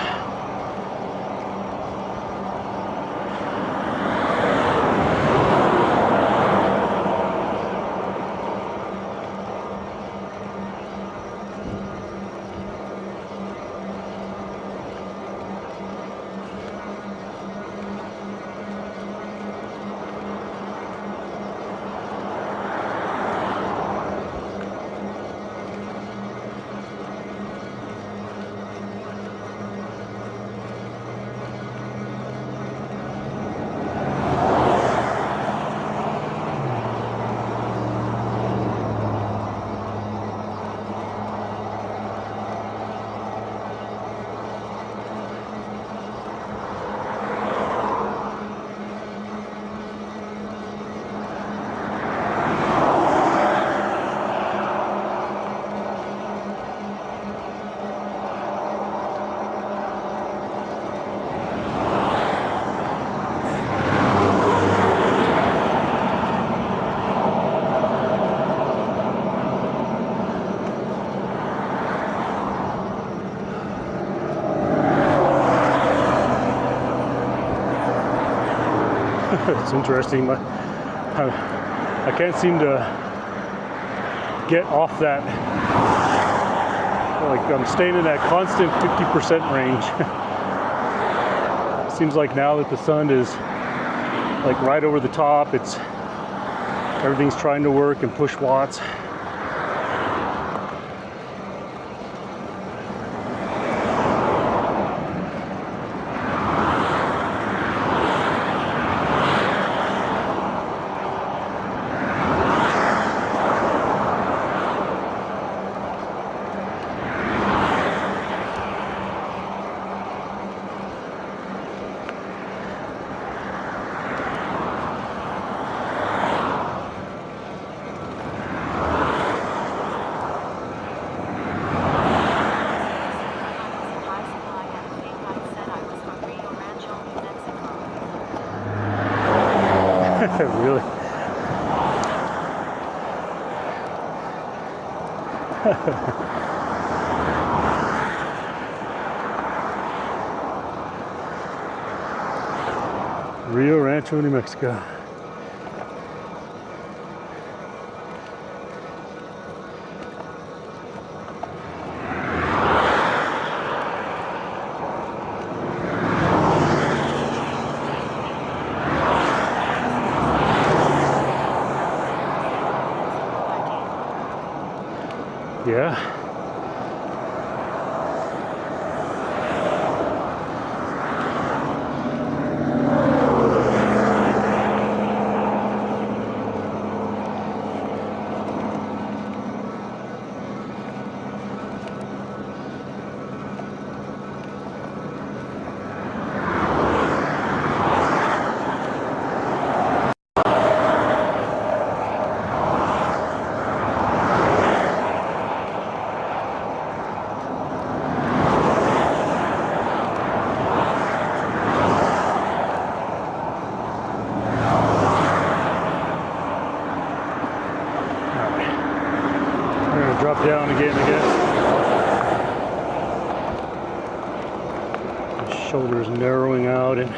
It's interesting. I can't seem to get off that. Like I'm staying in that constant 50% range. Seems like now that the sun is like right over the top, everything's trying to work and push watts. Really? Rio Rancho, New Mexico. Yeah. Drop down again, I guess. The shoulder's narrowing out and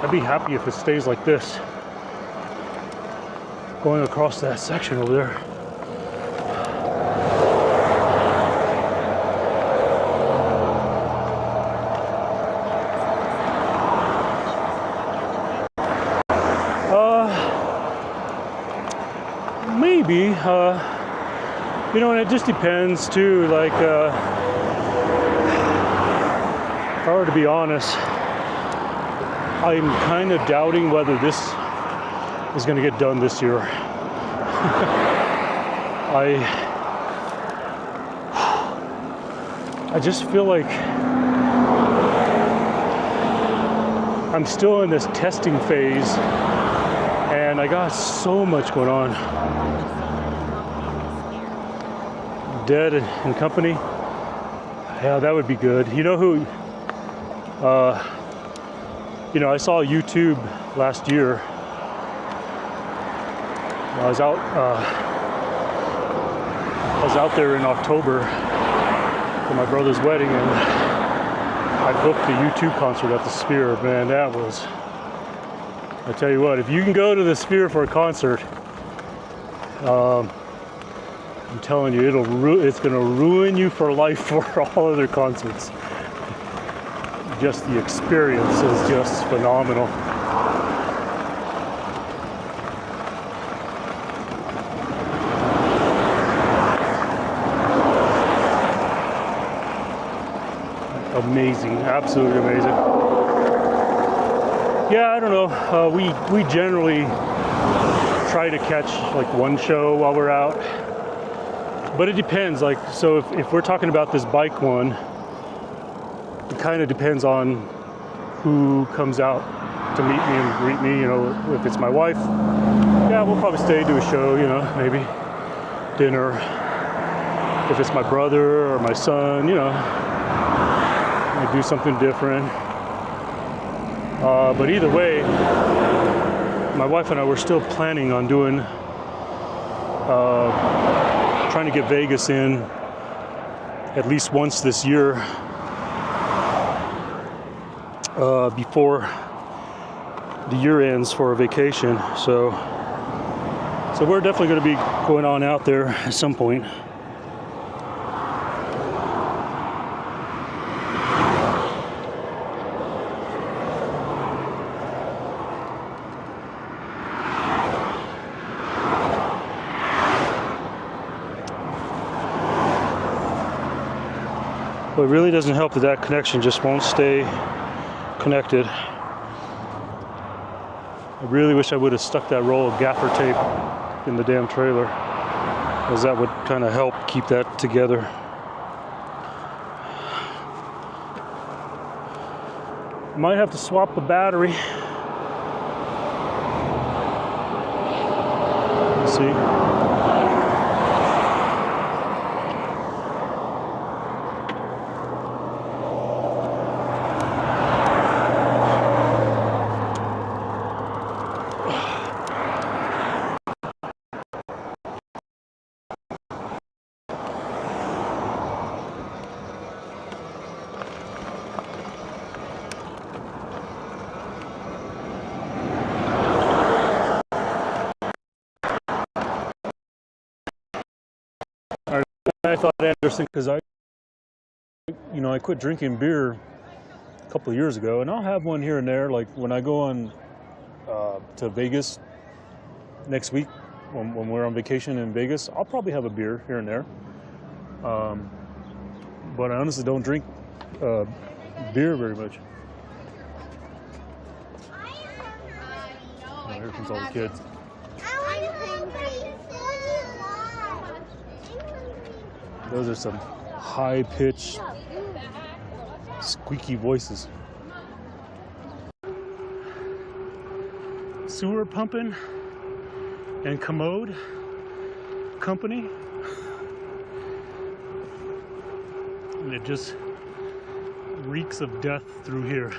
I'd be happy if it stays like this, going across that section over there. Maybe, you know, and it just depends too, like, if I were to be honest, I'm kind of doubting whether this is going to get done this year. I just feel like I'm still in this testing phase and I got so much going on. Dead and Company, yeah, that would be good. You know who, you know, I saw YouTube last year. I was out there in October for my brother's wedding, and I booked the U2 concert at the Sphere. Man, that was, I tell you what, if you can go to the Sphere for a concert, I'm telling you, it's going to ruin you for life for all other concerts. Just the experience is just phenomenal. Amazing, absolutely amazing. Yeah, I don't know. We generally try to catch like one show while we're out, but it depends. Like, so if we're talking about this bike one, it kind of depends on who comes out to meet me and greet me. You know, if it's my wife, yeah, we'll probably stay, do a show. You know, maybe dinner. If it's my brother or my son, you know, we do something different. But either way, my wife and I were still planning on doing, trying to get Vegas in at least once this year, before the year ends for a vacation. So we're definitely going to be going on out there at some point. But it really doesn't help that that connection just won't stay connected. I really wish I would have stuck that roll of gaffer tape in the damn trailer, because that would kind of help keep that together. Might have to swap the battery. Let's see. I thought Anderson, because I quit drinking beer a couple of years ago, and I'll have one here and there. Like when I go on to Vegas next week, when we're on vacation in Vegas, I'll probably have a beer here and there. But I honestly don't drink beer very much. Oh, here comes all the kids. Those are some high-pitched, squeaky voices. Sewer pumping and commode company. And it just reeks of death through here.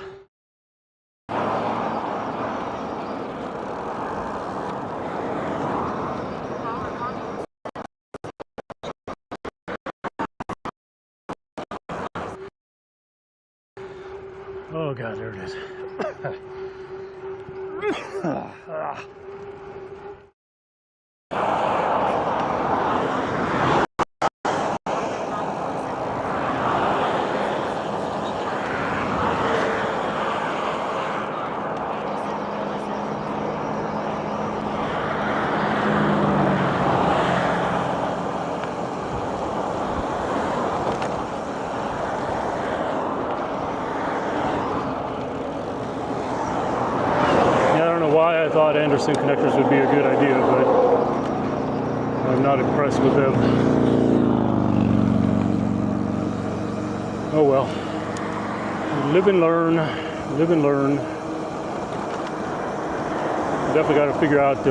Oh God, there it is. I thought Anderson connectors would be a good idea, but I'm not impressed with them. Oh well. Live and learn. Live and learn. Definitely got to figure out,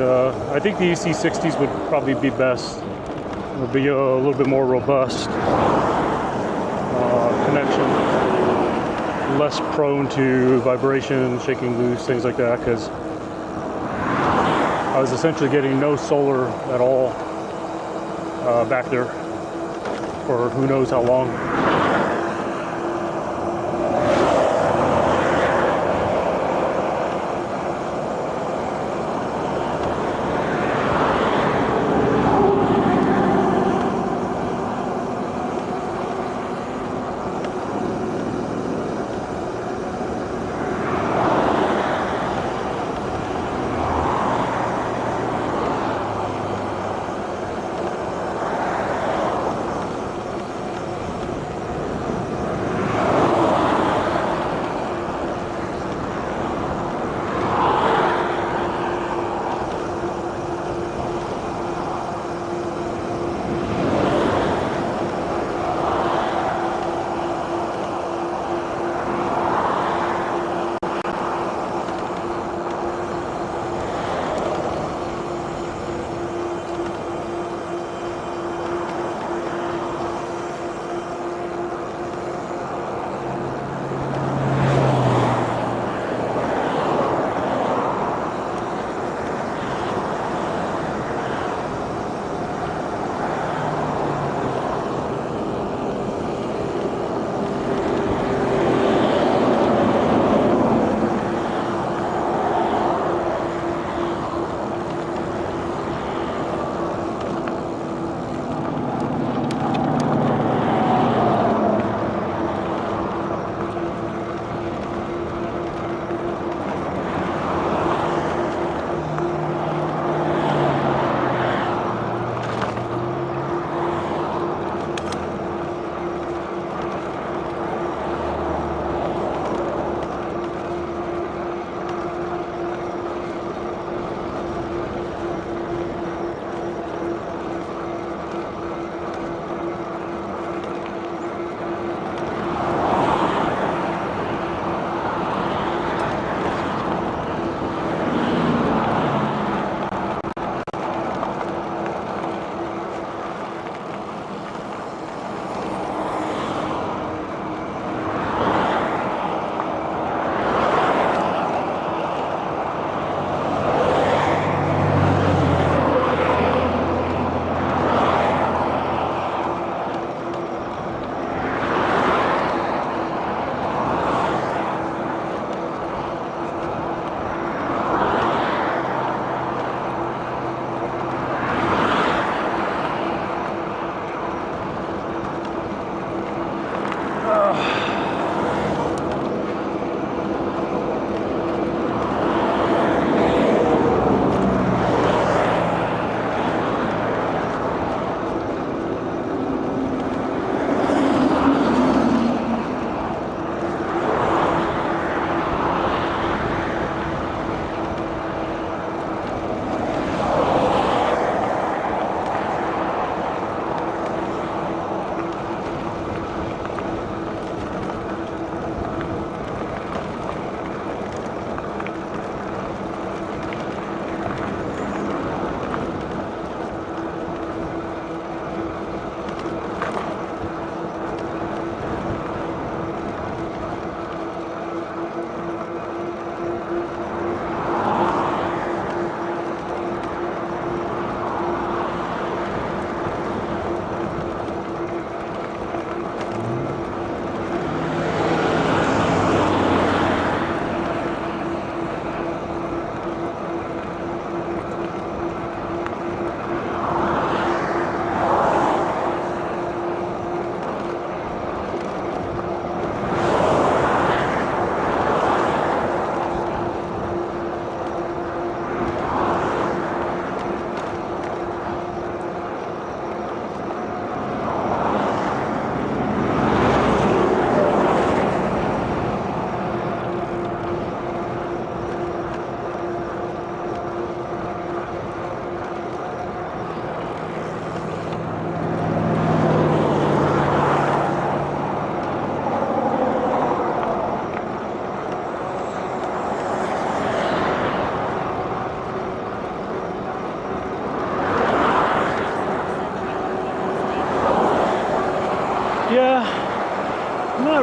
I think the EC60s would probably be best. It would be a little bit more robust connection. Less prone to vibration, shaking loose, things like that, because I was essentially getting no solar at all back there for who knows how long.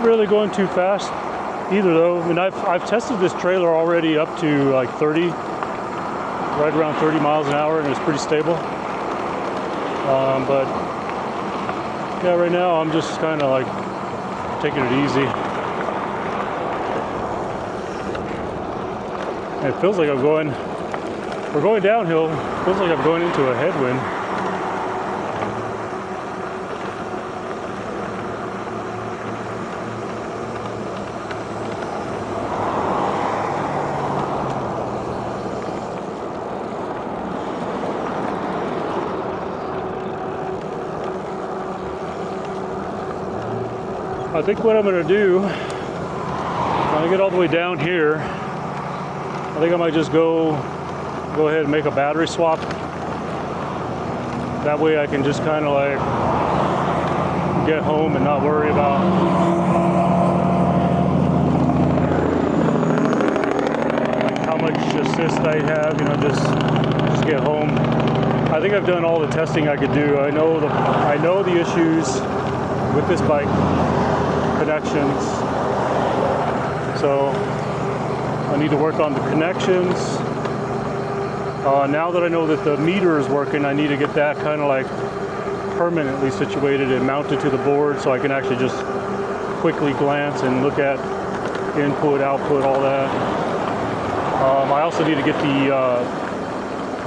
not really going too fast either though. I mean, I've tested this trailer already up to like 30, right around 30 miles an hour, and it's pretty stable. But yeah, right now I'm just kind of like taking it easy. And it feels like we're going downhill. It feels like I'm going into a headwind. I think what I'm going to do, when I get all the way down here, I think I might just go ahead and make a battery swap. That way I can just kind of like get home and not worry about how much assist I have, you know, just get home. I think I've done all the testing I could do. I know the issues with this bike. Connections, so I need to work on the connections. Now that I know that the meter is working, I need to get that kind of like permanently situated and mounted to the board so I can actually just quickly glance and look at input, output, all that. I also need to get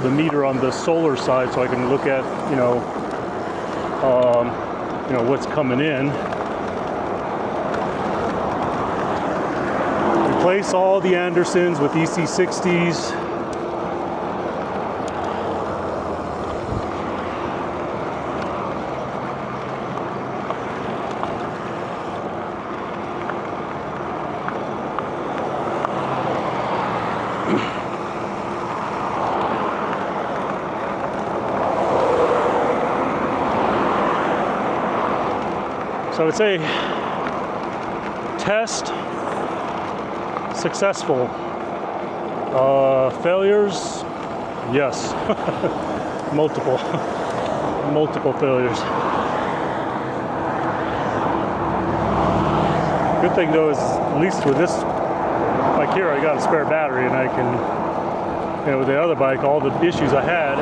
the meter on the solar side so I can look at you know what's coming in. Replace all the Andersons with EC60s. So I would say test successful. Failures, yes. multiple failures. Good thing though is at least with this bike here I got a spare battery and I can, you know, with the other bike, all the issues I had.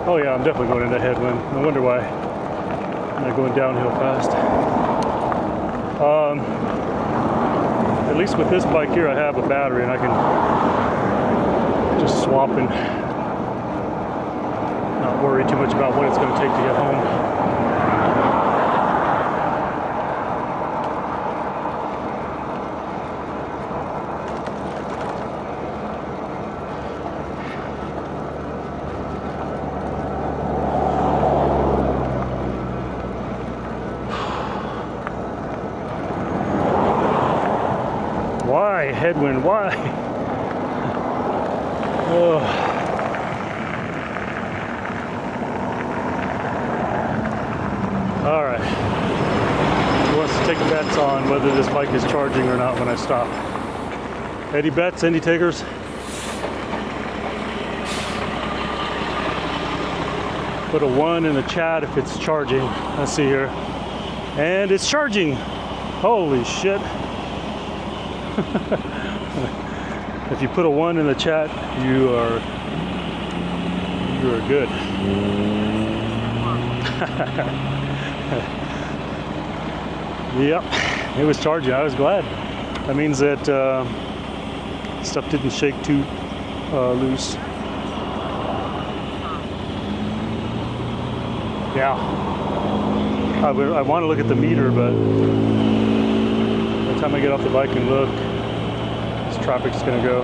Oh yeah, I'm definitely going into headwind. No wonder why I'm not going downhill fast. At least with this bike here, I have a battery and I can just swap and not worry too much about what it's going to take to get home. Why, headwind, why? Oh. All right. Who wants to take bets on whether this bike is charging or not when I stop? Any bets? Any takers? Put a 1 in the chat if it's charging. Let's see here. And it's charging. Holy shit. If you put a 1 in the chat, you are good. Yep, it was charging. I was glad. That means that stuff didn't shake too loose. Yeah, I want to look at the meter, but by the time I get off the bike and look, this traffic's gonna go.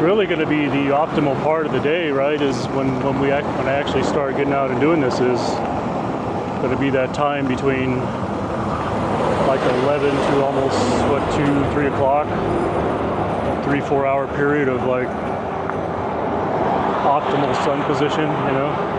really going to be the optimal part of the day, right? Is when I actually start getting out and doing this is going to be that time between like 11 to almost what 2-3 o'clock, 3-4 hour period of like optimal sun position, you know.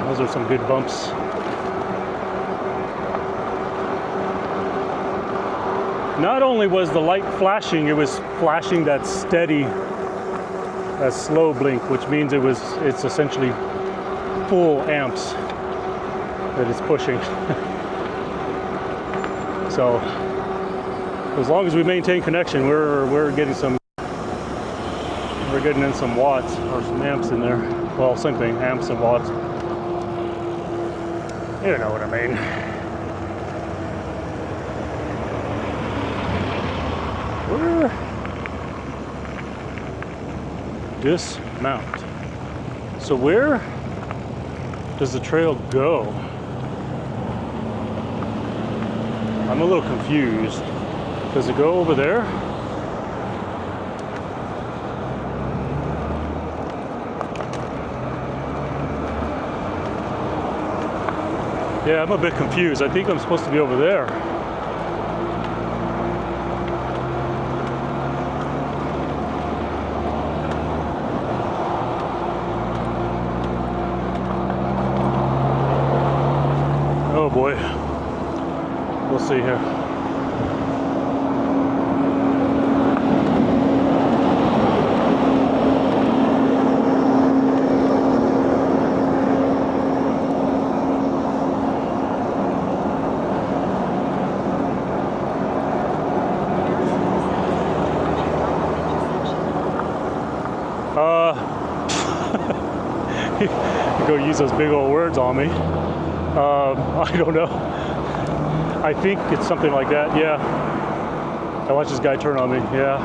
Those are some good bumps. Not only was the light flashing, it was flashing that steady, that slow blink, which means it's essentially full amps that it's pushing. So as long as we maintain connection, we're getting in some watts or some amps in there. Well, same thing, amps and watts. You know what I mean. Dismount. So where does the trail go? I'm a little confused. Does it go over there? Yeah, I'm a bit confused. I think I'm supposed to be over there. Oh boy. We'll see here. You go use those big old words on me. I don't know. I think it's something like that, yeah. I watched this guy turn on me, yeah.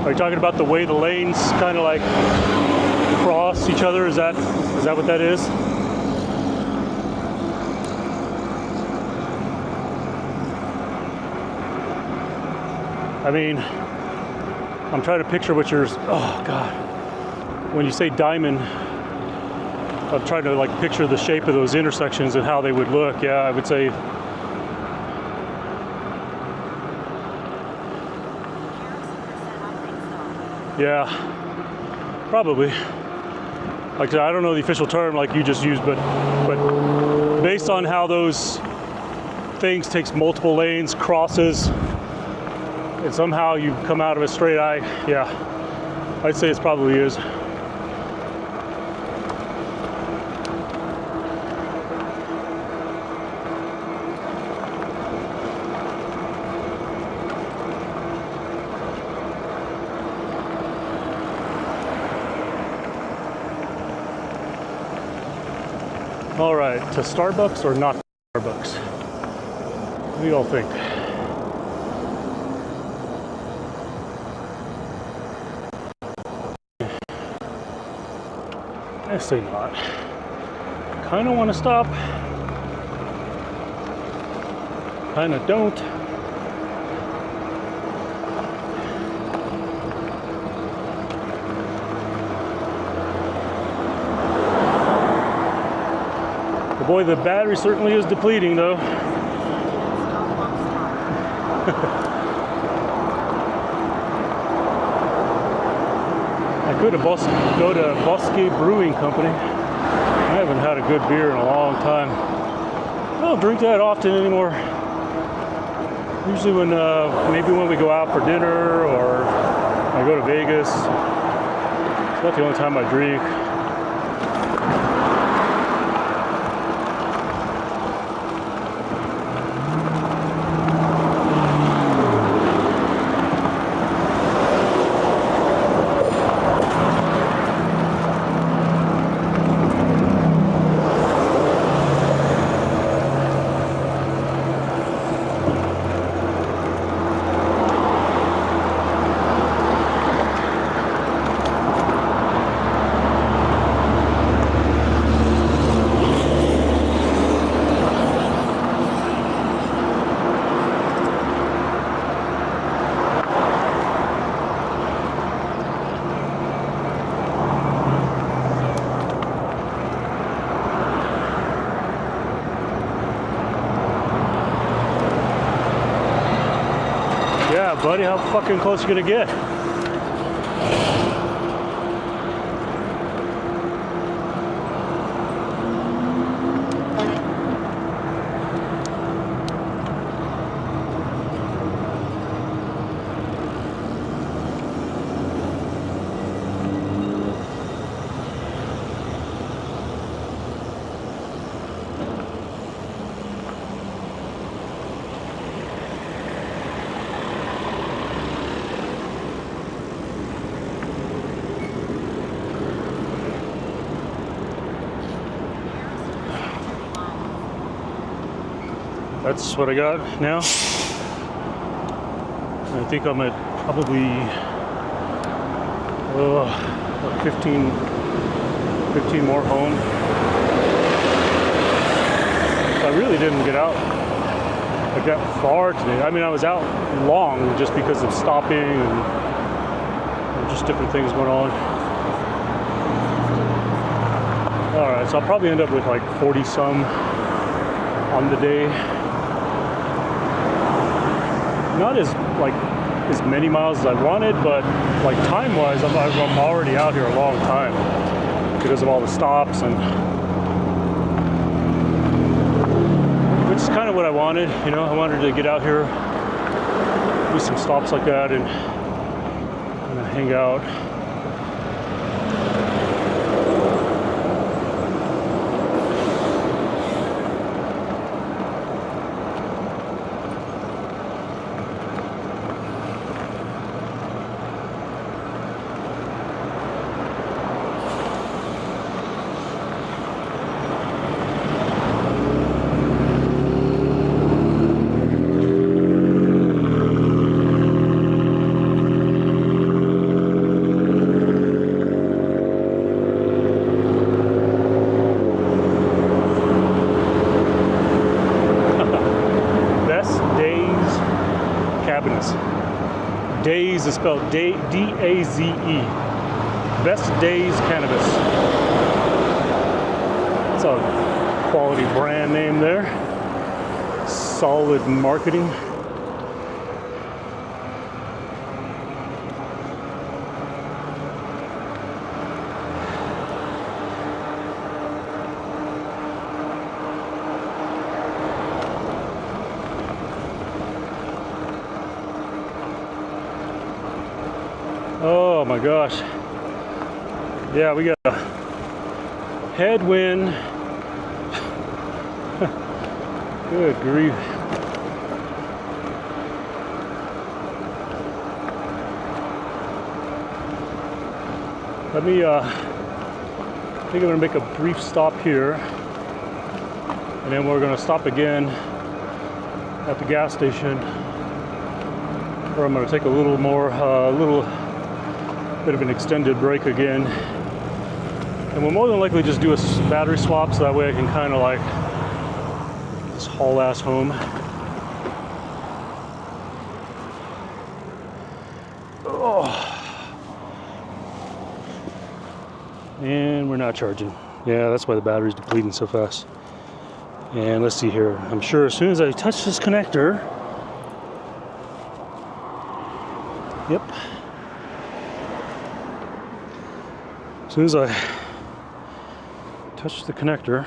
Are you talking about the way the lanes kind of like cross each other? Is that what that is? I mean, I'm trying to picture what yours. Oh God! When you say diamond, I'm trying to like picture the shape of those intersections and how they would look. Yeah, I would say. Yeah, probably. Like I said, I don't know the official term like you just used, but based on how those things takes multiple lanes, crosses. And somehow you come out of a straight eye, yeah, I'd say it probably is. All right, to Starbucks or not Starbucks? What do you all think? I say not. Kind of want to stop. Kind of don't. Boy, the battery certainly is depleting though. I could have go to Bosque Brewing Company. I haven't had a good beer in a long time. I don't drink that often anymore. Usually when, maybe when we go out for dinner or I go to Vegas. It's about the only time I drink. Yeah, buddy, how fucking close you gonna get? That's what I got now. I think I'm at probably 15 more home. I really didn't get out like that far today. I mean, I was out long just because of stopping and just different things going on. All right, so I'll probably end up with like 40 some on the day. Not as many miles as I wanted, but like time-wise, I'm already out here a long time because of all the stops, and which is kind of what I wanted. You know, I wanted to get out here, do some stops like that, and hang out. Daze is spelled D-A-Z-E. Best Daze Cannabis. It's a quality brand name there. Solid marketing. Oh my gosh. Yeah, we got a headwind. Good grief. Let me, I think I'm gonna make a brief stop here, and then we're gonna stop again at the gas station, where I'm gonna take a little more, little bit of an extended break again, and we'll more than likely just do a battery swap, so that way I can kind of like just haul ass home. Oh, and we're not charging. Yeah, that's why the battery's depleting so fast. And let's see here. I'm sure as soon as I touch this connector, yep. As soon as I touch the connector,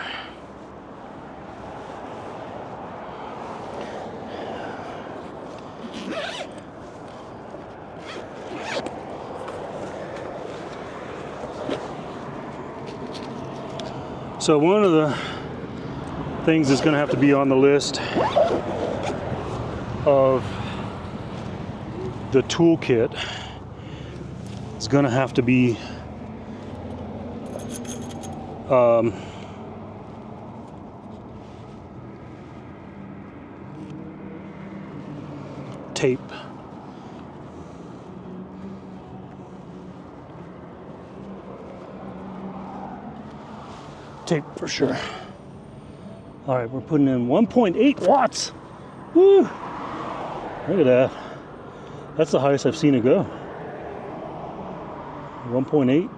so one of the things that's going to have to be on the list of the toolkit is going to have to be tape. Tape for sure. All right, we're putting in 1.8 watts. Woo! Look at that. That's the highest I've seen it go. 1.8.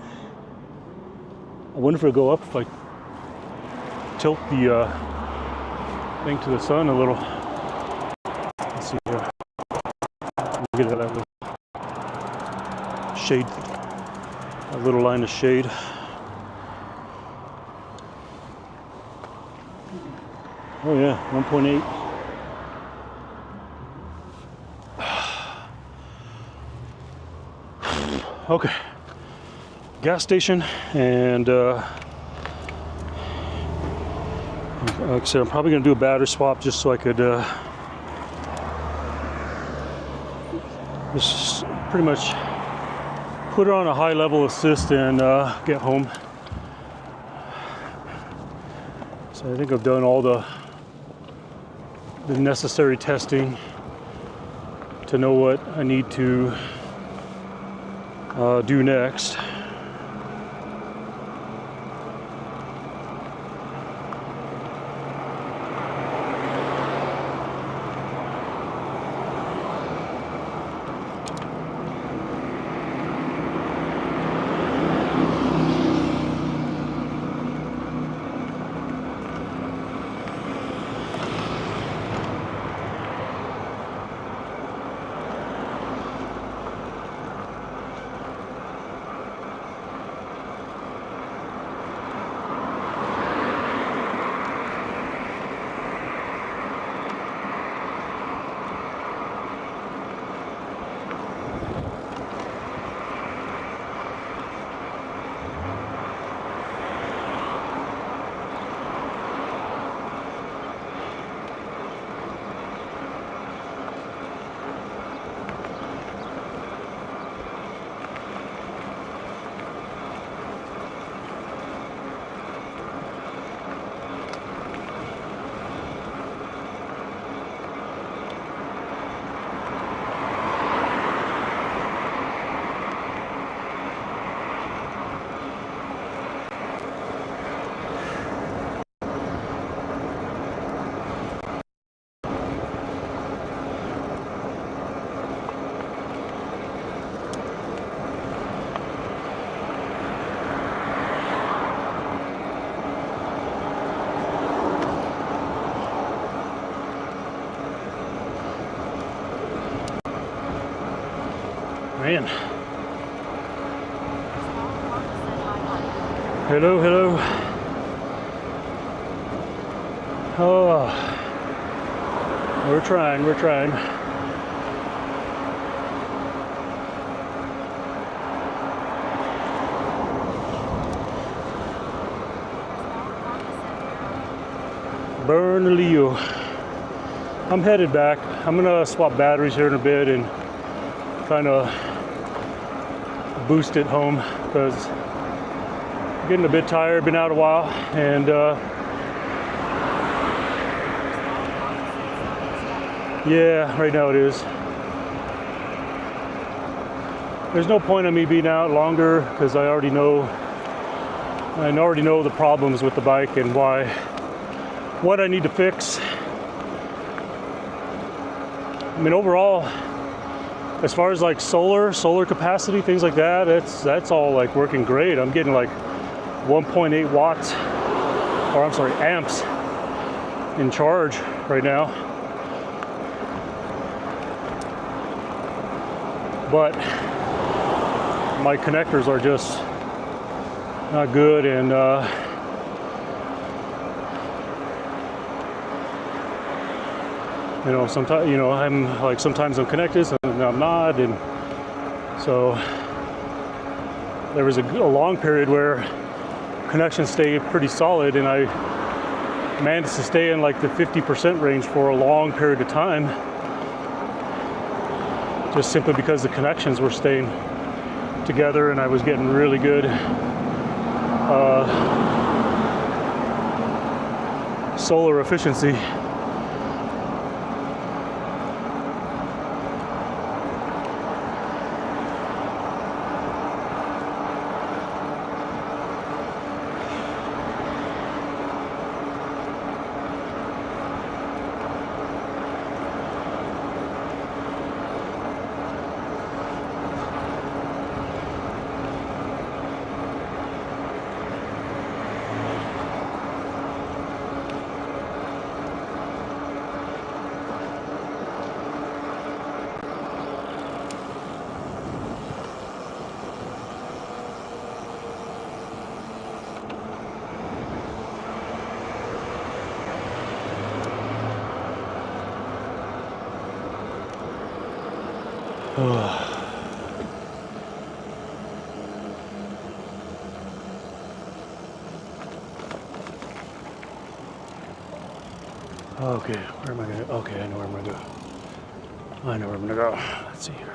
I wonder if it'll go up if I tilt the thing to the sun a little. Let's see here. Get that little shade, a little line of shade. Oh yeah, 1.8. Okay, gas station, and like I said, I'm probably gonna do a battery swap just so I could just pretty much put her on a high level assist and get home. So I think I've done all the necessary testing to know what I need to do next. Man. Hello, hello. Oh, we're trying, we're trying. Bernalillo. I'm headed back. I'm gonna swap batteries here in a bit and kind of boost it home because I'm getting a bit tired, been out a while, and yeah, right now it is. There's no point in me being out longer because I already know the problems with the bike and what I need to fix. I mean, overall, as far as like solar capacity, things like that, that's all like working great. I'm getting like 1.8 watts, or I'm sorry, amps in charge right now. But my connectors are just not good, and you know, sometimes, you know, I'm like, sometimes I'm connected, sometimes I'm not, and so there was a long period where connections stayed pretty solid, and I managed to stay in like the 50% range for a long period of time, just simply because the connections were staying together and I was getting really good solar efficiency. Okay, where am I gonna? Okay, I know where I'm gonna go. I know where I'm gonna go. Let's see here.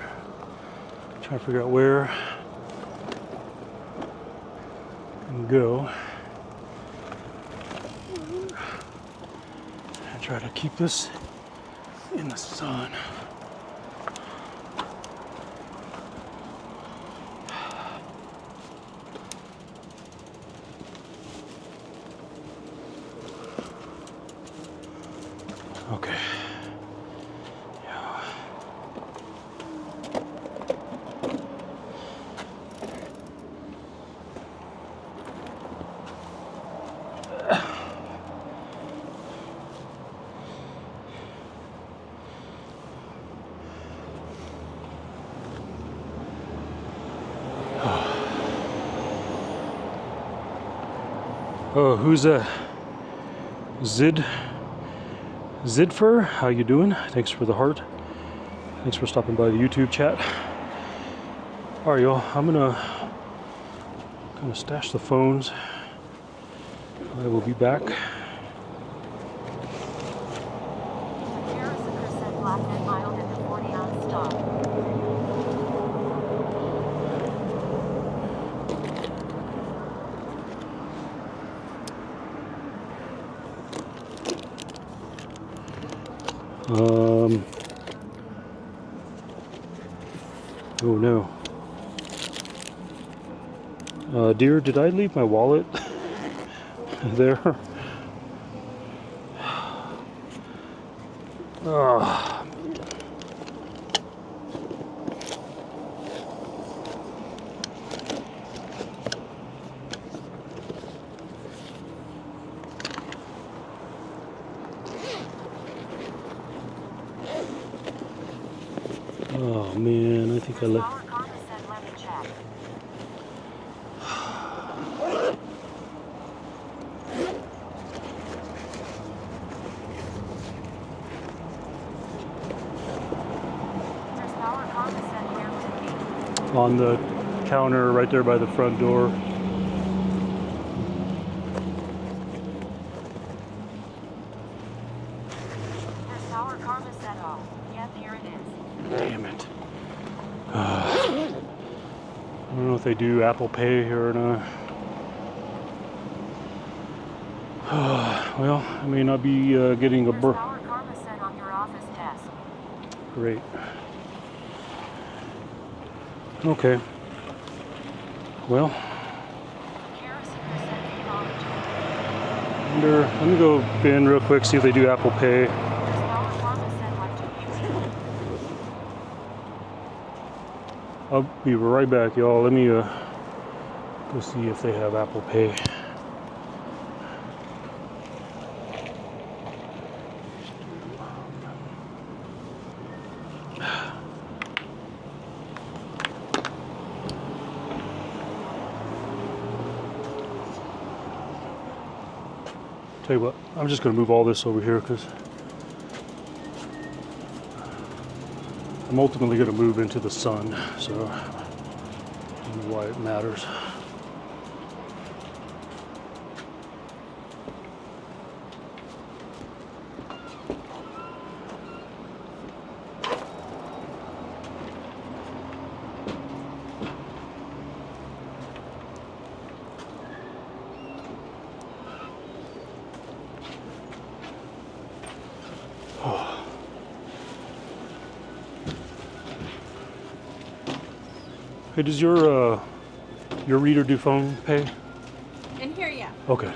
Trying to figure out where I can go and try to keep this in the sun. Okay. Yeah. Oh, who's Zidfer, how you doing? Thanks for the heart. Thanks for stopping by the YouTube chat. All right, y'all. I'm gonna stash the phones. I will be back. Harrison percent black and mild at the 40-ounce stop. Oh no. Dear, did I leave my wallet there? Oh man, I think I left. Power Karma said let me check. There's Power Karma said here with me. On the counter right there by the front door. There's Power Karma said off. Yep, here it is. Damn it. I don't know if they do Apple Pay here or not. Well, I may not be getting a There's Power Karma said on your office desk. Great. Okay. Well, Harrison percent apology. let me go in real quick, see if they do Apple Pay. There's Power Karma said what to you. I'll be right back, y'all. Let me go see if they have Apple Pay. Tell you what, I'm just going to move all this over here because I'm ultimately going to move into the sun, so I don't know why it matters. Hey, does your reader do phone pay? In here, yeah. Okay.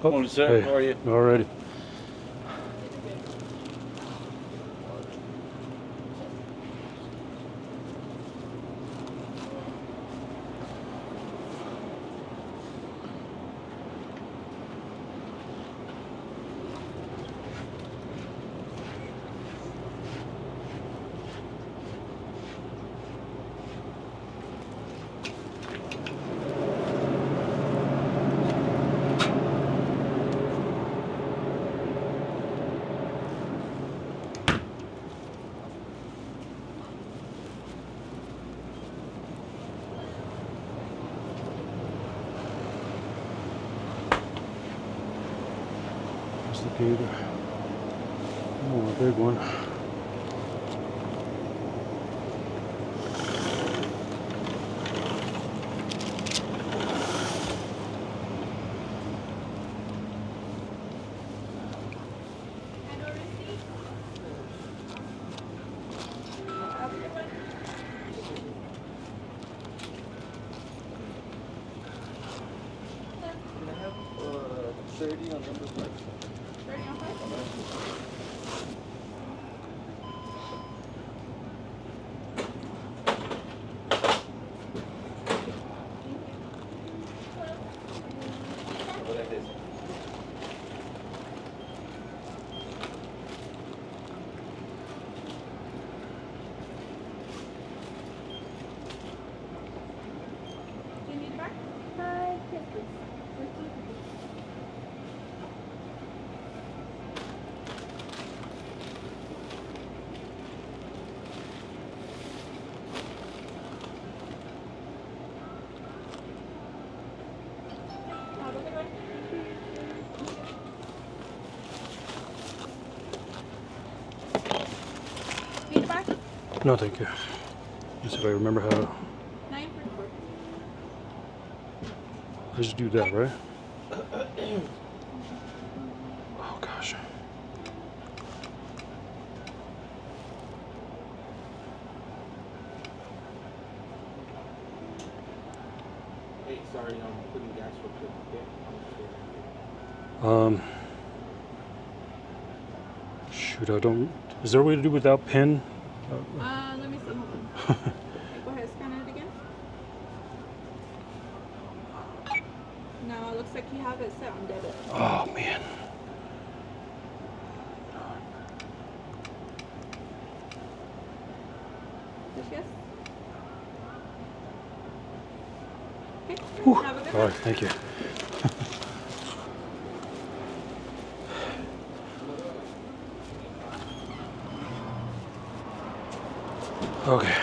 Oh, Morning, sir. hey. How are you? Alrighty. There's the gator. Oh, a big one. Can I have 30 on number 5? 30 on 5? What is this? Do you need it back? Yes, please. Have a good one. Need it back? No, thank you. Just if I remember how to. 944. I just do that, right? Oh gosh. Hey, sorry, I'm putting gas real quick. Okay? Shoot, I don't. Is there a way to do without pin? Let me see. Hold on. Go ahead, scan it again. No, it looks like you have it set on debit. Oh man. Just yes? Okay. Whew. Have a good All one. right, thank you. Okay.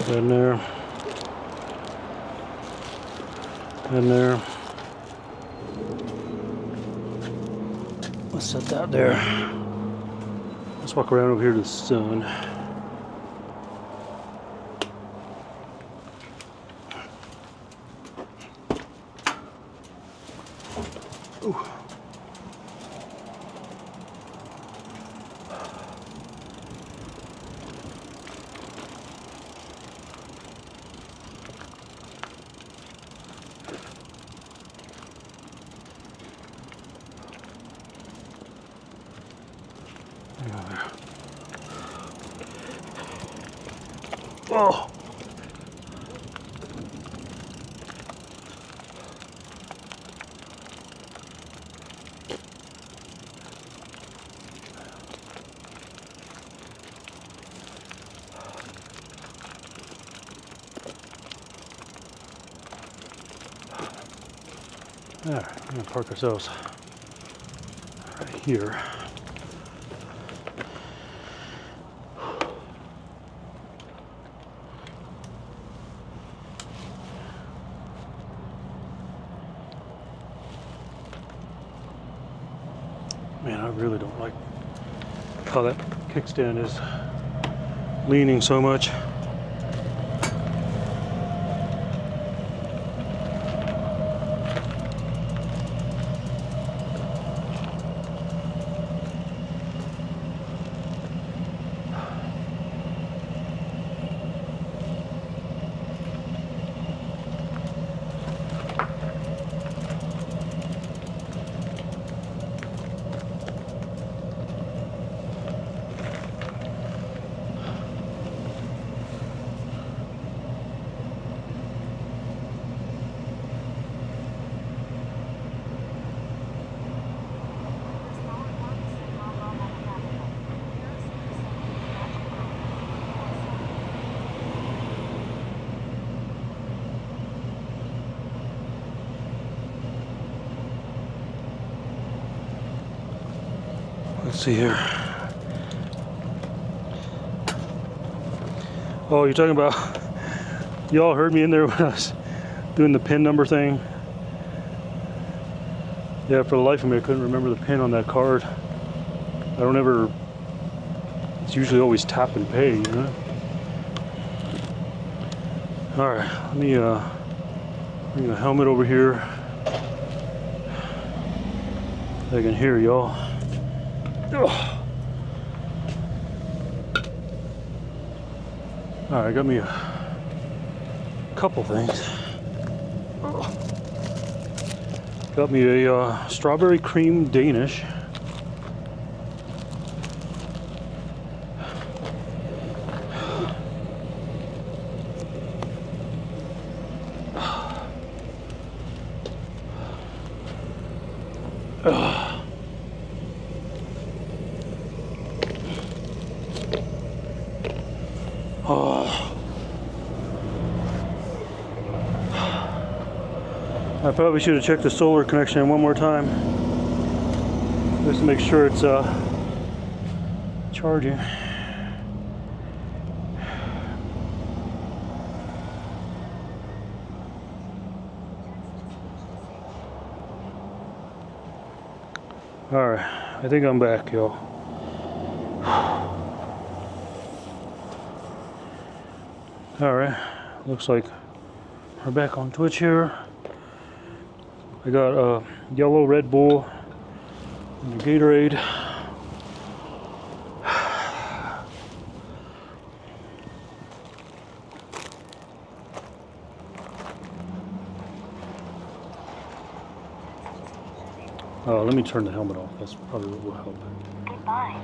In there. In there. Let's set that there. Let's walk around over here to the sun. Ooh. Oh. Alright, I'm gonna park ourselves right here. Man, I really don't like how that kickstand is leaning so much. Let's see here. Oh, you're talking about, y'all heard me in there when I was doing the PIN number thing? Yeah, for the life of me, I couldn't remember the PIN on that card. I don't ever, it's usually always tap and pay, you know? All right, let me bring the helmet over here. I can hear y'all. Oh. All right, got me a couple things. Oh. Got me a strawberry cream Danish. I probably should have checked the solar connection one more time, just to make sure it's charging. All right, I think I'm back, y'all. All right, looks like we're back on Twitch here. I got a yellow Red Bull and a Gatorade. Let me turn the helmet off. That's probably what will help. Goodbye.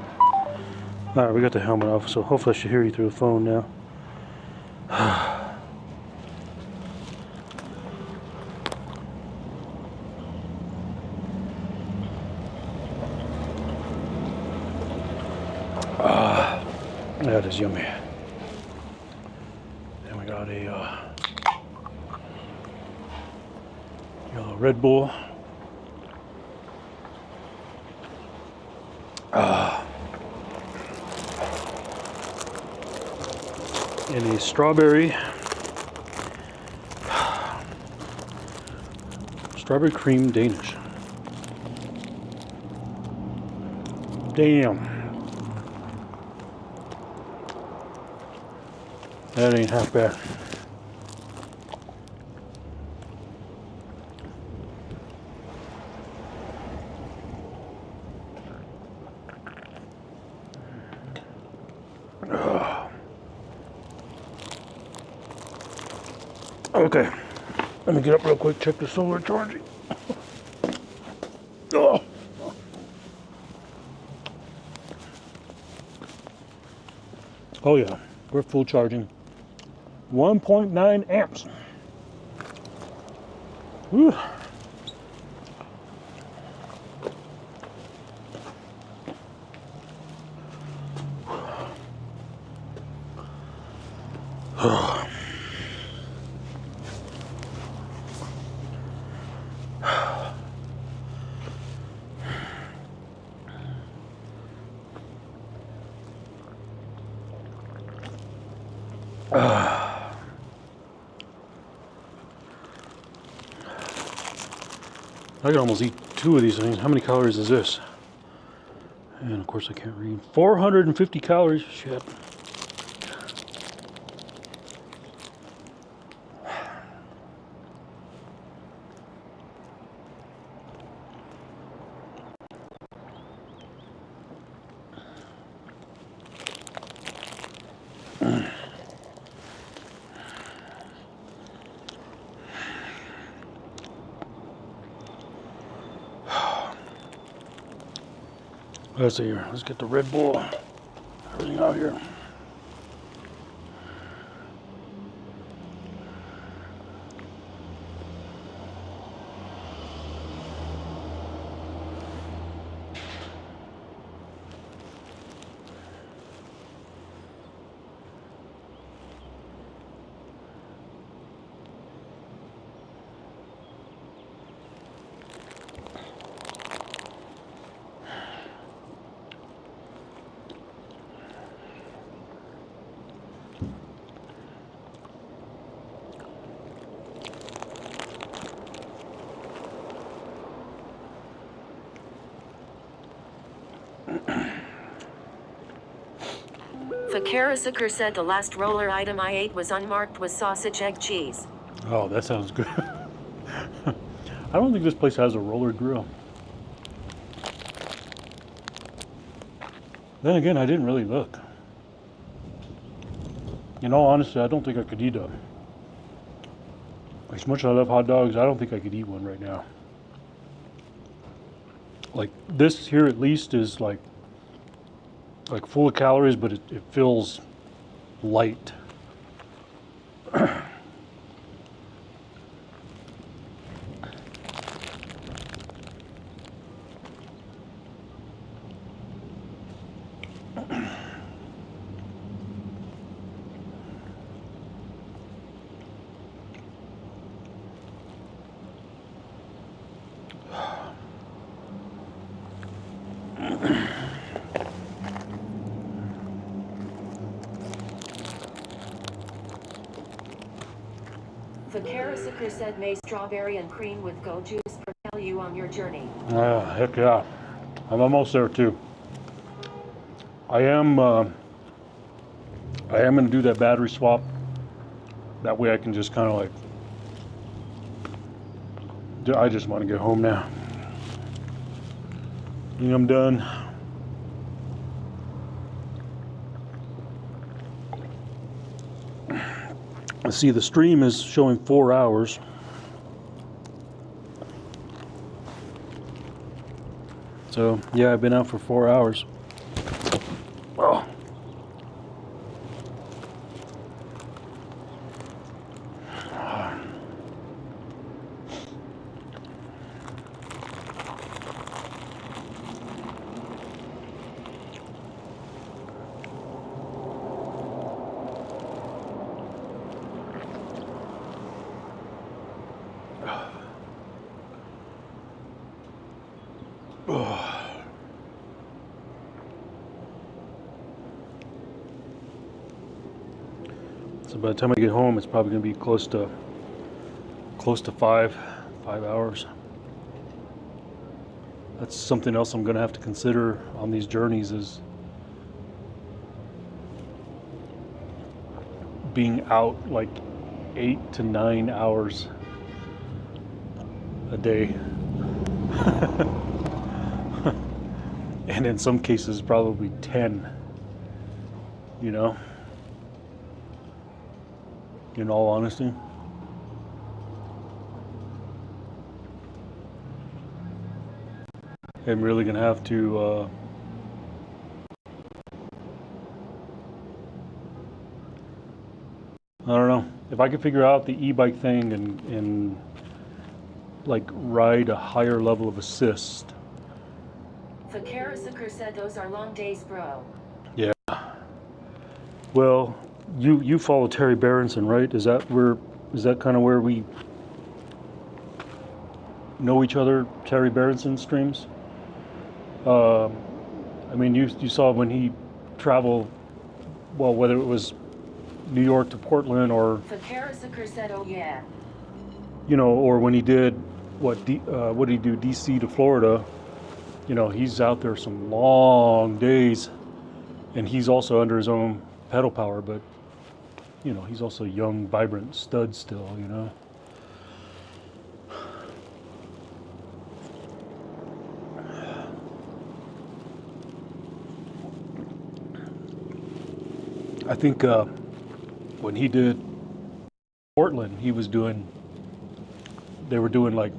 All right, we got the helmet off, so hopefully I should hear you through the phone now. That is yummy. Then we got a yellow Red Bull. And a strawberry cream Danish. Damn. That ain't half bad. Okay, let me get up real quick, check the solar charging. Oh. Oh yeah, we're full charging. 1.9 amps. Whew. I could almost eat 2 of these things. How many calories is this? And of course I can't read. 450 calories. Shit. Let's see here. Let's get the Red Bull. Everything out here. Fakarasakur said the last roller item I ate was unmarked with sausage, egg, cheese. Oh, that sounds good. I don't think this place has a roller grill. Then again, I didn't really look. In all honesty, I don't think I could eat them. As much as I love hot dogs, I don't think I could eat one right now. Like this here at least is like full of calories, but it feels light. Fakarasakur said may strawberry and cream with goat juice propel you on your journey. Heck yeah. I'm almost there too. I am going to do that battery swap. That way I can just kind of like, I just want to get home now. I think I'm done. Let's see, the stream is showing 4 hours. So, yeah, I've been out for 4 hours. Oh. So by the time I get home, it's probably going to be close to 5 hours. That's something else I'm going to have to consider on these journeys, is being out like 8 to 9 hours a day. And in some cases probably 10, you know, in all honesty. I'm really gonna have to I don't know, if I could figure out the e-bike thing and like ride a higher level of assist. Fakarasakur said those are long days, bro. Yeah. Well, you follow Terry Berenson, right? Is that kind of where we know each other? Terry Berenson streams. I mean, you saw when he traveled. Well, whether it was New York to Portland or. Fakarasakur said, "Oh yeah." You know, or when he did what did he do? DC to Florida. You know, he's out there some long days, and he's also under his own pedal power, but you know, he's also a young, vibrant stud still, you know. I think when he did Portland, they were doing like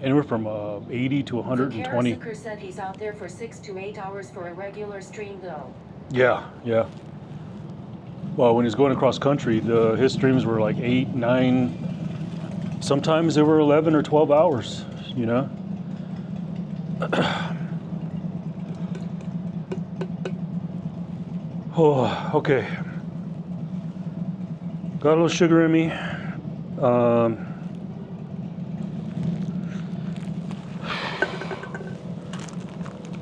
anywhere from 80 to 120. Zucker said he's out there for 6 to 8 hours for a regular stream though. Yeah, yeah. Well, when he's going across country, his streams were like 8, 9, sometimes they were 11 or 12 hours, you know. Oh, okay. Got a little sugar in me.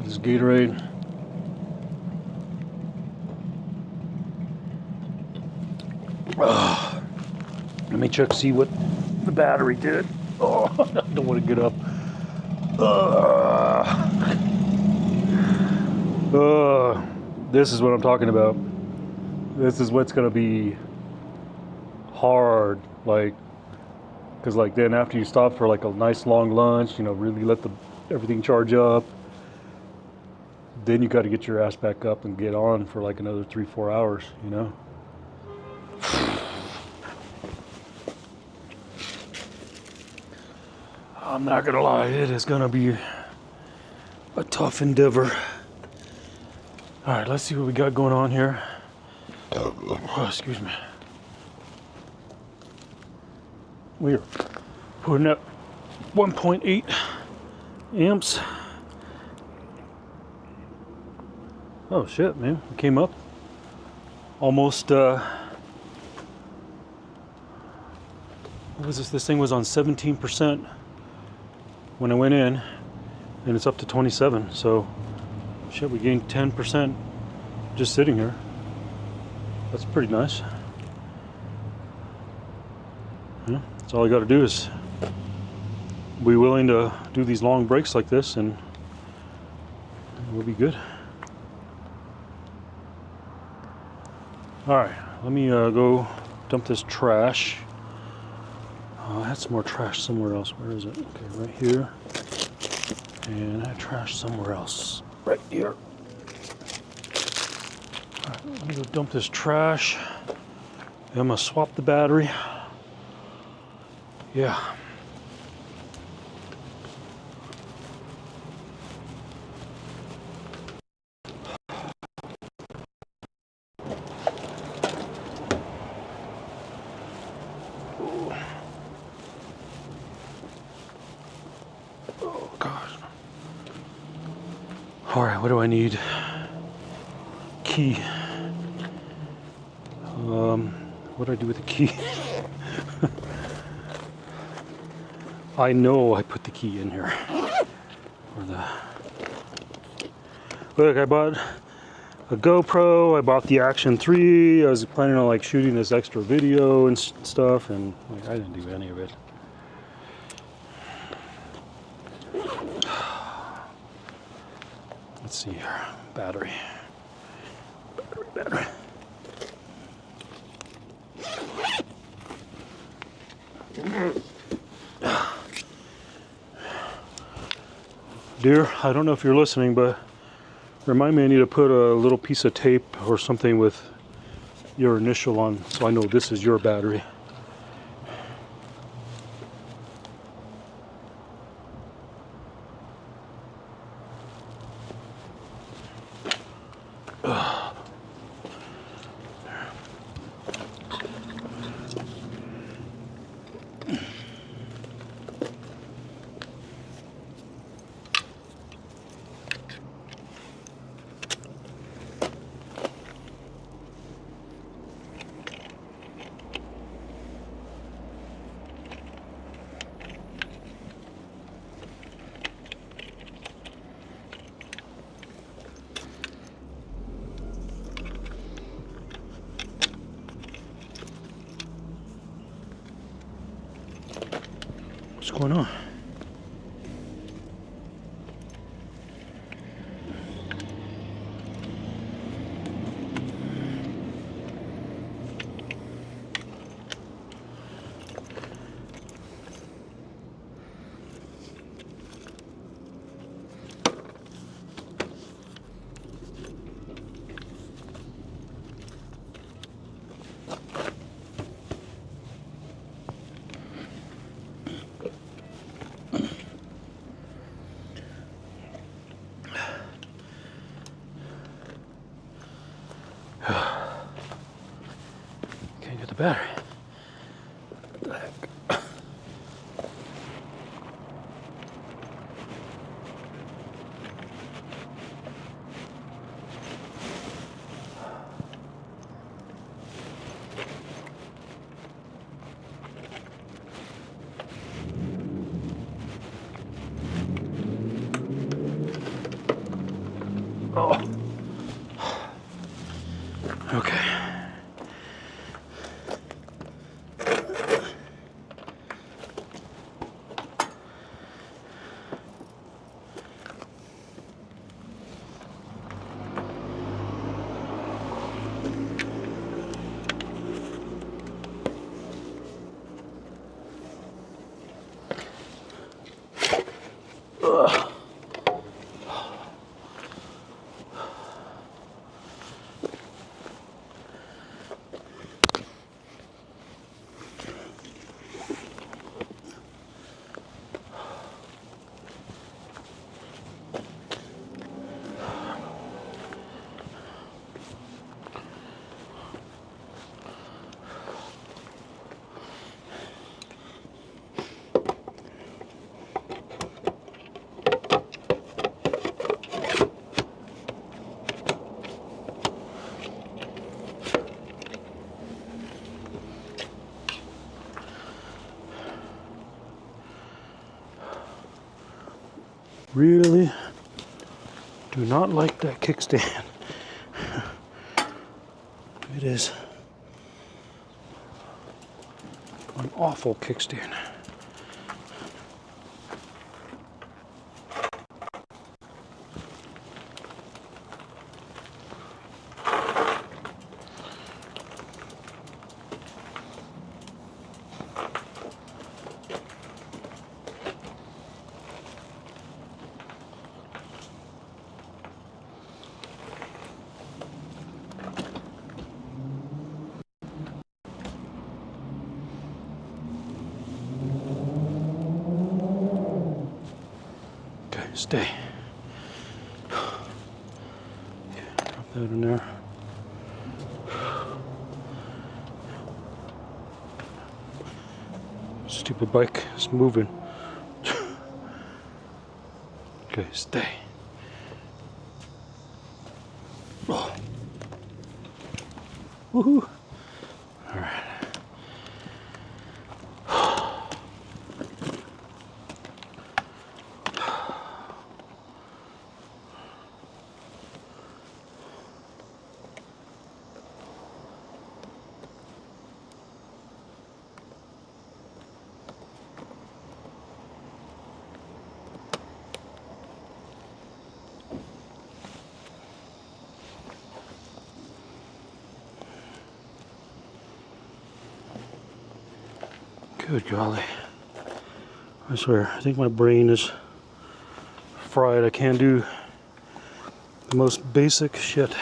This is Gatorade. Let me check, see what the battery did. Oh, I don't want to get up. This is what I'm talking about. This is what's gonna be hard, like, because like then after you stop for like a nice long lunch, you know, really let everything charge up, then you got to get your ass back up and get on for like another 3-4 hours, you know. I'm not gonna lie, it is gonna be a tough endeavor. All right, let's see what we got going on here. Oh, excuse me. We are putting up 1.8 amps. Oh shit, man, we came up almost, what was this? This thing was on 17% when I went in, and it's up to 27, so shit, we gained 10% just sitting here. That's pretty nice. Yeah, that's all I got to do is be willing to do these long breaks like this, and we'll be good. All right, let me go dump this trash. I had some more trash somewhere else. Where is it? Okay, right here. And I had trash somewhere else. Right here. All right, let me go dump this trash. And I'm gonna swap the battery. Yeah. Oh gosh. All right, what do I need? Key. What do I do with the key? I know I put the key in here. Look, I bought a GoPro. I bought the Action 3. I was planning on like shooting this extra video and stuff, and like I didn't do any of it. Let's see here. Battery. Battery. Dear, I don't know if you're listening, but remind me I need to put a little piece of tape or something with your initial on so I know this is your battery. What's going on? battery. What the heck? Oh. Okay. Ugh. Really do not like that kickstand. It is an awful kickstand. Stay. Drop that in there. Stupid bike is moving. Okay, stay. Oh. Woohoo! All right. Good golly. I swear, I think my brain is fried. I can't do the most basic shit.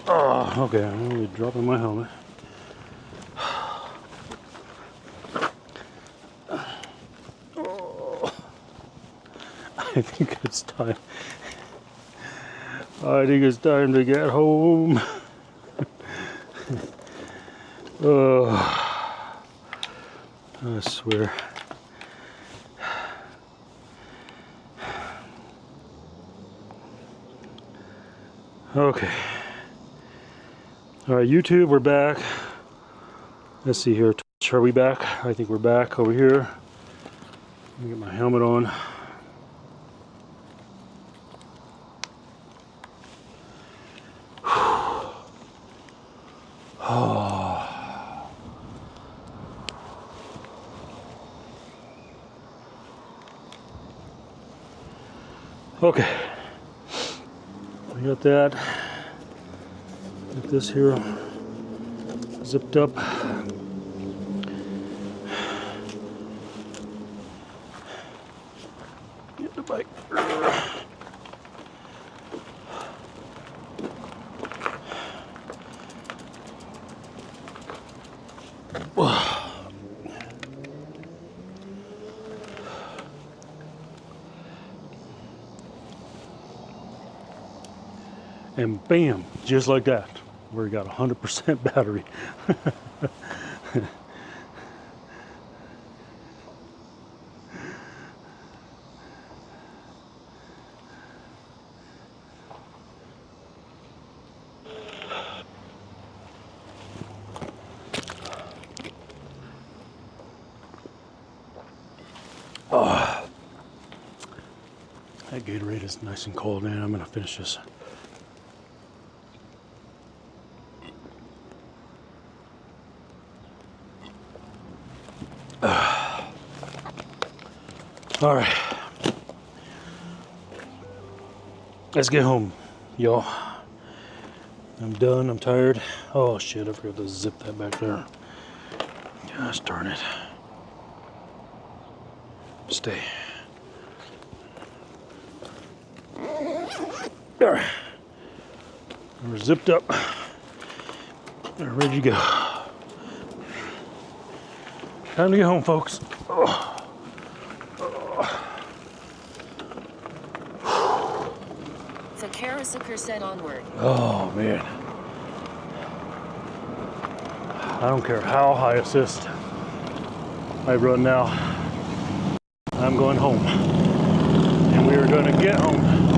Oh, okay, I'm really dropping my helmet. Oh, I think it's time. I think it's time to get home. Oh, I swear. Okay. All right, YouTube, we're back. Let's see here. Are we back? I think we're back over here. Let me get my helmet on. Oh. Okay, we got that. Get this here zipped up. Get the bike. And bam, just like that. where he got 100% battery. Oh, that Gatorade is nice and cold, man. I'm gonna finish this. All right, let's get home, y'all. I'm done. I'm tired. Oh shit! I forgot to zip that back there. Gosh darn it. Stay. There. We're zipped up. We're ready to go. Time to get home, folks. Oh. The Karasuker said onward. Oh man. I don't care how high assist I run now. I'm going home. And we are going to get home.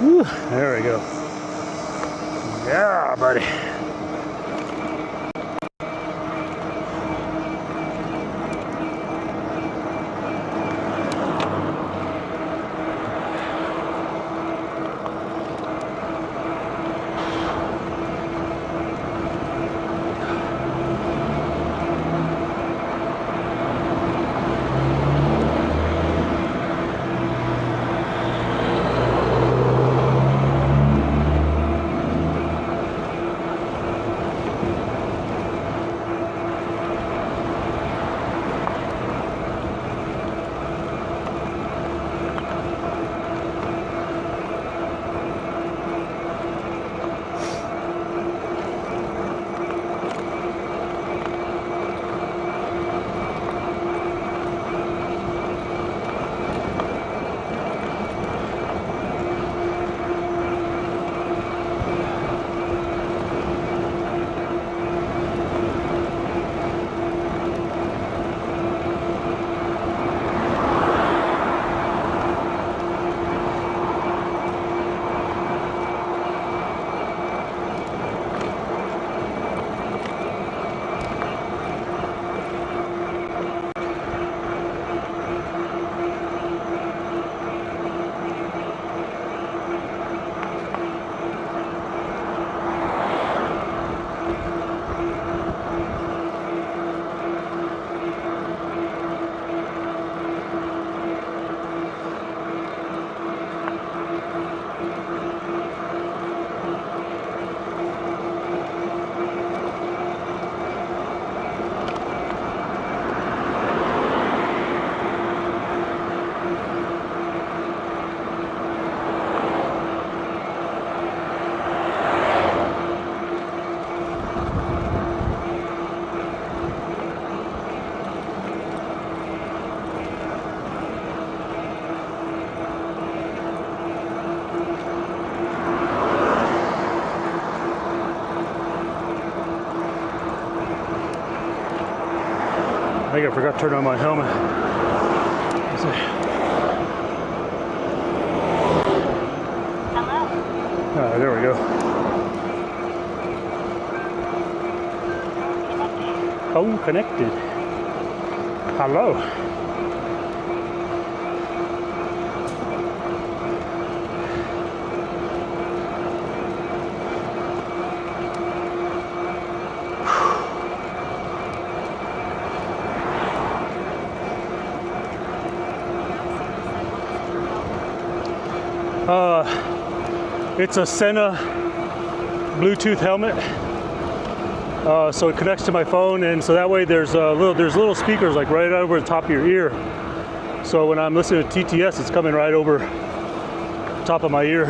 Whew, there we go. Yeah, buddy. I think I forgot to turn on my helmet. Let's see. Hello. There we go. Phone connected. Hello. It's a Sena Bluetooth helmet, so it connects to my phone, and so that way there's little speakers like right over the top of your ear. So when I'm listening to TTS, it's coming right over top of my ear.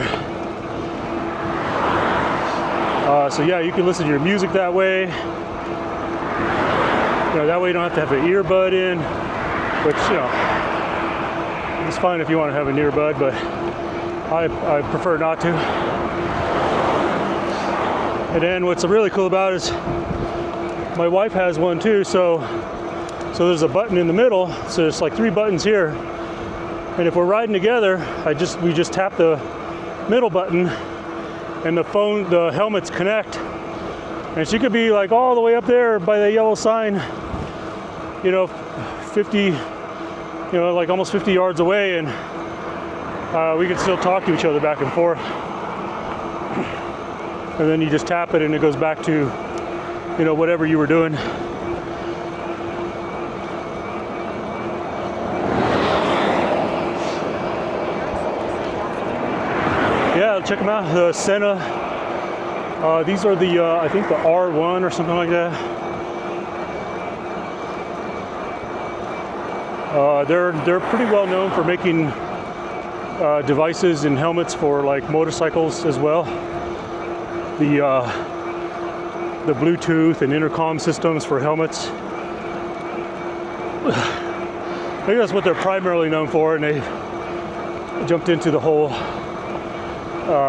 So yeah, you can listen to your music that way. You know, that way you don't have to have an earbud in, which, you know, it's fine if you want to have an earbud, but I prefer not to. And then what's really cool about it is my wife has one too, so there's a button in the middle, so there's like 3 buttons here. And if we're riding together, we just tap the middle button and the helmets connect. And she could be like all the way up there by the yellow sign, you know, 50, you know, like almost 50 yards away, and we could still talk to each other back and forth. And then you just tap it and it goes back to, you know, whatever you were doing. Yeah, check them out, the Sena. These are the, I think the R1 or something like that. They're pretty well known for making devices and helmets for like motorcycles as well. The Bluetooth and intercom systems for helmets. I think that's what they're primarily known for, and they jumped into the whole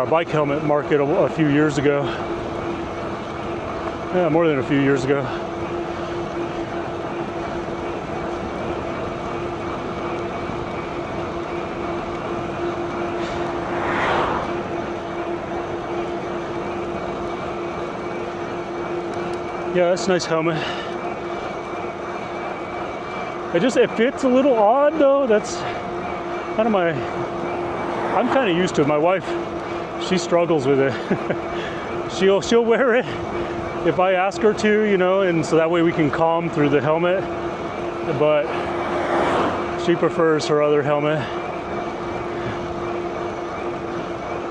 bike helmet market a few years ago. Yeah, more than a few years ago. Yeah, that's a nice helmet. It fits a little odd though. That's kind of I'm kind of used to it. My wife, she struggles with it. She'll wear it if I ask her to, you know, and so that way we can calm through the helmet. But she prefers her other helmet.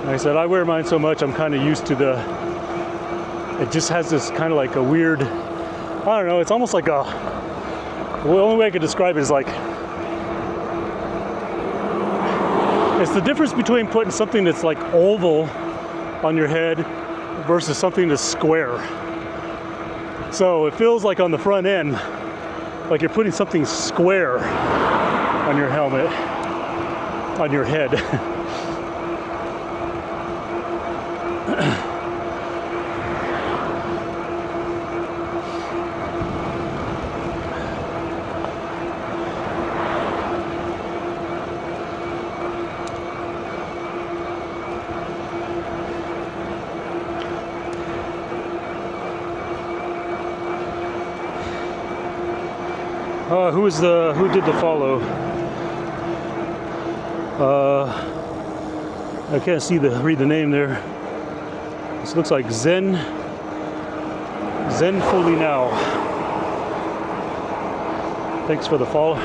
Like I said, I wear mine so much, I'm kind of used to it just has this kind of like a weird, I don't know, it's almost like the only way I could describe it is like, it's the difference between putting something that's like oval on your head versus something that's square. So it feels like on the front end, like you're putting something square on your helmet, on your head. Who did the follow? I can't read the name there. This looks like Zen Fully Now. Thanks for the follow.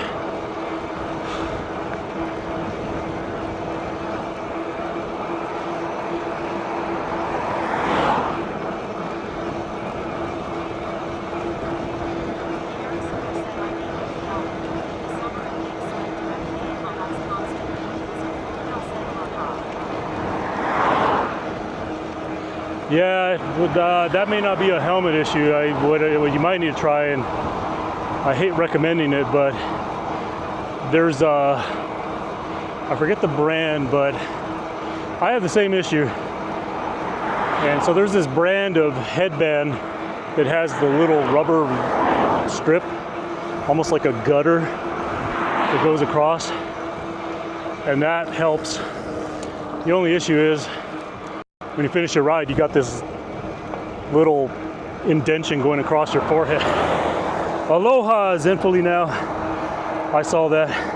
Yeah, that may not be a helmet issue. What you might need to try, and I hate recommending it, but there's I forget the brand, but I have the same issue. And so there's this brand of headband that has the little rubber strip, almost like a gutter that goes across, and that helps. The only issue is, when you finish your ride, you got this little indentation going across your forehead. Aloha, Zen Fully Now. I saw that.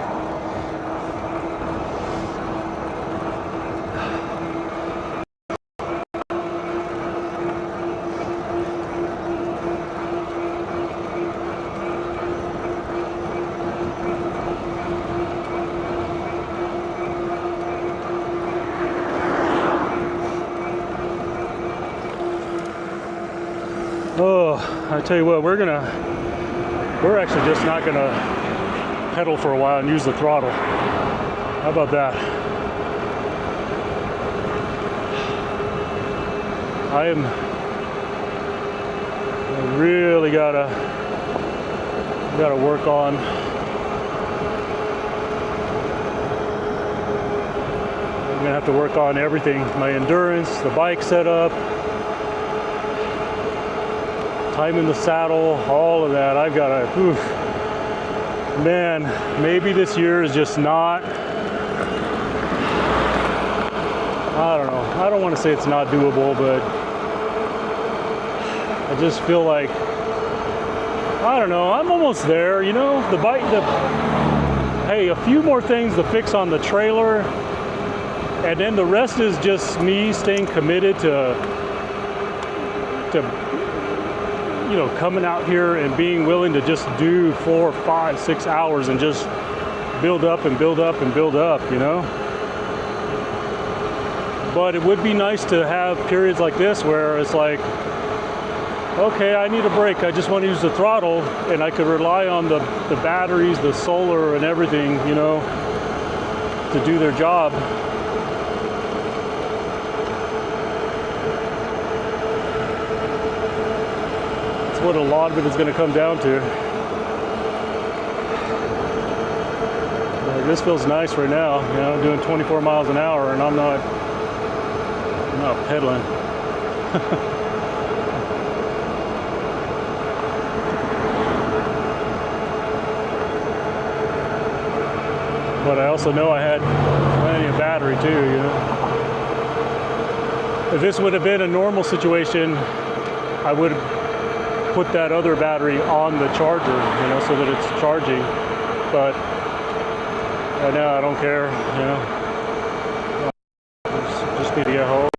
Oh, I tell you what, we're actually just not gonna pedal for a while and use the throttle. How about that? I really gotta work on I'm gonna have to work on everything, my endurance, the bike setup, time in the saddle, all of that. I've gotta, man, maybe this year is just not, I don't know. I don't want to say it's not doable, but I just feel like, I don't know, I'm almost there, you know? Hey, a few more things to fix on the trailer, and then the rest is just me staying committed to you know, coming out here and being willing to just do 4, 5, 6 hours and just build up and build up and build up, you know? But it would be nice to have periods like this where it's like, okay, I need a break. I just want to use the throttle, and I could rely on the batteries, the solar and everything, you know, to do their job. That's what a lot of it is going to come down to. Like, this feels nice right now, you know, doing 24 miles an hour, and I'm not pedaling. But I also know I had plenty of battery too, you know. If this would have been a normal situation, I would have put that other battery on the charger, you know, so that it's charging. But right now I don't care, you know. Just need to get home.